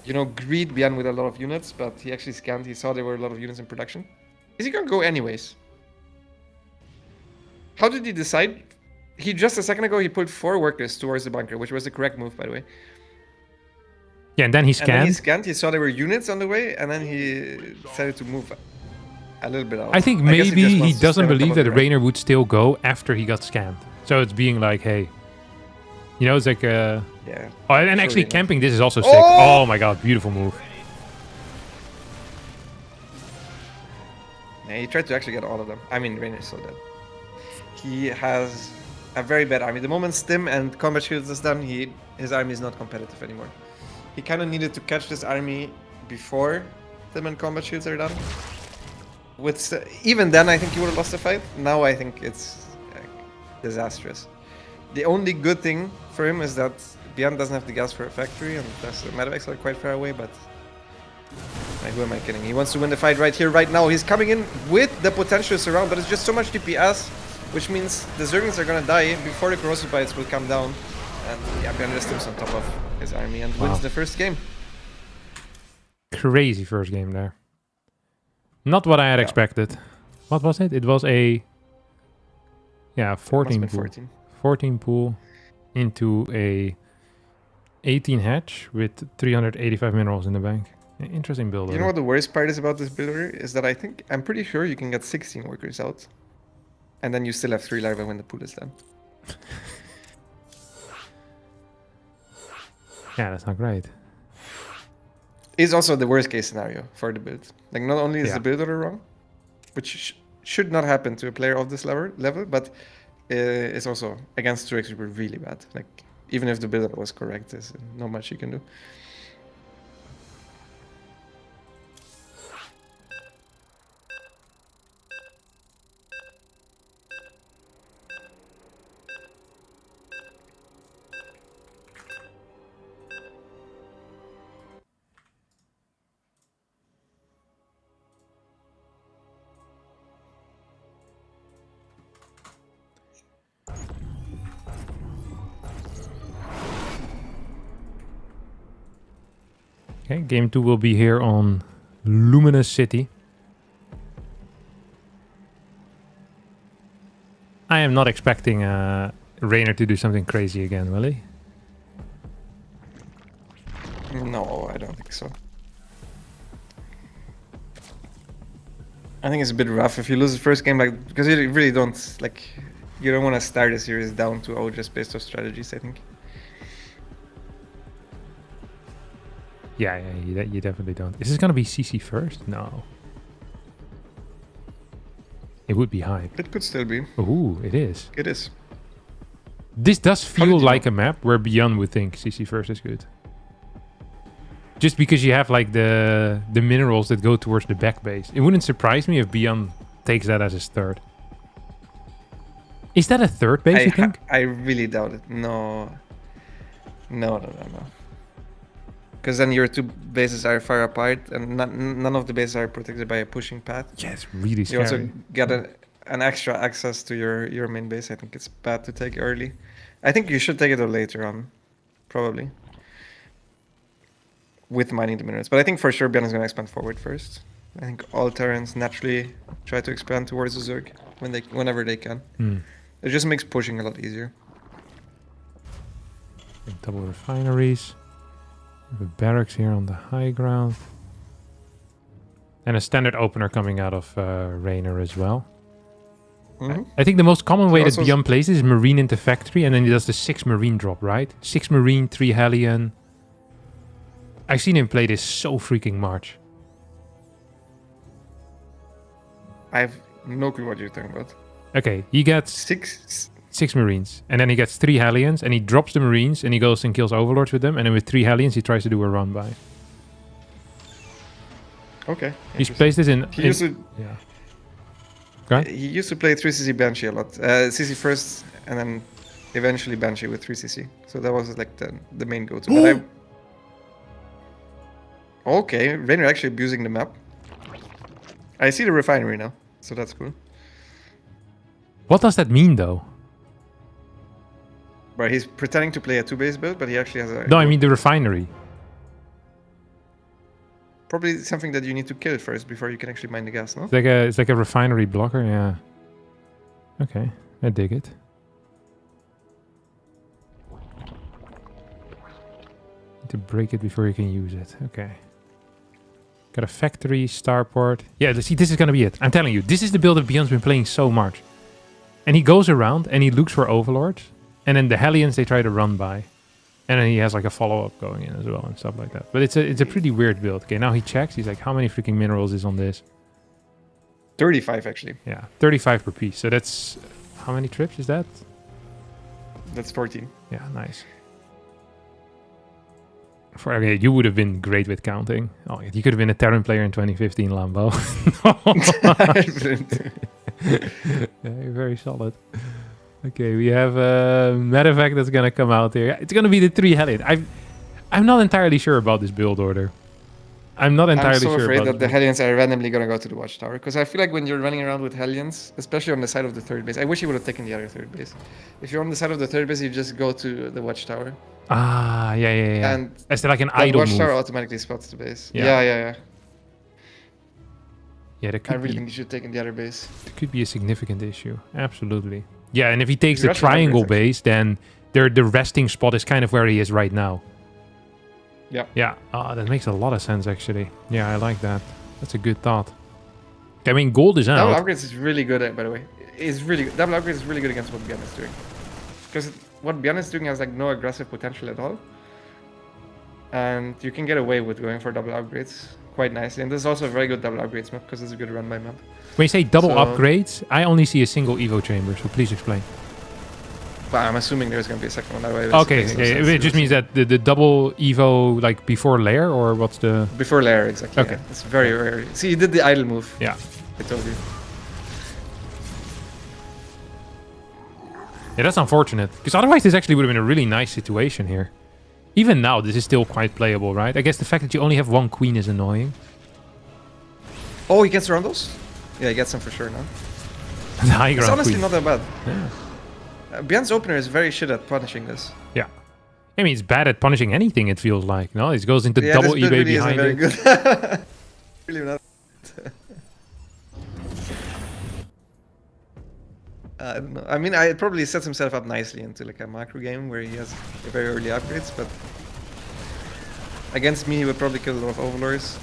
you know, greet ByuN with a lot of units, but he actually scanned. He saw there were a lot of units in production. Is he gonna go anyways? How did he decide? He just a second ago he pulled 4 workers towards the bunker, which was the correct move, by the way. Yeah, and then he scanned. He saw there were units on the way, and then he decided to move a little bit out. I think maybe he doesn't believe that Reynor would still go after he got scanned. So it's being like, hey, you know, it's like yeah. Oh, and actually camping this is also sick. Oh my god, beautiful move. Yeah, he tried to actually get all of them. I mean, Reynor is so dead. He has a very bad army. The moment Stim and Combat Shields is done, his army is not competitive anymore. He kind of needed to catch this army before Stim and Combat Shields are done. Even then, I think he would have lost the fight. Now I think it's disastrous. The only good thing for him is that ByuN doesn't have the gas for a factory, and the medevacs are quite far away, but Like, who am I kidding? He wants to win the fight right here, right now. He's coming in with the potential surround, but it's just so much DPS, which means the Zerglings are gonna die before the Corrosive Bites will come down. And yeah, ByuN just stems on top of his army and wins the first game. Crazy first game there. Not what I had expected. What was it? It was a 14 pool. 14 pool into a 18 hatch with 385 minerals in the bank. Interesting build. You know what the worst part is about this builder is that I'm pretty sure you can get 16 workers out, and then you still have 3 larvae when the pool is done. Yeah, that's not great. Is also the worst case scenario for the build. Like, not only is the builder wrong, which should not happen to a player of this level, but it's also against 2x super really bad. Like, even if the builder was correct, there's not much you can do. Okay, game 2 will be here on Luminous City. I am not expecting Reynor to do something crazy again, will he? No, I don't think so. I think it's a bit rough if you lose the first game, like, because you really don't, like, you don't want to start a series down to 0 just based on strategies, I think. Yeah, you definitely don't. Is this going to be CC first? No. It would be hype. It could still be. Ooh, it is. It is. This does feel like a map where ByuN would think CC first is good. Just because you have like the minerals that go towards the back base. It wouldn't surprise me if ByuN takes that as his third. Is that a third base, you think? I really doubt it. No. No. Because then your 2 bases are far apart, and none of the bases are protected by a pushing path. Yeah, it's really scary. You also get an extra access to your main base. I think it's bad to take early. I think you should take it later on, probably, with mining the minerals. But I think for sure ByuN is going to expand forward first. I think all Terrans naturally try to expand towards the Zerg whenever they can. It just makes pushing a lot easier. Double refineries. We have a barracks here on the high ground. And a standard opener coming out of Reynor as well. I think the most common way that ByuN plays is Marine into Factory, and then he does the 6 Marine drop, right? 6 Marine, 3 Hellion. I've seen him play this so freaking much. I have no clue what you're talking about. Okay, he gets 6 Marines, and then he gets 3 Hellions, and he drops the Marines, and he goes and kills Overlords with them, and then with 3 Hellions, he tries to do a run by. Okay. He's placed this in... He used to, yeah. Go ahead. He used to play 3cc Banshee a lot. CC first, and then eventually Banshee with 3cc. So that was like the main go-to. But okay, Reynor actually abusing the map. I see the refinery now, so that's cool. What does that mean, though? But he's pretending to play a 2-base build, but he actually has a... No, I mean the refinery. Probably something that you need to kill first before you can actually mine the gas, no? It's like a refinery blocker, yeah. Okay, I dig it. Need to break it before you can use it. Okay. Got a factory, starport. Yeah, see, this is gonna be it. I'm telling you, this is the build that ByuN's been playing so much. And he goes around and he looks for overlords. And then the Hellions, they try to run by. And then he has like a follow-up going in as well and stuff like that. But it's a pretty weird build. Okay, now he checks. He's like, how many freaking minerals is on this? 35, actually. Yeah, 35 per piece. So that's... How many trips is that? That's 14. Yeah, nice. Okay, you would have been great with counting. Oh, you could have been a Terran player in 2015, Lambo. Yeah, you're very solid. Okay, we have a medevac that's gonna come out here. It's gonna be the 3 Hellion. I'm not entirely sure about this build order. I'm not entirely I'm so sure afraid about that the it. Hellions are randomly gonna go to the watchtower, because I feel like when you're running around with Hellions, especially on the side of the third base, I wish he would have taken the other third base. If you're on the side of the third base, you just go to the watchtower, Ah, yeah. and Is there like an that idle watchtower move? automatically spots the base. Yeah. Yeah. Yeah, that I could really be think you should take in the other base. that could be a significant issue. Absolutely. Yeah, and if he takes He's the rushing triangle upgrades, actually. base, then the resting spot is kind of where he is right now. Yeah. Yeah, that makes a lot of sense, actually. Yeah, I like that. That's a good thought. I mean, gold is Double out. upgrades is really good, by the way. Is really good. Double upgrades is really good against what ByuN is doing. Because what ByuN is doing has like no aggressive potential at all. And you can get away with going for double upgrades quite nicely. And this is also a very good double upgrades map because it's a good run by map. When you say double So- upgrades, I only see a single Evo chamber, so please explain. But I'm assuming there's going to be a second one. Otherwise, Okay, it makes no sense it to just do means that the double Evo, like before layer, or what's the... so. Before layer, exactly. Okay. Yeah. It's very rare. See, you did the idle move. Yeah. I told you. Yeah, that's unfortunate, because otherwise this actually would have been a really nice situation here. Even now, this is still quite playable, right? I guess the fact that you only have one queen is annoying. Oh, he gets around those? Yeah, he gets them for sure now. The high It's ground honestly queen. not that bad. Yeah. ByuN's opener is very shit at punishing this. Yeah. I mean, it's bad at punishing anything, it feels like. No, it goes into Yeah, double this build eBay really isn't behind very it. good. Really not. I don't know. I mean, it probably sets himself up nicely into like a macro game where he has very early upgrades, but against me, he would probably kill a lot of overlords.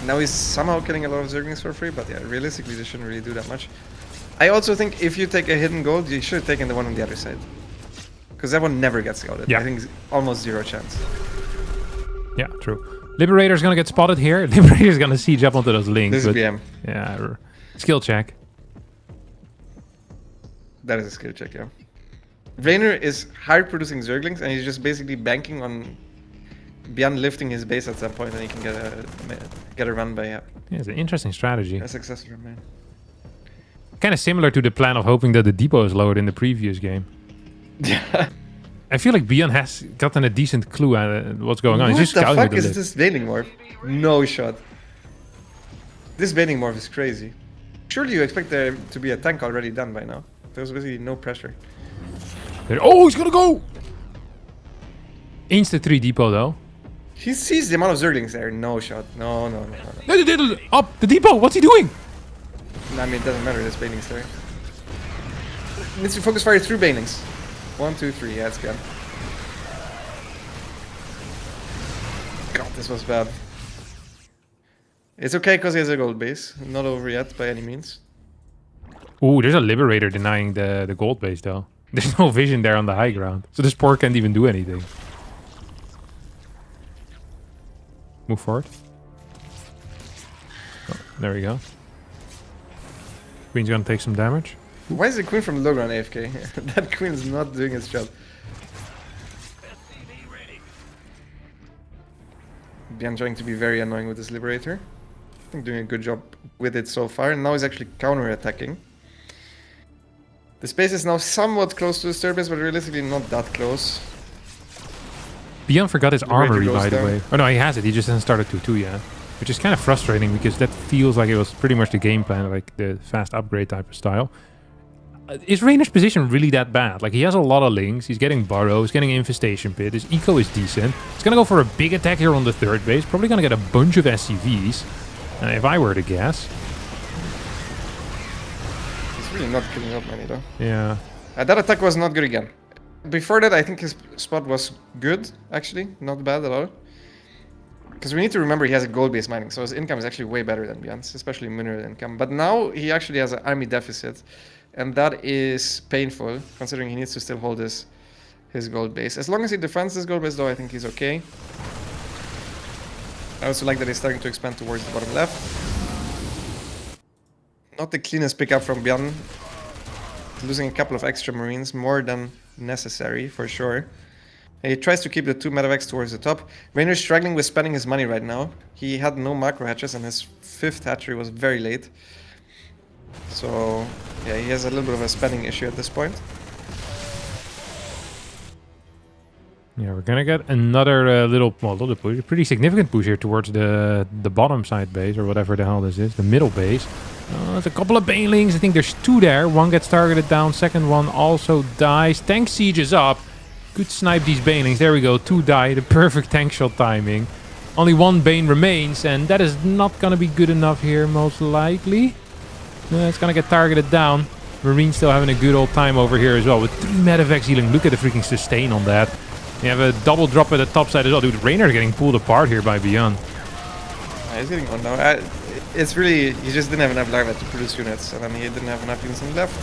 Now he's somehow killing a lot of Zerglings for free, but yeah, realistically, this shouldn't really do that much. I also think if you take a hidden gold, you should have taken the one on the other side. Because that one never gets scouted. Yeah. I think it's almost zero chance. Yeah, true. Liberator's gonna get spotted here. Liberator's gonna siege up onto those links. This is but BM. yeah, skill check. That is a skill check, yeah. Reynor is hard producing Zerglings, and he's just basically banking on ByuN lifting his base at some point, and he can get a run by Yeah, it's an interesting strategy. a successful run. Kind of similar to the plan of hoping that the depot is lowered in the previous game. Yeah. I feel like ByuN has gotten a decent clue at what's going on. What He's just the scouting fuck with the is list. this Bailing Morph? No shot. This Bailing Morph is crazy. Surely you expect there to be a tank already done by now. There's basically no pressure. Oh, he's gonna go! Insta 3 depot though. He sees the amount of Zerglings there. No shot. No. Up the depot. What's he doing? I mean, it doesn't matter. There's Banelings there. Needs to focus fire through Banelings. 1, 2, 3. Yeah, it's good. God, this was bad. It's okay because he has a gold base. Not over yet by any means. Ooh, there's a Liberator denying the gold base though. There's no vision there on the high ground. So this poor can't even do anything. Move forward. Oh, there we go. Queen's gonna take some damage. Why is the queen from low ground AFK? That queen is not doing its job. ByuN trying to be very annoying with this Liberator. I think doing a good job with it so far. And now he's actually counter-attacking. The space is now somewhat close to the Disturbance, but realistically not that close. ByuN forgot his Liberator armory, goes by the down. way. Oh no, he has it. He just hasn't started 2-2 yet. Which is kind of frustrating because that feels like it was pretty much the game plan, like the fast upgrade type of style. Is Reynor's position really that bad? Like, he has a lot of links, he's getting Burrow, he's getting Infestation Pit, his eco is decent. He's gonna go for a big attack here on the third base, probably gonna get a bunch of SCVs, if I were to guess. He's really not killing up many though. Yeah. That attack was not good again. Before that, I think his spot was good, actually. Not bad at all. Because we need to remember he has a gold-based mining, so his income is actually way better than ByuN's, especially mineral income. But now he actually has an army deficit, and that is painful, considering he needs to still hold his gold base. As long as he defends his gold base, though, I think he's okay. I also like that he's starting to expand towards the bottom left. Not the cleanest pickup from ByuN. Losing a couple of extra marines, more than necessary, for sure. He tries to keep the 2 medevacs towards the top. Reynor is struggling with spending his money right now. He had no macro hatches and his 5th hatchery was very late. So, yeah, he has a little bit of a spending issue at this point. Yeah, we're gonna get another little push, pretty significant push here towards the bottom side base, or whatever the hell this is, the middle base. There's a couple of banelings. I think there's 2 there. One gets targeted down. Second one also dies. Tank siege is up. Good snipe these banelings. There we go. 2 die. The perfect tank shot timing. Only 1 bane remains, and that is not gonna be good enough here, most likely. It's gonna get targeted down. Marine still having a good old time over here as well with 3 medevacs healing. Look at the freaking sustain on that. You have a double drop at the top side as well. Dude, Reynor getting pulled apart here by ByuN. He's getting on now. It's really, he just didn't have enough larvae to produce units, and then he didn't have enough units on the left.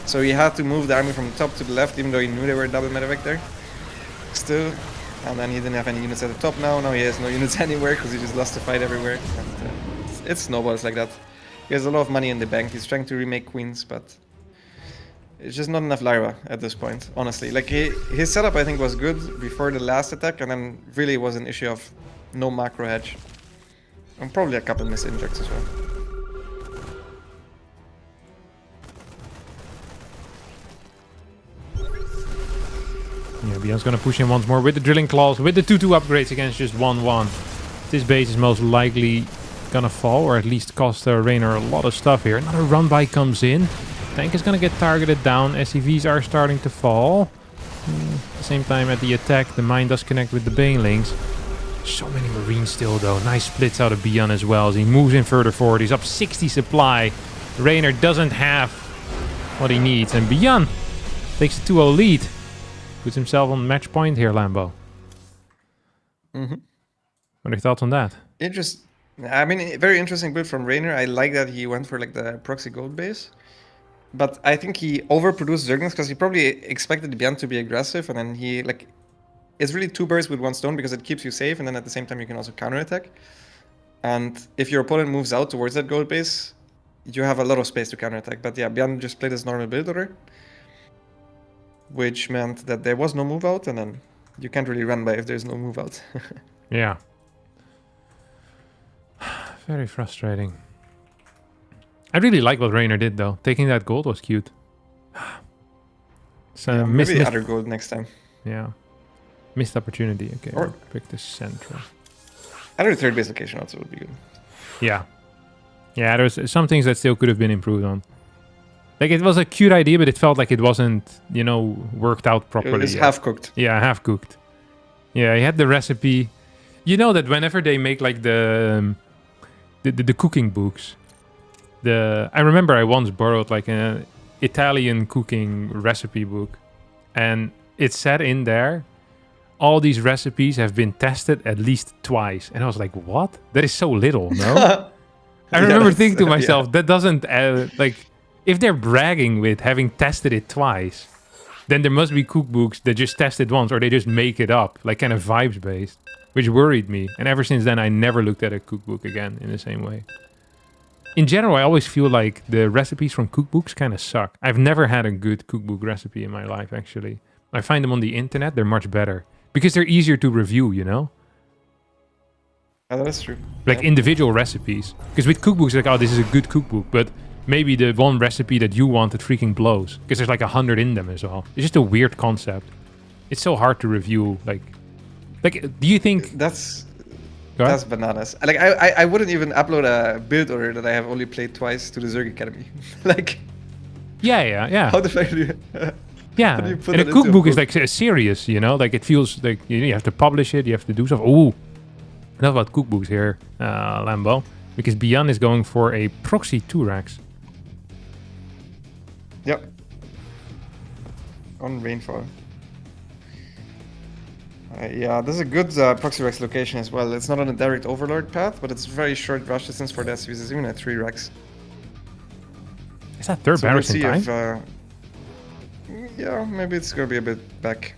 So he had to move the army from the top to the left, even though he knew they were double medevac there. Still. And then he didn't have any units at the top now. Now he has no units anywhere because he just lost the fight everywhere. And, it's snowballs like that. He has a lot of money in the bank. He's trying to remake queens, but it's just not enough larva at this point, honestly. Like, his setup, I think, was good before the last attack, and then really was an issue of no macro hedge. And probably a couple missed injects as well. Yeah, ByuN's gonna push him once more with the drilling claws, with the 2-2 upgrades against just 1-1. This base is most likely gonna fall, or at least cost Reynor a lot of stuff here. Another run-by comes in. Tank is gonna get targeted down. SCVs are starting to fall. At the same time, at the attack, the mine does connect with the banelings. So many Marines still, though. Nice splits out of ByuN as well as he moves in further forward. He's up 60 supply. Reynor doesn't have what he needs, and ByuN takes a 2-0 lead. Puts himself on match point here, Lambo. Mm-hmm. What are your thoughts on that? I mean, very interesting build from Reynor. I like that he went for like the proxy gold base. But I think he overproduced Zerglings because he probably expected ByuN to be aggressive, and then he like it's really 2 birds with 1 stone because it keeps you safe, and then at the same time you can also counterattack. And if your opponent moves out towards that gold base, you have a lot of space to counterattack. But yeah, ByuN just played his normal build order, which meant that there was no move out, and then you can't really run by if there's no move out. Yeah. Very frustrating. I really like what Reynor did, though. Taking that gold was cute. So yeah, maybe other gold next time. Yeah. Missed opportunity. Okay, or we'll pick the central. Other 3rd base location also would be good. Yeah. Yeah, there's some things that still could have been improved on. Like, it was a cute idea, but it felt like it wasn't, worked out properly. It was half-cooked. Yeah, half-cooked. Yeah, he had the recipe. You know that whenever they make, like, the cooking books, I remember I once borrowed, like, an Italian cooking recipe book, and it said in there, all these recipes have been tested at least twice. And I was like, what? That is so little, no? I remember thinking to myself, that doesn't, if they're bragging with having tested it twice, then there must be cookbooks that just test it once, or they just make it up, like kind of vibes based, which worried me. And ever since then, I never looked at a cookbook again in the same way. In general, I always feel like the recipes from cookbooks kind of suck. I've never had a good cookbook recipe in my life, actually. I find them on the internet, they're much better. Because they're easier to review, Yeah, that's true. Like individual recipes. Because with cookbooks, like, oh, this is a good cookbook, but maybe the one recipe that you want, it freaking blows. Because there's like 100 in them as well. It's just a weird concept. It's so hard to review. Like, do you think... That's bananas. Like, I wouldn't even upload a build order that I have only played twice to the Zerg Academy. Like... Yeah. How the fuck do you... Yeah, and a cookbook is like serious, Like, it feels like you have to publish it, you have to do stuff. Ooh, enough about cookbooks here, Lambo. Because ByuN is going for a proxy 2-rax. Yep. On Rainfall. Yeah, this is a good proxy Rex location as well. It's not on a direct Overlord path, but it's very short rush distance for that, so it's even at 3 Rex. Is that 3rd barracks in time? If, yeah, maybe it's gonna be a bit back.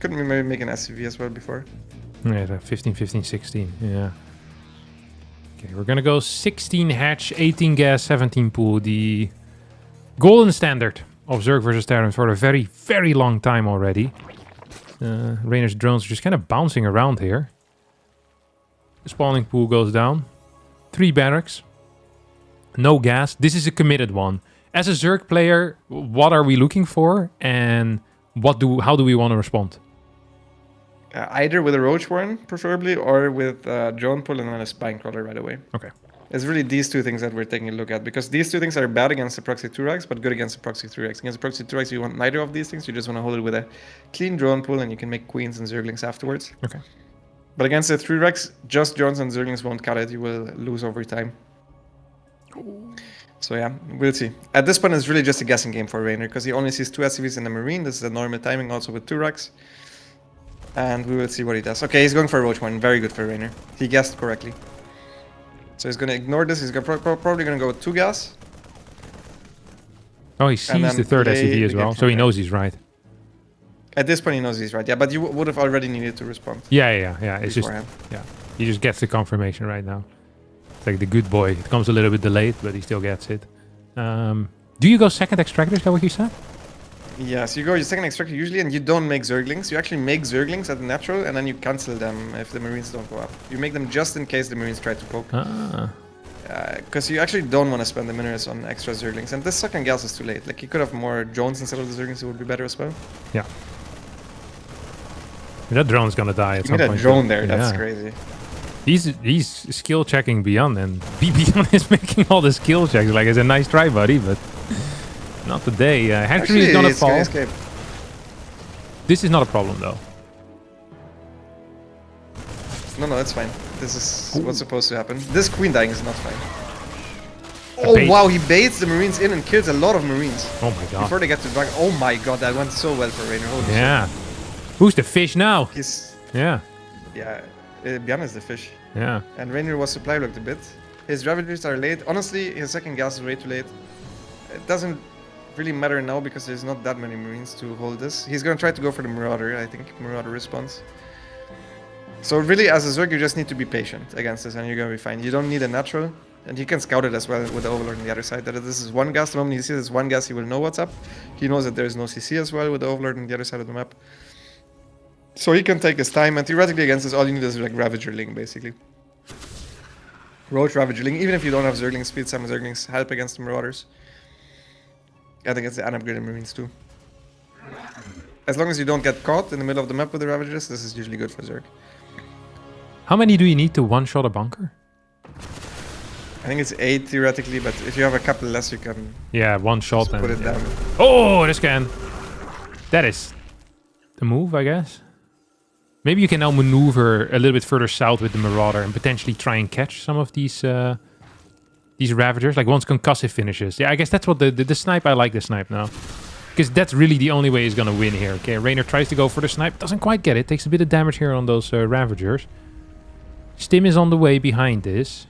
Couldn't we maybe make an SCV as well before? Yeah, 15, 15, 16, yeah. Okay, we're gonna go 16 hatch, 18 gas, 17 pool. The golden standard of Zerg versus Terran for a very, very long time already. Reynor's drones are just kind of bouncing around here. The spawning pool goes down. 3 barracks. No gas. This is a committed one. As a Zerg player, what are we looking for? And How do we want to respond? Either with a Roach Warren, preferably, or with Drone Pull and then a Spine Crawler right away. Okay. It's really these two things that we're taking a look at, because these two things are bad against the Proxy 2-Rex, but good against the Proxy 3-Rex. Against the Proxy 2-Rex, you want neither of these things. You just want to hold it with a clean Drone Pull, and you can make Queens and Zerglings afterwards. Okay. But against the 3-Rex, just drones and Zerglings won't cut it. You will lose over time. So yeah, we'll see. At this point, it's really just a guessing game for Reynor, because he only sees 2 SCVs in the Marine. This is the normal timing also with 2-Rex. And we will see what he does. Okay, he's going for a Roach Warren. Very good for Reynor. He guessed correctly. So he's going to ignore this. He's probably going to go with 2 gas. Oh, he sees the third SCV as well, so he knows he's right. At this point, he knows he's right. Yeah, but you would have already needed to respond. Yeah. It's beforehand. He just gets the confirmation right now. It's like the good boy. It comes a little bit delayed, but he still gets it. Do you go second extractor? Is that what you said? Yeah, so you go your second extractor usually, and you don't make Zerglings. You actually make Zerglings at the natural, and then you cancel them if the Marines don't go up. You make them just in case the Marines try to poke. Because you actually don't want to spend the minerals on extra Zerglings. And this second gas is too late. Like, you could have more drones instead of the Zerglings, it would be better as well. Yeah. That drone's gonna die at some point. That drone there, that's crazy. He's skill checking ByuN, and ByuN is making all the skill checks. Like, it's a nice try, buddy, but not today. Hatchery is gonna fall. This is not a problem, though. No, that's fine. This is what's supposed to happen. This queen dying is not fine. Wow, he baits the Marines in and kills a lot of Marines. Oh my god. Before they get to Dragon. Oh my god, that went so well for Reynor. Holy shit. Who's the fish now? Yeah, ByuN is the fish. Yeah. And Reynor was supply blocked a bit. His Ravagers are late. Honestly, his second gas is way too late. It doesn't really matter now because there's not that many Marines to hold this. He's gonna try to go for the Marauder, I think. Marauder response. So really, as a Zerg, you just need to be patient against this and you're gonna be fine. You don't need a natural. And you can scout it as well with the Overlord on the other side. That this is 1 gas. The moment he sees this 1 gas, he will know what's up. He knows that there's no CC as well with the Overlord on the other side of the map. So he can take his time, and theoretically against this, all you need is like Ravager Ling, basically. Roach Ravager Ling, even if you don't have Zerglings, speed some Zerglings help against the Marauders. I think it's the unupgraded Marines too. As long as you don't get caught in the middle of the map with the Ravagers, this is usually good for Zerg. How many do you need to one-shot a bunker? I think it's 8 theoretically, but if you have a couple less, you can... Yeah, one shot and... put it down. Oh, this can... That is the move, I guess. Maybe you can now maneuver a little bit further south with the Marauder and potentially try and catch some of these Ravagers. Like once concussive finishes. Yeah, I guess that's what the snipe, I like the snipe now. Because that's really the only way he's going to win here. Okay, Reynor tries to go for the snipe. Doesn't quite get it. Takes a bit of damage here on those Ravagers. Stim is on the way behind this.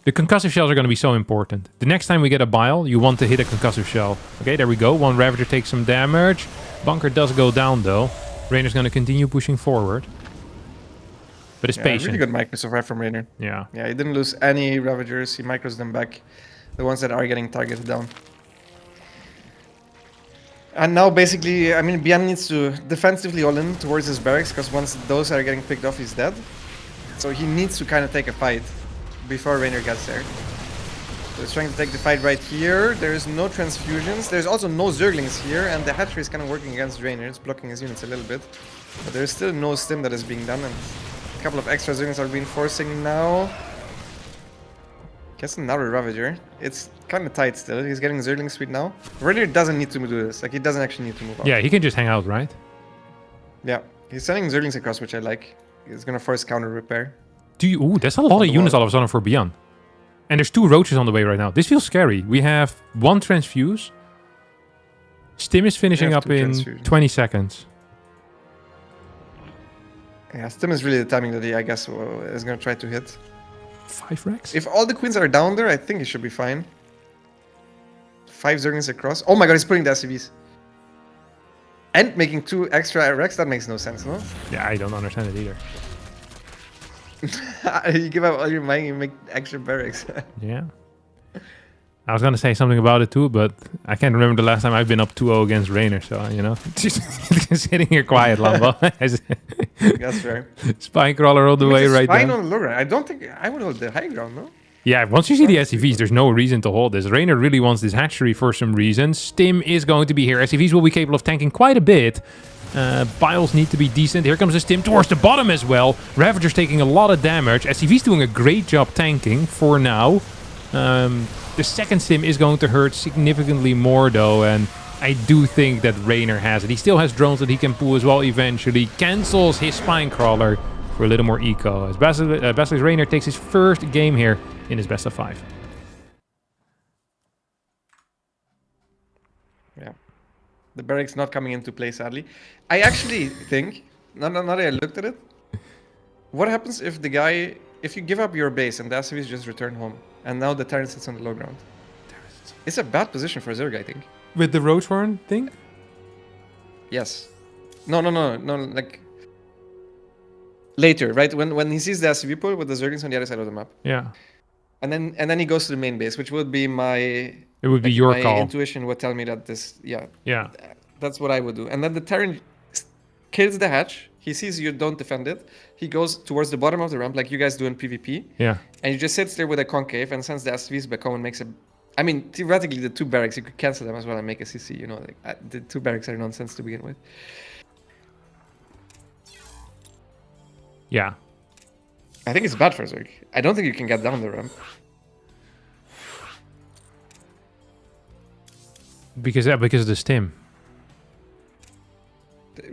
The concussive shells are going to be so important. The next time we get a bile, you want to hit a concussive shell. Okay, there we go. One Ravager takes some damage. Bunker does go down, though. Reynor's going to continue pushing forward. But it's patient. Really good micro so far from Reynor. Yeah. Yeah, he didn't lose any Ravagers. He micros them back. The ones that are getting targeted down. And now, basically, I mean, ByuN needs to defensively all in towards his barracks, because once those are getting picked off, he's dead. So he needs to kind of take a fight before Reynor gets there. So he's trying to take the fight right here. There's no transfusions. There's also no Zerglings here, and the hatchery is kind of working against Reynor. It's blocking his units a little bit. But there's still no stim that is being done, and a couple of extra Zerglings are reinforcing now. Gets another Ravager. It's kind of tight still. He's getting Zergling speed now. Reynor doesn't need to do this. Like, he doesn't actually need to move out. Yeah, he can just hang out, right? Yeah. He's sending Zerglings across, which I like. He's gonna force counter repair. Ooh, that's a lot of units all of a sudden for ByuN. And there's 2 roaches on the way right now. This feels scary. We have 1 transfuse. Stim is finishing up in 20 seconds. Yeah, Stim is really the timing that he, I guess, is gonna try to hit. 5 Rex? If all the queens are down there, I think he should be fine. 5 Zerglings across. Oh my god, he's putting the SCVs. And making 2 extra Rex? That makes no sense, no? Yeah, I don't understand it either. You give up all your money and make extra barracks. Yeah. I was going to say something about it too, but I can't remember the last time I've been up 2-0 against Reynor, so, you know. Just sitting here quiet, Lambo. That's fair. Spine crawler all the way right Spine down. on the low ground. I don't think I would hold the high ground, no? Yeah, once you see the SCVs, there's no reason to hold this. Reynor really wants this hatchery for some reason. Stim is going to be here. SCVs will be capable of tanking quite a bit. Biles need to be decent. Here comes the Stim towards the bottom as well. Ravager's taking a lot of damage. SCV's doing a great job tanking for now. The second Stim is going to hurt significantly more though, and I do think that Reynor has it. He still has drones that he can pull as well eventually. Cancels his spine crawler for a little more eco. As Basilisk Reynor takes his first game here in his best of 5. Yeah. The barracks not coming into play, sadly. I actually think, now that I looked at it, what happens if if you give up your base and the SCVs just return home, and now the Terran sits on the low ground? It's a bad position for Zerg, I think. With the Roachhorn thing? Yes. No, like... Later, right? When he sees the SCV pool with the Zerglings on the other side of the map. Yeah. And then he goes to the main base, which would be my... It would be your call. My intuition would tell me that this... Yeah. That's what I would do. And then the Terran kills the hatch. He sees you don't defend it. He goes towards the bottom of the ramp like you guys do in PvP. Yeah. And he just sits there with a concave and sends the SCVs back home and makes a... I mean, theoretically, the 2 barracks, you could cancel them as well and make a CC, you know. Like, the 2 barracks are nonsense to begin with. Yeah. I think it's bad for Zerg. I don't think you can get down the ramp. Because of the Stim.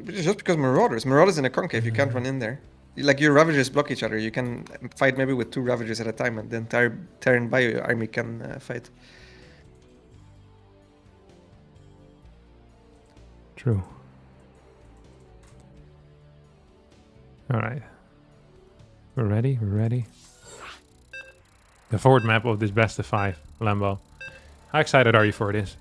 Just because Marauders in a concave, you can't run in there. Like, your Ravagers block each other. You can fight maybe with 2 Ravagers at a time, and the entire Terran Bio army can fight. True. Alright. We're ready. The forward map of this best of 5, Lambo. How excited are you for this?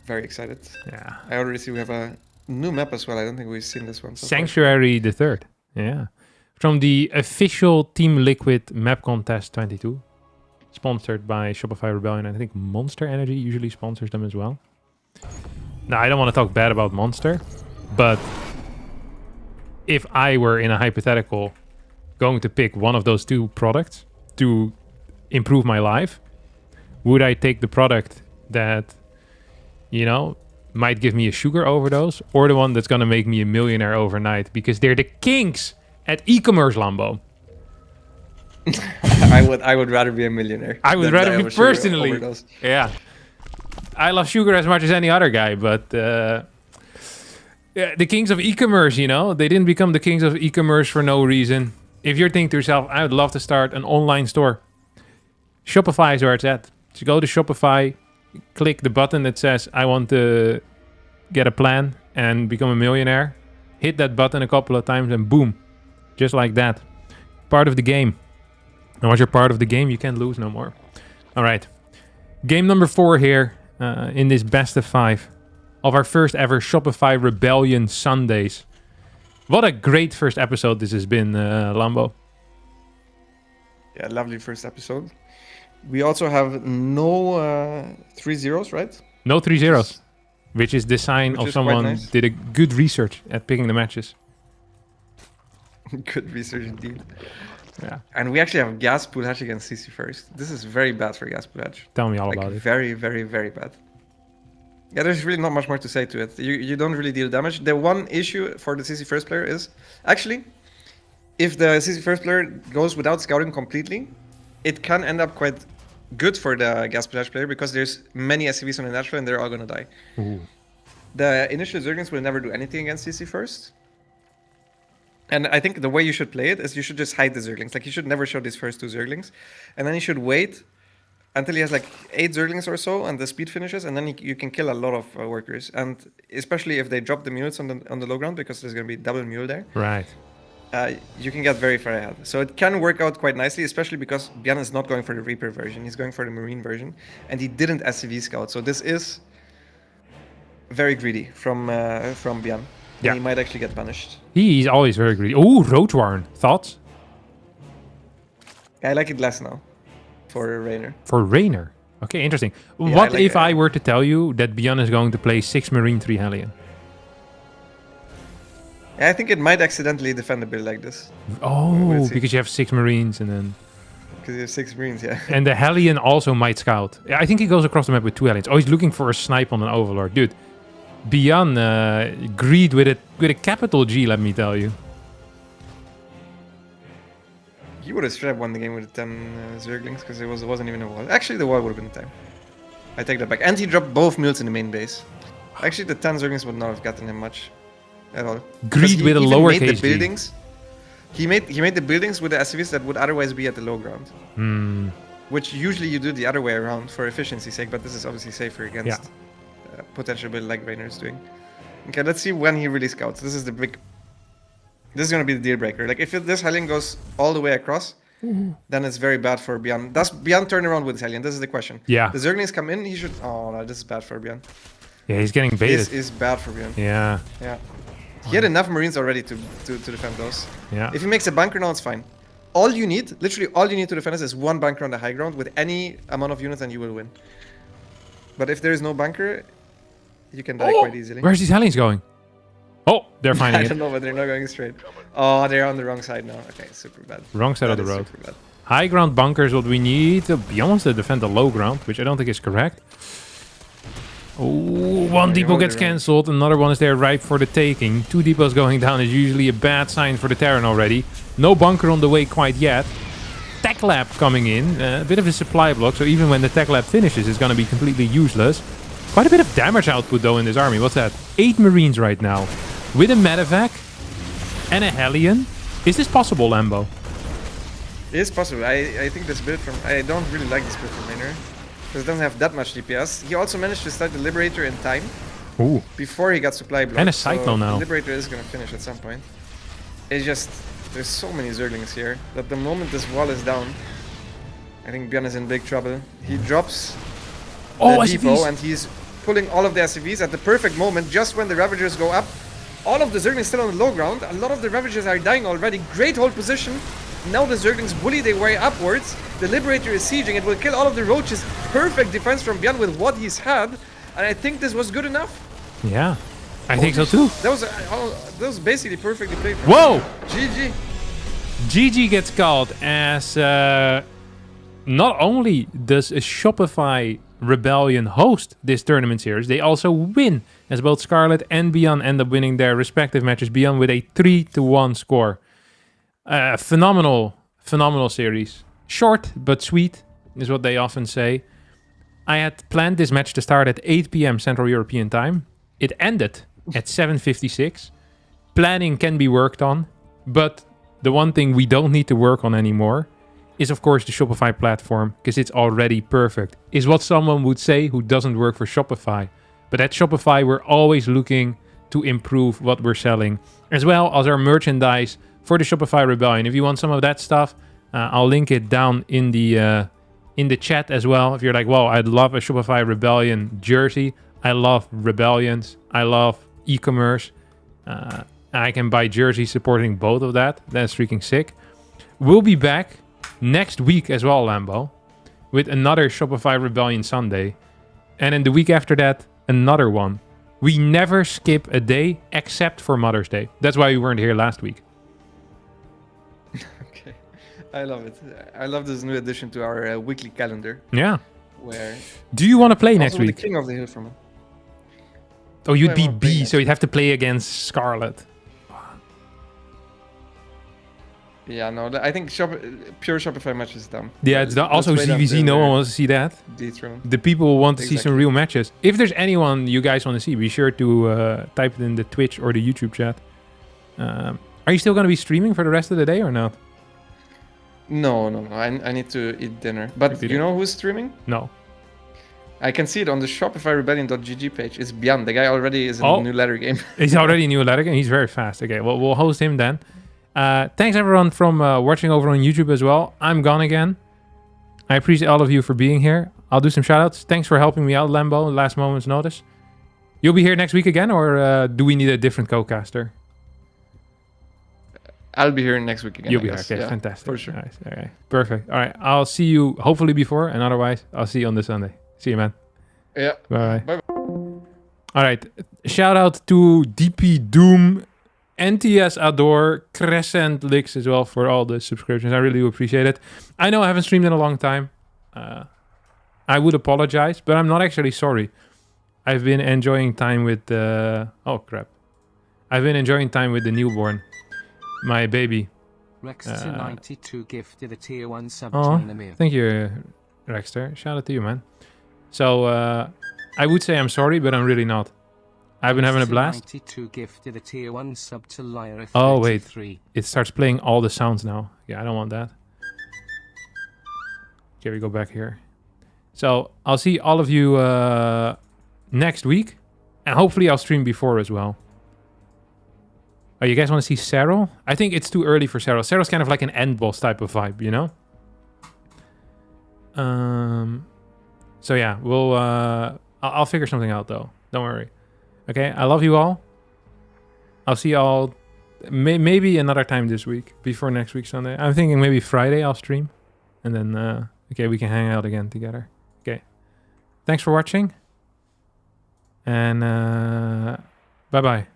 Very excited. Yeah. I already see we have a new map as well. I don't think we've seen this one so Sanctuary the 3rd. Yeah. From the official Team Liquid map contest 22. Sponsored by Shopify Rebellion. And I think Monster Energy usually sponsors them as well. Now, I don't want to talk bad about Monster, but if I were in a hypothetical going to pick one of those 2 products to improve my life, would I take the product that, you know, might give me a sugar overdose, or the one that's going to make me a millionaire overnight? Because they're the kings at e-commerce, Lambo. I would rather be a millionaire. I would rather be personally. Yeah. I love sugar as much as any other guy, but the kings of e-commerce, you know, they didn't become the kings of e-commerce for no reason. If you're thinking to yourself, I would love to start an online store, Shopify is where it's at. So go to Shopify, click the button that says, I want to get a plan and become a millionaire. Hit that button a couple of times and boom, just like that. Part of the game. And once you're part of the game, you can't lose no more. All right. Game number 4 here in this best of 5 of our first ever Shopify Rebellion Sundays. What a great first episode this has been, Lambo. Yeah, lovely first episode. We also have no 3 zeros, right? No 3 zeros, which is the sign of someone nice. Did a good research at picking the matches. Good research indeed. Yeah. And we actually have gas pool hatch against CC first. This is very bad for gas pool hatch. Tell me all about it. Very, very, very bad. Yeah, there's really not much more to say to it. You don't really deal damage. The one issue for the CC first player is, actually, if the CC first player goes without scouting completely, it can end up quite good for the gas pool hatch player because there's many SCVs on the natural and they're all gonna die. Ooh. The initial Zerglings will never do anything against CC first. And I think the way you should play it is you should just hide the Zerglings. Like, you should never show these first 2 Zerglings. And then you should wait until he has like 8 Zerglings or so and the speed finishes, and then you can kill a lot of workers. And especially if they drop the mules on the low ground, because there's going to be double mule there. Right. You can get very far ahead. So it can work out quite nicely, especially because ByuN is not going for the Reaper version. He's going for the Marine version. And he didn't SCV scout. So this is very greedy from ByuN. Yeah. He might actually get punished. He's always very greedy. Oh, Roadwarn. Thoughts? I like it less now for Reynor. For Reynor? Okay, interesting. Yeah, what if I were to tell you that ByuN is going to play 6 Marine, 3 Hellion? I think it might accidentally defend a build like this. Oh, because you have 6 Marines and then... Because you have 6 Marines, yeah. And the Hellion also might scout. Yeah, I think he goes across the map with 2 Hellions. Oh, he's looking for a snipe on an Overlord. Dude, ByuN greed with a capital G, let me tell you. He would have straight up won the game with the 10 Zerglings, because it wasn't even a wall. Actually, the wall would have been time. I take that back. And he dropped both mules in the main base. Actually, the 10 Zerglings would not have gotten him much at all. Greed with a lowercase the g. buildings. He made the buildings with the SCVs that would otherwise be at the low ground. Which usually you do the other way around for efficiency's sake, but this is obviously safer against potential build like Reynor is doing. Okay, let's see when he really scouts. This is going to be the deal breaker. Like, if this Hellion goes all the way across, then it's very bad for ByuN. Does ByuN turn around with his Hellion? This is the question. Yeah. The Zerglings come in, he should... Oh, no, this is bad for ByuN. Yeah, he's getting baited. This is bad for ByuN. Yeah. Yeah. He had enough Marines already to defend those. Yeah. If he makes a bunker now, it's fine. All you need, literally all you need to defend this is 1 bunker on the high ground with any amount of units and you will win. But if there is no bunker, you can die quite easily. Where's these Hellions going? Oh, they're finding I it. don't know, but they're not going straight. Oh, they're on the wrong side now. Okay, super bad. Wrong side of That the is road. super bad. High ground bunkers, what we need. ByuN wants to defend the low ground, which I don't think is correct. Oh, one depot gets cancelled. Another one is there ripe for the taking. 2 depots going down is usually a bad sign for the Terran already. No bunker on the way quite yet. Tech lab coming in. A bit of a supply block, so even when the tech lab finishes, it's going to be completely useless. Quite a bit of damage output though in this army. What's that? 8 Marines right now. With a medevac and a Hellion. Is this possible, Lambo? It is possible. I think this build from... I don't really like this build from Reynor. Because it doesn't have that much DPS. He also managed to start the Liberator in time. Ooh. Before he got supply blocked. And a Cyclone now. The Liberator is going to finish at some point. It's just... There's so many Zerglings here that the moment this wall is down, I think ByuN is in big trouble. He drops the depot and he's pulling all of the SCVs at the perfect moment, just when the Ravagers go up. All of the Zerglings still on the low ground. A lot of the Ravagers are dying already. Great hold position. Now the Zerglings bully their way upwards. The Liberator is sieging. It will kill all of the roaches. Perfect defense from ByuN with what he's had. And I think this was good enough. Yeah, I think so too. That was basically perfectly played. Whoa! GG. GG gets called as not only does a Shopify Rebellion host this tournament series, they also win, as both Scarlett and ByuN end up winning their respective matches. ByuN with a 3-1 score. Phenomenal series. Short but sweet is what they often say. I had planned this match to start at 8 p.m. Central European time. It ended at 7:56. Planning can be worked on, but the one thing we don't need to work on anymore is, of course, the Shopify platform, because it's already perfect. Is what someone would say who doesn't work for Shopify. But at Shopify, we're always looking to improve what we're selling, as well as our merchandise for the Shopify Rebellion. If you want some of that stuff, I'll link it down in the chat as well. If you're like, well, I'd love a Shopify Rebellion jersey. I love Rebellions. I love e-commerce. I can buy jerseys supporting both of that. That's freaking sick. We'll be back next week as well, Lambo, with another Shopify Rebellion Sunday. And in the week after that, another one. We never skip a day except for Mother's Day. That's why we weren't here last week. Okay, I love it. I love this new addition to our weekly calendar. Yeah. Where? Do you want to play next week? The King of the Hill from. Oh, you'd be B, so you'd have to play against Scarlett. Yeah, no, I think pure Shopify match is dumb. Yeah, it's also ZVZ. No one wants to see that. The people want to see some real matches. If there's anyone you guys want to see, be sure to type it in the Twitch or the YouTube chat. Are you still going to be streaming for the rest of the day or not? No. I need to eat dinner. But you know who's streaming? No. I can see it on the ShopifyRebellion.gg page. It's ByuN. The guy already is in a new ladder game. He's already in a new ladder game. He's very fast. Okay, well, we'll host him then. Thanks everyone from watching over on YouTube as well. I'm gone again. I appreciate all of you for being here. I'll do some shoutouts. Thanks for helping me out, Lambo, last moment's notice. You'll be here next week again, or do we need a different co-caster? I'll be here next week again. You'll be here. Okay, yeah, fantastic. For sure. Nice. Okay, perfect. All right, I'll see you hopefully before, and otherwise, I'll see you on this Sunday. See you, man. Yeah. Bye. All right. Shout out to DP Doom NTS Adore, Crescent Licks as well for all the subscriptions. I really do appreciate it. I know I haven't streamed in a long time. I would apologize, but I'm not actually sorry. I've been enjoying time with the... Oh, crap. I've been enjoying time with the newborn. My baby. Rexter92 gifted a tier 1 sub to Namir. Thank you, Rexter. Shout out to you, man. So, I would say I'm sorry, but I'm really not. I've been having a blast. 92 gifted a tier 1 sub to Lyra. Oh, wait. It starts playing all the sounds now. Yeah, I don't want that. Okay, we go back here. So, I'll see all of you next week. And hopefully I'll stream before as well. Oh, you guys want to see Cyril? I think it's too early for Cyril. Cyril's kind of like an end boss type of vibe, you know? So yeah, we'll... I'll figure something out though. Don't worry. Okay, I love you all. I'll see you all maybe another time this week, before next week Sunday. I'm thinking maybe Friday I'll stream. And then, okay, we can hang out again together. Okay. Thanks for watching. And bye-bye.